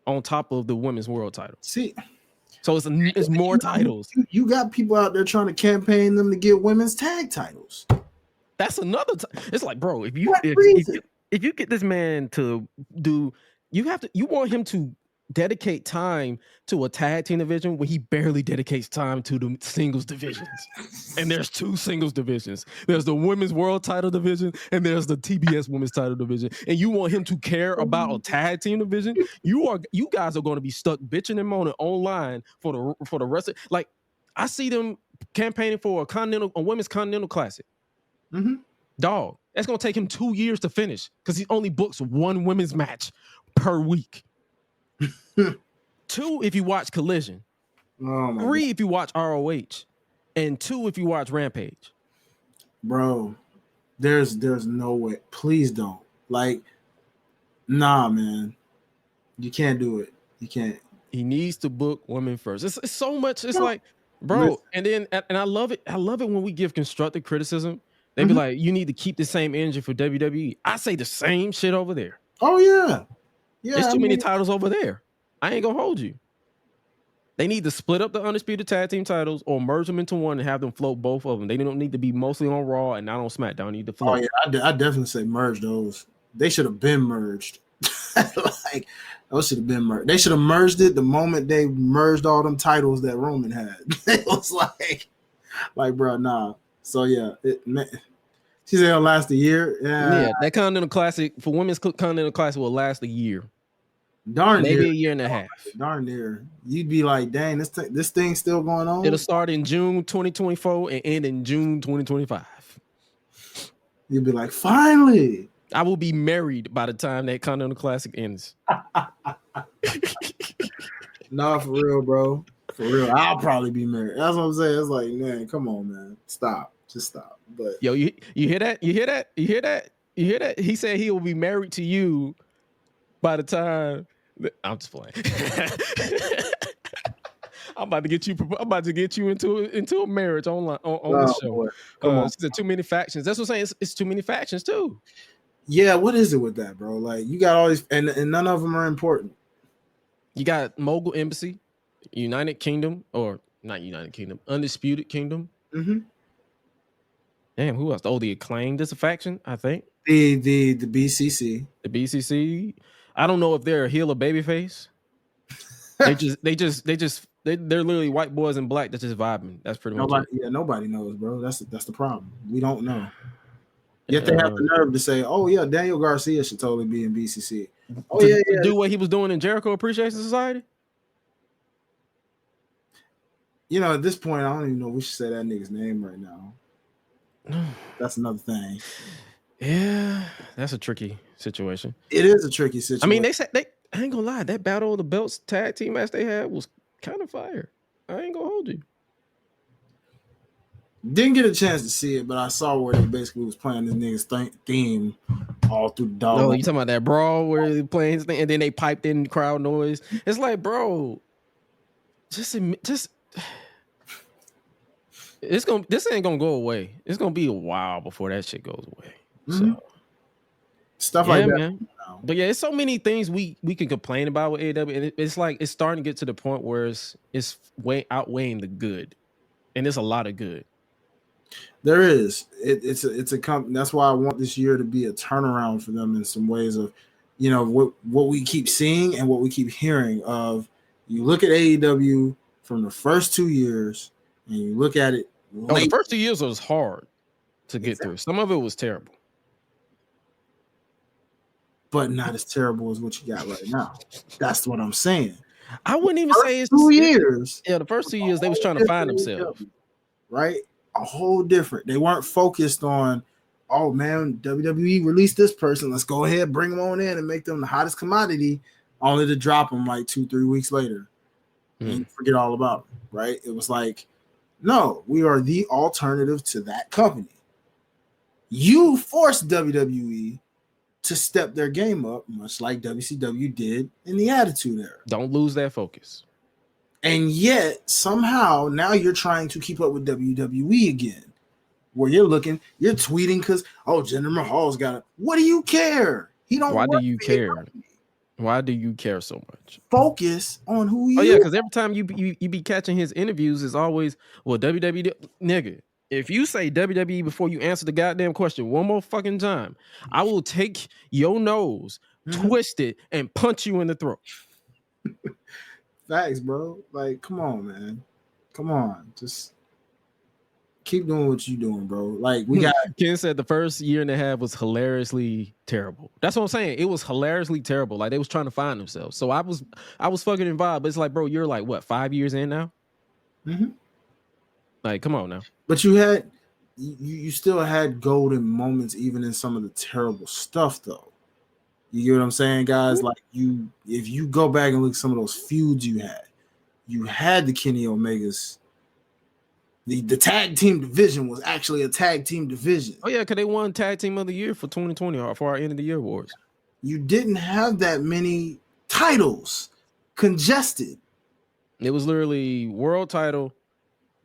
on top of the women's world title. See, so it's more titles. You got people out there trying to campaign them to get women's tag titles. That's another. It's like, bro, if you get this man to do, you want him to dedicate time to a tag team division when he barely dedicates time to the singles divisions. And there's 2 singles divisions. There's the women's world title division and there's the TBS women's title division. And you want him to care about a tag team division? You guys are going to be stuck bitching and moaning online for the rest of, like, I see them campaigning for a women's continental classic. Mm-hmm. Dog, that's gonna take him 2 years to finish because he only books 1 women's match per week. 2 if you watch Collision, 3 if you watch ROH, and 2 if you watch Rampage. Bro, there's no way. Please don't. Like, nah, man, you can't do it. You can't. He needs to book women first. It's so much. It's No. like, bro, Listen. and then and I love it. I love it when we give constructive criticism. They be Mhm. like, you need to keep the same energy for WWE. I say the same shit over there. Oh yeah. Yeah. There's I too many mean, titles over there. I ain't gonna hold you. They need to split up the undisputed tag team titles or merge them into one and have them float both of them. They don't need to be mostly on Raw and not on SmackDown. They need to float. oh yeah, I definitely say merge those. They should have been merged. Like those should have been merged. They should have merged it the moment they merged all them titles that Roman had. It was like, bro, nah. So yeah, she said it'll last a year. Yeah, that Continental Classic for women's Continental Classic will last a year, darn maybe near. a year and a half. Darn near. You'd be like, dang, this thing's still going on. It'll start in June 2024 and end in June 2025. You'd be like, finally. I will be married by the time that Continental Classic ends. Nah, for real, bro. For real. I'll probably be married. That's what I'm saying. It's like, man, come on, man. Stop. Just stop. But Yo, you hear that? You hear that? You hear that? You hear that? He said he will be married to you by the time. I'm just playing. I'm about to get you into a marriage on the show. boy. Come on. She said too many factions. That's what I'm saying. It's too many factions too. Yeah, what is it with that, bro? Like, you got all these, and none of them are important. You got Mogul Embassy, United Kingdom, or not United Kingdom, Undisputed Kingdom. Mm-hmm. Damn, who else? Oh, the Acclaimed is a faction, I think. The BCC. The BCC. I don't know if they're a heel or babyface. They're literally white boys in black that's just vibing. That's pretty much it. Yeah, nobody knows, bro. That's the problem. We don't know. Yet they have the nerve to say, "Oh yeah, Daniel Garcia should totally be in BCC." Oh to do what he was doing in Jericho Appreciation Society. You know, at this point, I don't even know if we should say that nigga's name right now. That's another thing. Yeah, that's a tricky situation. It is a tricky situation. I mean, I ain't gonna lie, that Battle of the Belts tag team match they had was kind of fire. I ain't gonna hold you. Didn't get a chance to see it, but I saw where they basically was playing this nigga's theme all through the dog. No, you talking about that brawl where they playing his thing and then they piped in crowd noise? It's like, bro, this ain't gonna go away. It's gonna be a while before that shit goes away. Mm-hmm. So stuff like that. Man. But yeah, it's so many things we can complain about with AEW, and it's like it's starting to get to the point where it's way outweighing the good, and there's a lot of good. There is. It's a company. That's why I want this year to be a turnaround for them in some ways of, you know, what we keep seeing and what we keep hearing of. You look at AEW from the first 2 years, and you look at it. The first 2 years was hard to get through. Some of it was terrible, but not as terrible as what you got right now. That's what I'm saying. I wouldn't even say it's 2 years. Yeah, the first 2 years they was trying to find themselves. Right? A whole different. They weren't focused on, oh man, WWE released this person. Let's go ahead, bring them on in and make them the hottest commodity, only to drop them like 2-3 weeks later and forget all about them. Right? It was like, no, we are the alternative to that company. You forced WWE to step their game up, much like WCW did in the Attitude Era. Don't lose that focus. And yet, somehow, now you're trying to keep up with WWE again, where you're tweeting because, oh, Jinder Mahal's got it. What do you care? He don't. Why do you care? Why do you care so much? Focus on who you. Oh yeah, because every time you be catching his interviews is always, well, WWE nigga. If you say WWE before you answer the goddamn question one more fucking time, I will take your nose, twist it, and punch you in the throat. Facts, bro. Like, come on, man. Come on. Just keep doing what you're doing, bro. Like, we got. Ken said the first year and a half was hilariously terrible. That's what I'm saying. It was hilariously terrible. Like, they was trying to find themselves. So I was fucking involved. But it's like, bro, you're like, what, 5 years in now? Mm-hmm. Like, come on now. But you still had golden moments even in some of the terrible stuff, though. You get what I'm saying, guys? Like, if you go back and look at some of those feuds you had the Kenny Omegas. The tag team division was actually a tag team division. Oh, yeah, because they won Tag Team of the Year for 2020 or for our End of the Year awards. You didn't have that many titles congested It was literally world title,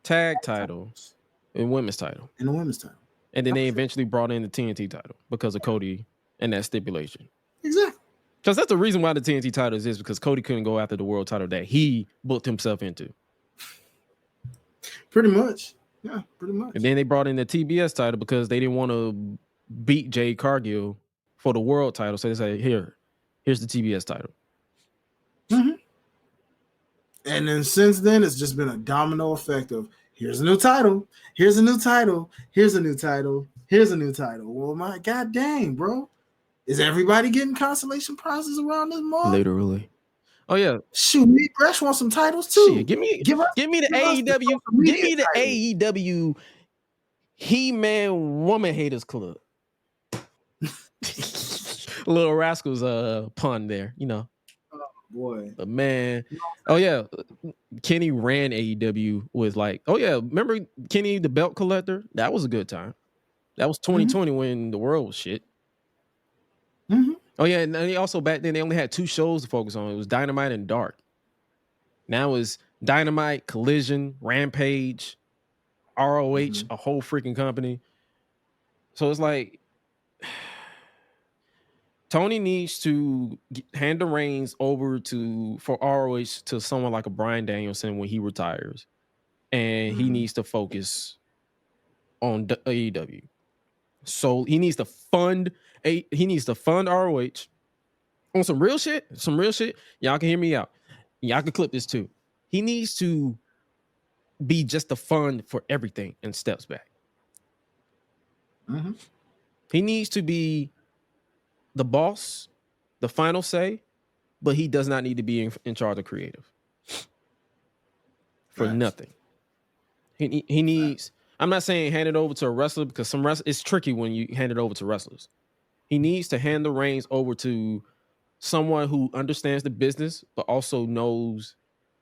tag title, and women's title. And the women's title. And then they eventually brought in the TNT title because of Cody and that stipulation. Exactly. Because that's the reason why the TNT title is because Cody couldn't go after the world title that he booked himself into. Pretty much. Yeah, pretty much. And then they brought in the TBS title because they didn't want to beat Jade Cargill for the world title. So they say, here's the TBS title. Mm-hmm. And then since then, it's just been a domino effect of here's a new title, here's a new title, here's a new title, here's a new title. Well, my god dang, bro. Is everybody getting consolation prizes around this month? Literally. Oh yeah. Shoot, me Gresh want some titles too. Shit, give me the AEW. Give me the AEW He-Man Woman Haters Club. Little Rascals pun there, you know. Oh boy. But man, oh yeah. Kenny ran AEW with like, oh yeah, remember Kenny the belt collector? That was a good time. That was 2020 when the world was shit. Mm-hmm. Oh yeah, and they also back then they only had 2 shows to focus on. It was Dynamite and Dark. Now it's Dynamite, Collision, Rampage, ROH, a whole freaking company. So it's like Tony needs to hand the reins over for ROH to someone like a Bryan Danielson when he retires, and he needs to focus on AEW. So he needs to fund ROH on some real shit. Y'all can hear me out. Y'all can clip this too. He needs to be just the fund for everything and steps back. Mm-hmm. He needs to be the boss, the final say, but he does not need to be in charge of creative for nothing. He needs. I'm not saying hand it over to a wrestler because it's tricky when you hand it over to wrestlers. He needs to hand the reins over to someone who understands the business but also knows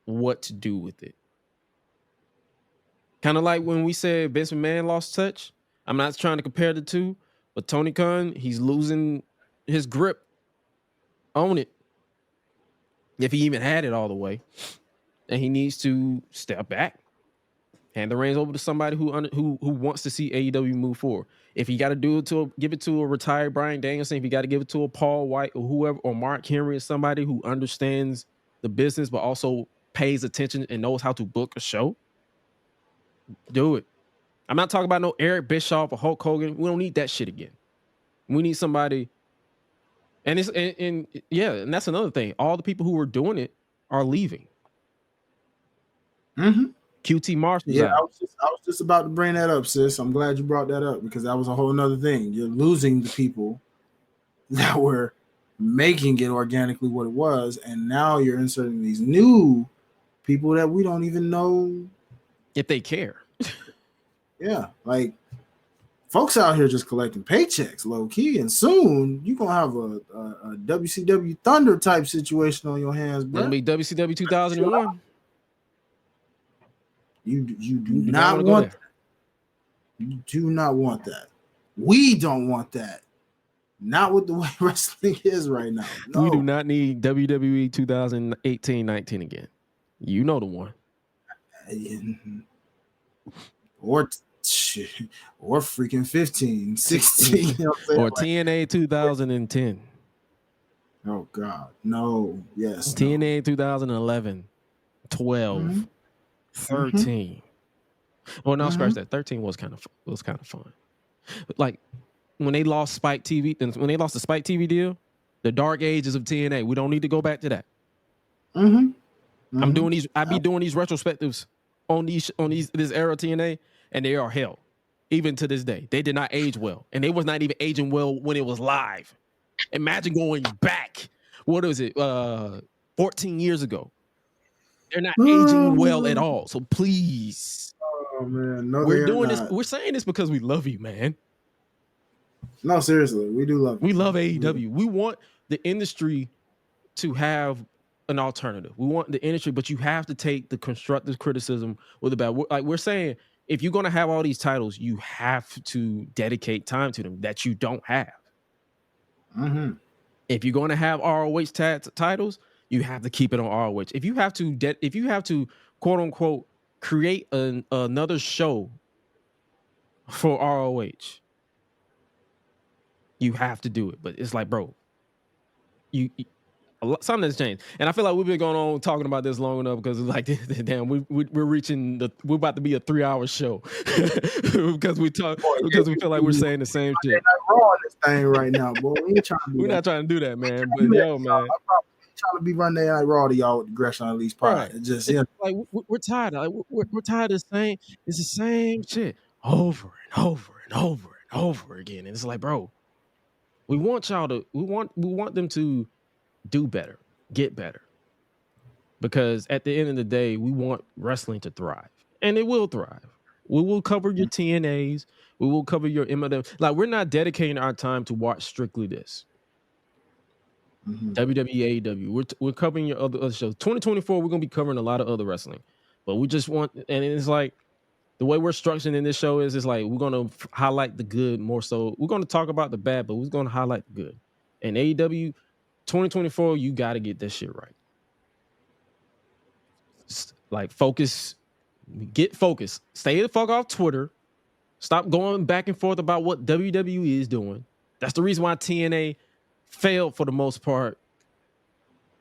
what to do with it. Kind of like when we said Vince McMahon lost touch. I'm not trying to compare the two, but Tony Khan, he's losing his grip on it, if he even had it all the way, and he needs to step back, hand the reins over to somebody who wants to see AEW move forward. If you got to give it to a retired Bryan Danielson, if you got to give it to a Paul White or whoever, or Mark Henry, or somebody who understands the business but also pays attention and knows how to book a show, do it. I'm not talking about no Eric Bischoff or Hulk Hogan. We don't need that shit again. We need somebody. And and that's another thing. All the people who were doing it are leaving. Mm-hmm. QT Marshall's out. I was just about to bring that up, sis. I'm glad you brought that up because that was a whole nother thing. You're losing the people that were making it organically what it was, and now you're inserting these new people that we don't even know if they care. Yeah, like folks out here just collecting paychecks low key, and soon you're gonna have a WCW Thunder type situation on your hands, bro. It'll be WCW 2001. You do not want that. You do not want that. We don't want that. Not with the way wrestling is right now. No. We do not need WWE 2018-19 again. You know the one. Or freaking 15, 16. You know or TNA 2010. Oh, God. No. Yes. TNA 2011, 12, 13. Well, no, scratch that. 13 was kind of fun. But like when they lost Spike TV, and when they lost the Spike TV deal, the dark ages of TNA, we don't need to go back to that. I'm doing these. I be doing these retrospectives on this era of TNA, and they are hell. Even to this day, they did not age well, and they was not even aging well when it was live. Imagine going back. What was it? 14 years ago. They're not aging well at all. So please, man, no, we're doing this. We're saying this because we love you, man. No, seriously, we do love you. We love AEW. We want the industry to have an alternative. We want the industry, but you have to take the constructive criticism with the bad. Like we're saying, if you're going to have all these titles, you have to dedicate time to them that you don't have. If you're going to have ROH titles, you have to keep it on ROH. If you have to quote unquote create another show for ROH, you have to do it. But it's like, bro, something has changed, and I feel like we've been going on talking about this long enough because it's like, damn, we're reaching we're about to be a 3-hour show because we feel like we're saying the same shit. We're on this thing right now, boy. We ain't trying to do We're that. not trying to do that, man. But yo, man, I'm probably trying to be running there like Raw to y'all with the Gresh on Unleashed pod. right? It's just like we're tired. Like we're tired of saying it's the same shit over and over and over and over again. And it's like, bro, we want them to do better, get better. Because at the end of the day, we want wrestling to thrive. And it will thrive. We will cover your TNAs. We will cover your M&M. Like, we're not dedicating our time to watch strictly this. WWE, AEW. We're covering your other shows. 2024, we're going to be covering a lot of other wrestling. But we just want, and it's like, the way we're structuring in this show is like, we're going to highlight the good more so. We're going to talk about the bad, but we're going to highlight the good. And AEW, 2024, you got to get this shit right. Like, get focused, stay the fuck off Twitter, stop going back and forth about what WWE is doing. That's the reason why TNA failed for the most part,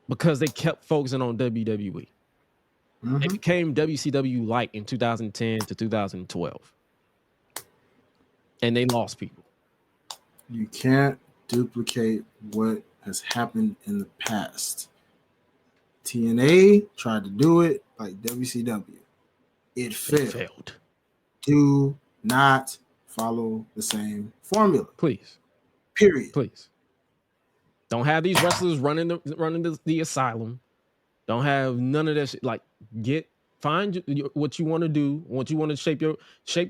because they kept focusing on WWE. It became WCW light in 2010 to 2012, and they lost people. You can't duplicate what has happened in the past. TNA tried to do it like WCW. It failed. Do not follow the same formula. Please. Period. Please. Don't have these wrestlers running the asylum. Don't have none of that shit. Like, find what you want to do, what you want to shape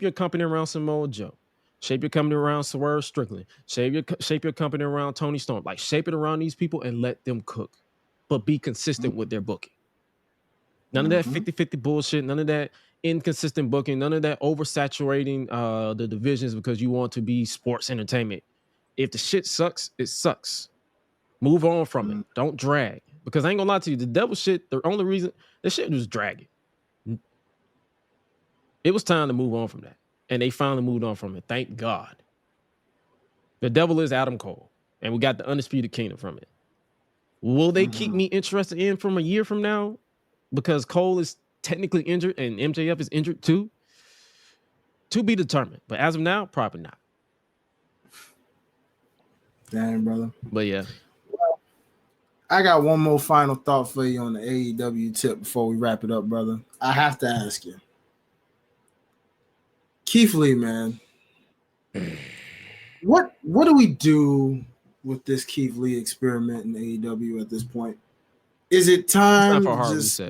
your company around Samoa Joe. Shape your company around Swerve Strickland. Shape your company around Tony Storm. Like, shape it around these people and let them cook. But be consistent with their booking. None of that 50-50 bullshit. None of that inconsistent booking. None of that oversaturating the divisions because you want to be sports entertainment. If the shit sucks, it sucks. Move on from it. Don't drag. Because I ain't gonna lie to you, the devil shit, the only reason, the shit was dragging. It was time to move on from that. And they finally moved on from it. Thank God. The devil is Adam Cole. And we got the Undisputed Kingdom from it. Will they keep me interested in from a year from now? Because Cole is technically injured and MJF is injured too? To be determined. But as of now, probably not. Damn, brother. But yeah. Well, I got one more final thought for you on the AEW tip before we wrap it up, brother. I have to ask you. Keith Lee, man. What do we do with this Keith Lee experiment in AEW at this point? Is it time to just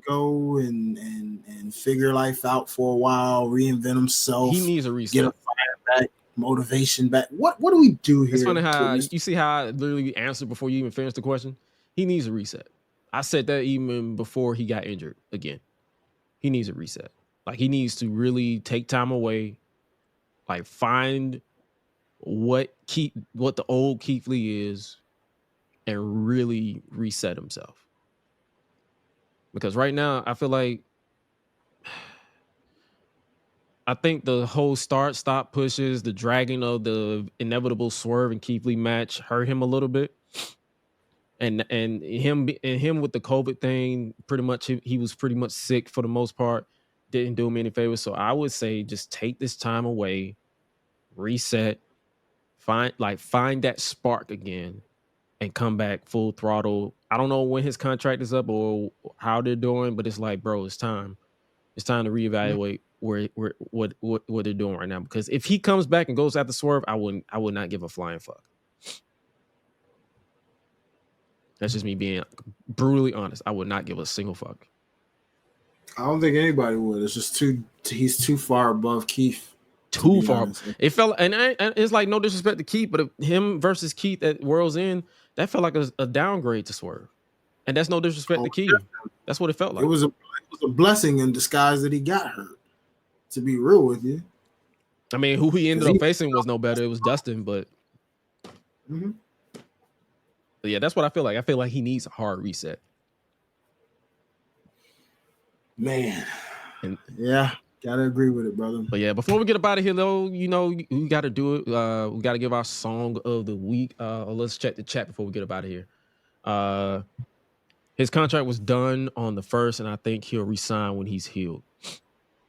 go and figure life out for a while, reinvent himself? He needs a reset. Get a fire back, motivation back. What do we do here? It's funny how you see how I literally answered before you even finished the question. He needs a reset. I said that even before he got injured again. He needs a reset. Like, he needs to really take time away, like, find what the old Keith Lee is and really reset himself. Because right now, I feel like I think the whole start-stop pushes, the dragging of the inevitable Swerve and Keith Lee match hurt him a little bit. And him with the COVID thing, pretty much he was pretty much sick for the most part. Didn't do him any favors. So I would say just take this time away, reset, find that spark again, and come back full throttle. I don't know when his contract is up or how they're doing, but it's like, bro, it's time. It's time to reevaluate what they're doing right now. Because if he comes back and goes after Swerve, I would not give a flying fuck. That's just me being brutally honest. I would not give a single fuck. I don't think anybody would. It's just he's too far above Keith. Too far. It felt, and it's like no disrespect to Keith, but him versus Keith at World's End, that felt like a downgrade to Swerve. And that's no disrespect to Keith. That's what it felt like. It was a blessing in disguise that he got hurt, to be real with you. I mean, who he ended up facing was no better. It was Dustin, but But yeah, that's what I feel like. I feel like he needs a hard reset. Man. And yeah, gotta agree with it, brother. But yeah, before we get up out of here, though, we got to do it. We got to give our song of the week. Let's check the chat before we get up out of here. His contract was done on the 1st, and I think he'll resign when he's healed.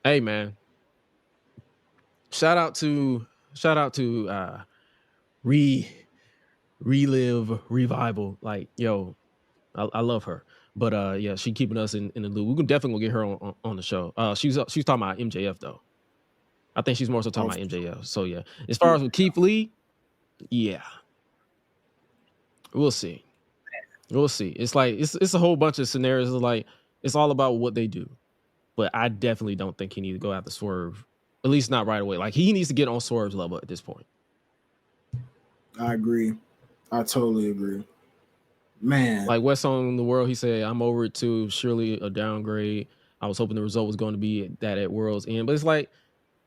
Hey, man. Shout out to Relive Revival. Like, yo, I love her. But yeah, she keeping us in the loop. We can definitely get her on the show. She's talking about MJF though. I think she's more so talking about MJF. So yeah, as far as with Keith Lee, yeah, we'll see. It's like it's a whole bunch of scenarios. Like it's all about what they do. But I definitely don't think he needs to go after Swerve. At least not right away. Like he needs to get on Swerve's level at this point. I agree. I totally agree. Man. Like West on the World, he said, I'm over it too. Surely a downgrade. I was hoping the result was going to be that at World's End. But it's like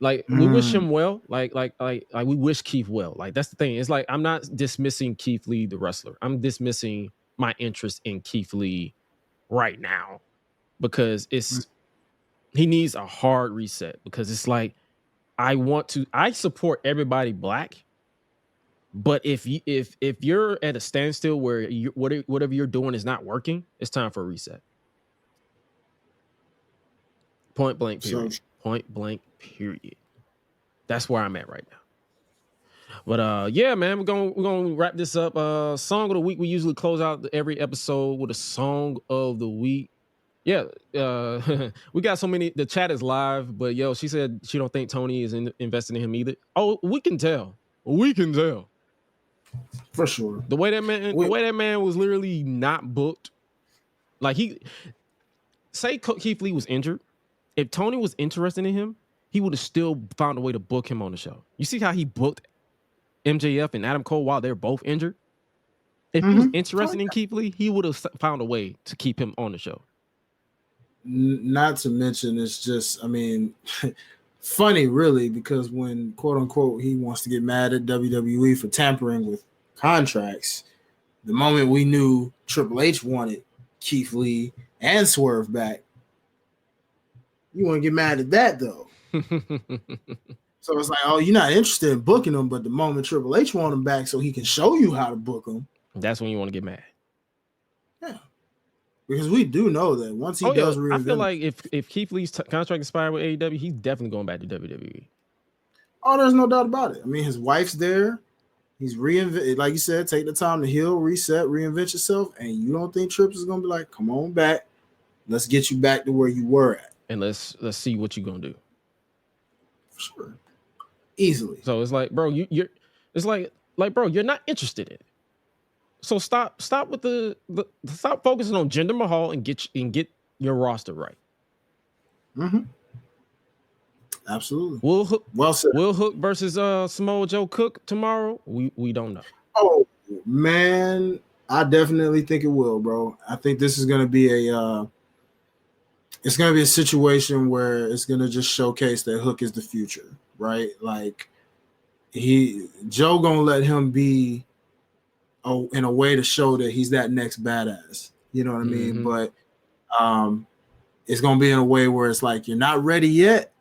we wish him well. Like we wish Keith well. Like that's the thing. It's like I'm not dismissing Keith Lee, the wrestler. I'm dismissing my interest in Keith Lee right now. Because he needs a hard reset. Because it's like I support everybody black. But if you're at a standstill where whatever you're doing is not working, it's time for a reset. Point blank period. Point blank period. That's where I'm at right now. But yeah, man, we're gonna wrap this up. Song of the week. We usually close out every episode with a song of the week. Yeah, we got so many. The chat is live, but yo, she said she don't think Tony is investing in him either. Oh, we can tell. For sure. The way that man was literally not booked. Like Keith Lee was injured. If Tony was interested in him, he would have still found a way to book him on the show. You see how he booked MJF and Adam Cole while they're both injured? If he was interested in Keith Lee, he would have found a way to keep him on the show. Not to mention, it's just, I mean, funny, really, because when, quote unquote, he wants to get mad at WWE for tampering with contracts, the moment we knew Triple H wanted Keith Lee and Swerve back, you want to get mad at that, though. So it's like, oh, you're not interested in booking them, but the moment Triple H want him back so he can show you how to book them, that's when you want to get mad. Yeah. Because we do know that once he does reinvent, I feel like if Keith Lee's contract expired with AEW, he's definitely going back to WWE. Oh, there's no doubt about it. I mean, his wife's there. He's reinvent, like you said, take the time to heal, reset, reinvent yourself. And you don't think Trips is gonna be like, come on back, let's get you back to where you were at, and let's see what you're gonna do. For sure, easily. So it's like, bro, you're it's like bro, you're not interested in it. So stop with stop focusing on Jinder Mahal and get your roster right. Mm-hmm. Absolutely. Well said. Will Hook versus Samoa Joe Cook tomorrow. We don't know. Oh man, I definitely think it will, bro. I think this is gonna be a situation where it's gonna just showcase that Hook is the future, right? Like Joe gonna let him be in a way to show that he's that next badass. You know what I mean? But it's gonna be in a way where it's like you're not ready yet.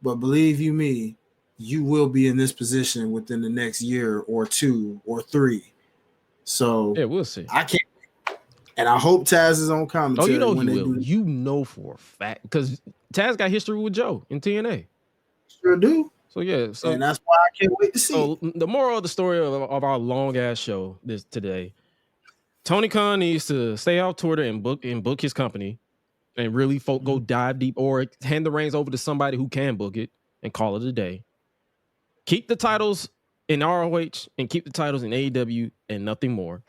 But believe you me, you will be in this position within the next year or 2 or 3. So yeah, we'll see. I can't, and I hope Taz is on commentary. Oh, you know he will. You know for a fact because Taz got history with Joe in TNA. Sure do. So yeah, and that's why I can't wait to see. So the moral of the story of our long ass show today, Tony Khan needs to stay off Twitter and book his company. And really go dive deep or hand the reins over to somebody who can book it and call it a day. Keep the titles in ROH and keep the titles in AEW and nothing more.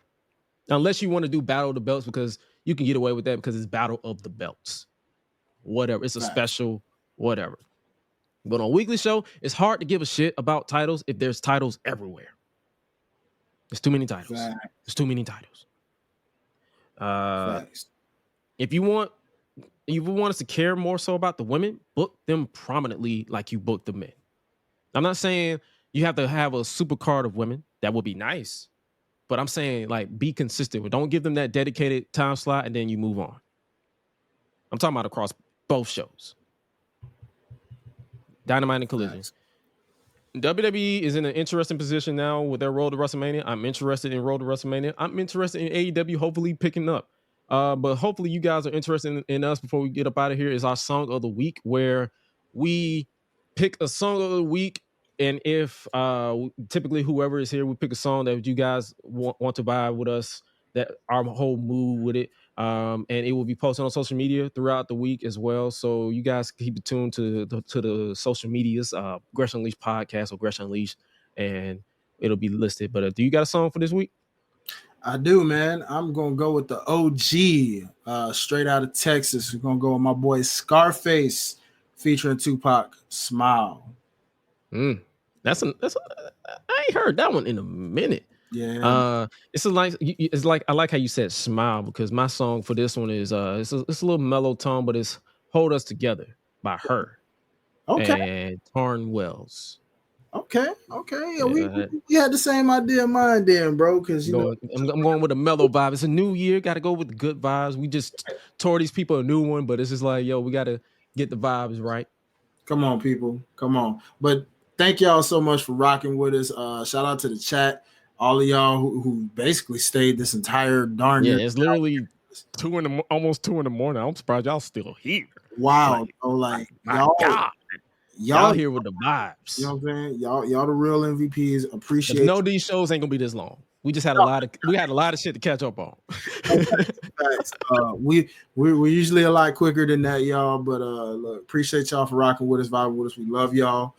Unless you want to do Battle of the Belts because you can get away with that because it's Battle of the Belts. Whatever. It's a special whatever. But on a weekly show, it's hard to give a shit about titles if there's titles everywhere. There's too many titles. There's too many titles. If you want us to care more so about the women, book them prominently like you book the men. I'm not saying you have to have a super card of women. That would be nice. But I'm saying like be consistent. Don't give them that dedicated time slot and then you move on. I'm talking about across both shows. Dynamite and Collision. Nice. WWE is in an interesting position now with their road to WrestleMania. I'm interested in road to WrestleMania. I'm interested in AEW hopefully picking up. But hopefully you guys are interested in us before we get up out of here is our song of the week, where we pick a song of the week. And if typically whoever is here, we pick a song that you guys want to vibe with us, that our whole mood with it. And it will be posted on social media throughout the week as well. So you guys keep it tuned to the social medias, Gresh Unleashed podcast or Gresh Unleashed, and it'll be listed. But do you got a song for this week? I do, man. I'm gonna go with the OG, straight out of Texas. We're gonna go with my boy Scarface featuring Tupac. Smile. I ain't heard that one in a minute. Yeah. It's like I like how you said smile, because my song for this one is it's a little mellow tone, but it's Hold Us Together by her. Okay. And Tarn Wells. Okay. Yeah, we had the same idea in mind then, bro. Because I'm going with a mellow vibe. It's a new year, got to go with the good vibes. We just tore these people a new one, but it's just like, yo, we got to get the vibes right. Come on, people. Come on. But thank y'all so much for rocking with us. Shout out to the chat. All of y'all who basically stayed this entire darn year. It's literally almost 2 a.m. I'm surprised y'all still here. Wow. Y'all here with the vibes. You know what I'm saying? Y'all the real MVPs. Appreciate. No, these shows ain't gonna be this long. We just had a lot of shit to catch up on. Facts. We're usually a lot quicker than that, y'all. But look, appreciate y'all for rocking with us, vibing with us. We love y'all.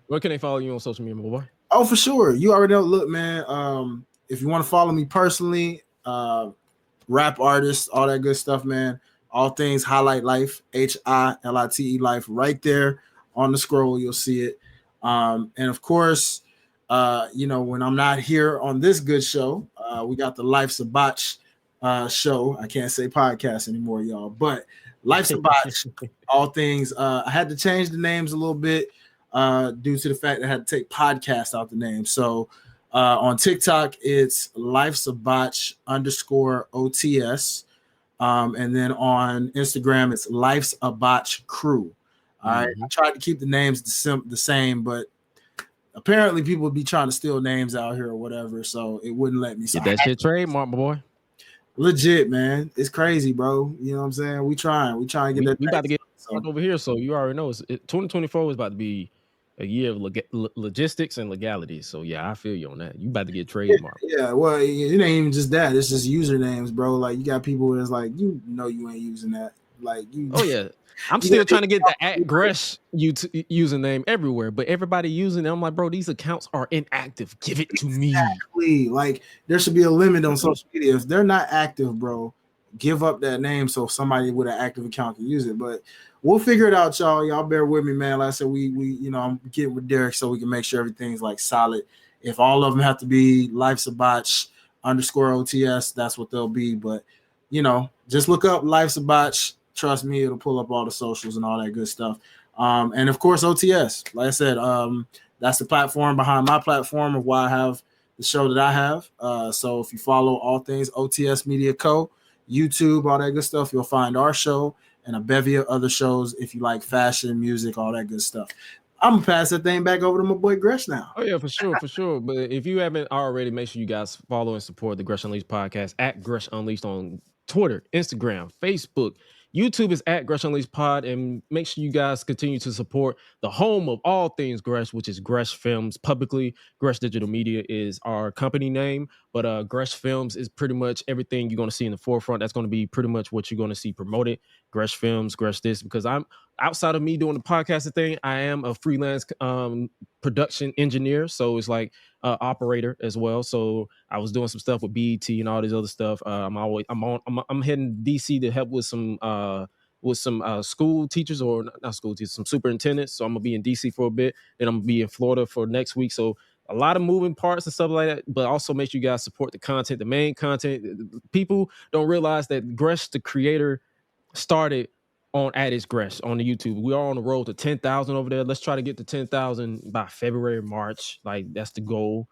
Where can they follow you on social media, my boy? Oh, for sure. You already know. Look, man. If you want to follow me personally, rap artist, all that good stuff, man. All things Hi-Lite Life, HILITE Life, right there on the scroll. You'll see it. And of course, when I'm not here on this good show, we got the Life's a Botch show. I can't say podcast anymore, y'all, but Life's a Botch. All things. I had to change the names a little bit due to the fact that I had to take podcast out the name. So on TikTok, it's Life's a Botch _OTS. And then on Instagram, it's Life's a Botch Crew. All right. I tried to keep the names the same, but apparently people would be trying to steal names out here or whatever, so it wouldn't let me. So get that shit trademark, my boy. Legit, man. It's crazy, bro. You know what I'm saying? We trying to get that. We about to get over here, so you already know 2024 is about to be a year of logistics and legalities. So yeah, I feel you on that. You about to get trademark. Yeah, well, it ain't even just that. It's just usernames, bro. Like you got people that's like, you ain't using that. Like you. Oh yeah. I'm still trying to get the @Gresh username everywhere, but everybody using it. I'm like, bro, these accounts are inactive. Give it to me. Exactly. Like there should be a limit on social media. If they're not active, bro, give up that name so somebody with an active account can use it. But we'll figure it out, y'all. Y'all bear with me, man. Like I said, I'm getting with Derek so we can make sure everything's like solid. If all of them have to be Life's a Botch _OTS, that's what they'll be. But just look up Life's a Botch. Trust me, it'll pull up all the socials and all that good stuff. And of course, OTS. Like I said, that's the platform behind my platform of why I have the show that I have. So if you follow all things OTS Media Co., YouTube, all that good stuff, you'll find our show and a bevy of other shows if you like fashion, music, all that good stuff. I'm gonna pass that thing back over to my boy Gresh now. Oh yeah, for sure. But if you haven't already, make sure you guys follow and support the Gresh Unleashed podcast @Gresh Unleashed on Twitter, Instagram, Facebook. YouTube is @Gresh Unleashed Pod, and make sure you guys continue to support the home of all things Gresh, which is Gresh Films publicly. Gresh Digital Media is our company name, but Gresh Films is pretty much everything you're going to see in the forefront. That's going to be pretty much what you're going to see promoted. Gresh Films, Gresh this, because I'm outside of me doing the podcasting thing, I am a freelance production engineer, so it's like operator as well. So I was doing some stuff with BET and all this other stuff. I'm heading DC to help with some school teachers, or not school teachers, some superintendents. So I'm gonna be in DC for a bit, then I'm gonna be in Florida for next week. So a lot of moving parts and stuff like that, but also make sure you guys support the content, the main content. People don't realize that Gresh, the creator, started on @Gresh on the YouTube. We are on the road to 10,000 over there. Let's try to get to 10,000 by February, March. Like that's the goal.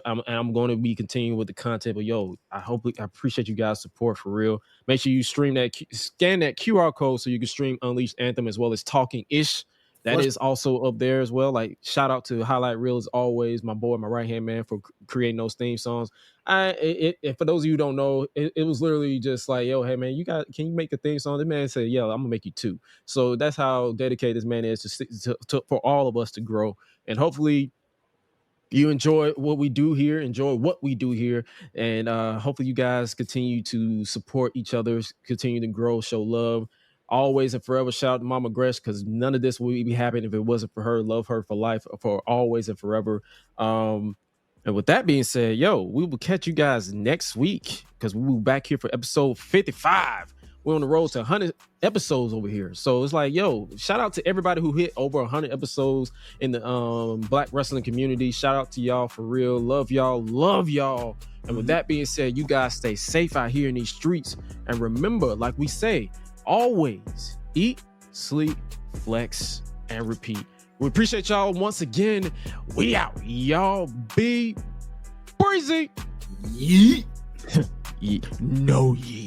I'm going to be continuing with the content. But yo, I appreciate you guys' support for real. Make sure you scan that QR code so you can stream Unleashed Anthem as well as Talking Ish. That is also up there as well. Like, shout out to Hi-Lite Reel as always, my boy, my right hand man, for creating those theme songs. For those of you who don't know, it was literally just like, yo, hey man, can you make a theme song? The man said, yo, I'm gonna make you 2. So that's how dedicated this man is to for all of us to grow. And hopefully you enjoy what we do here, and hopefully you guys continue to support each other, continue to grow, show love. Always and forever shout out to Mama Gresh, because none of this would be happening if it wasn't for her. Love her for life, for always and forever. And with that being said, yo, we will catch you guys next week, because we will be back here for episode 55. We're on the road to 100 episodes over here. So it's like, yo, shout out to everybody who hit over 100 episodes in the Black wrestling community. Shout out to y'all for real. Love y'all. And with that being said, you guys stay safe out here in these streets. And remember, like we say, always eat, sleep, flex, and repeat. We appreciate y'all once again. We out. Y'all be breezy. Yeet. No yeet.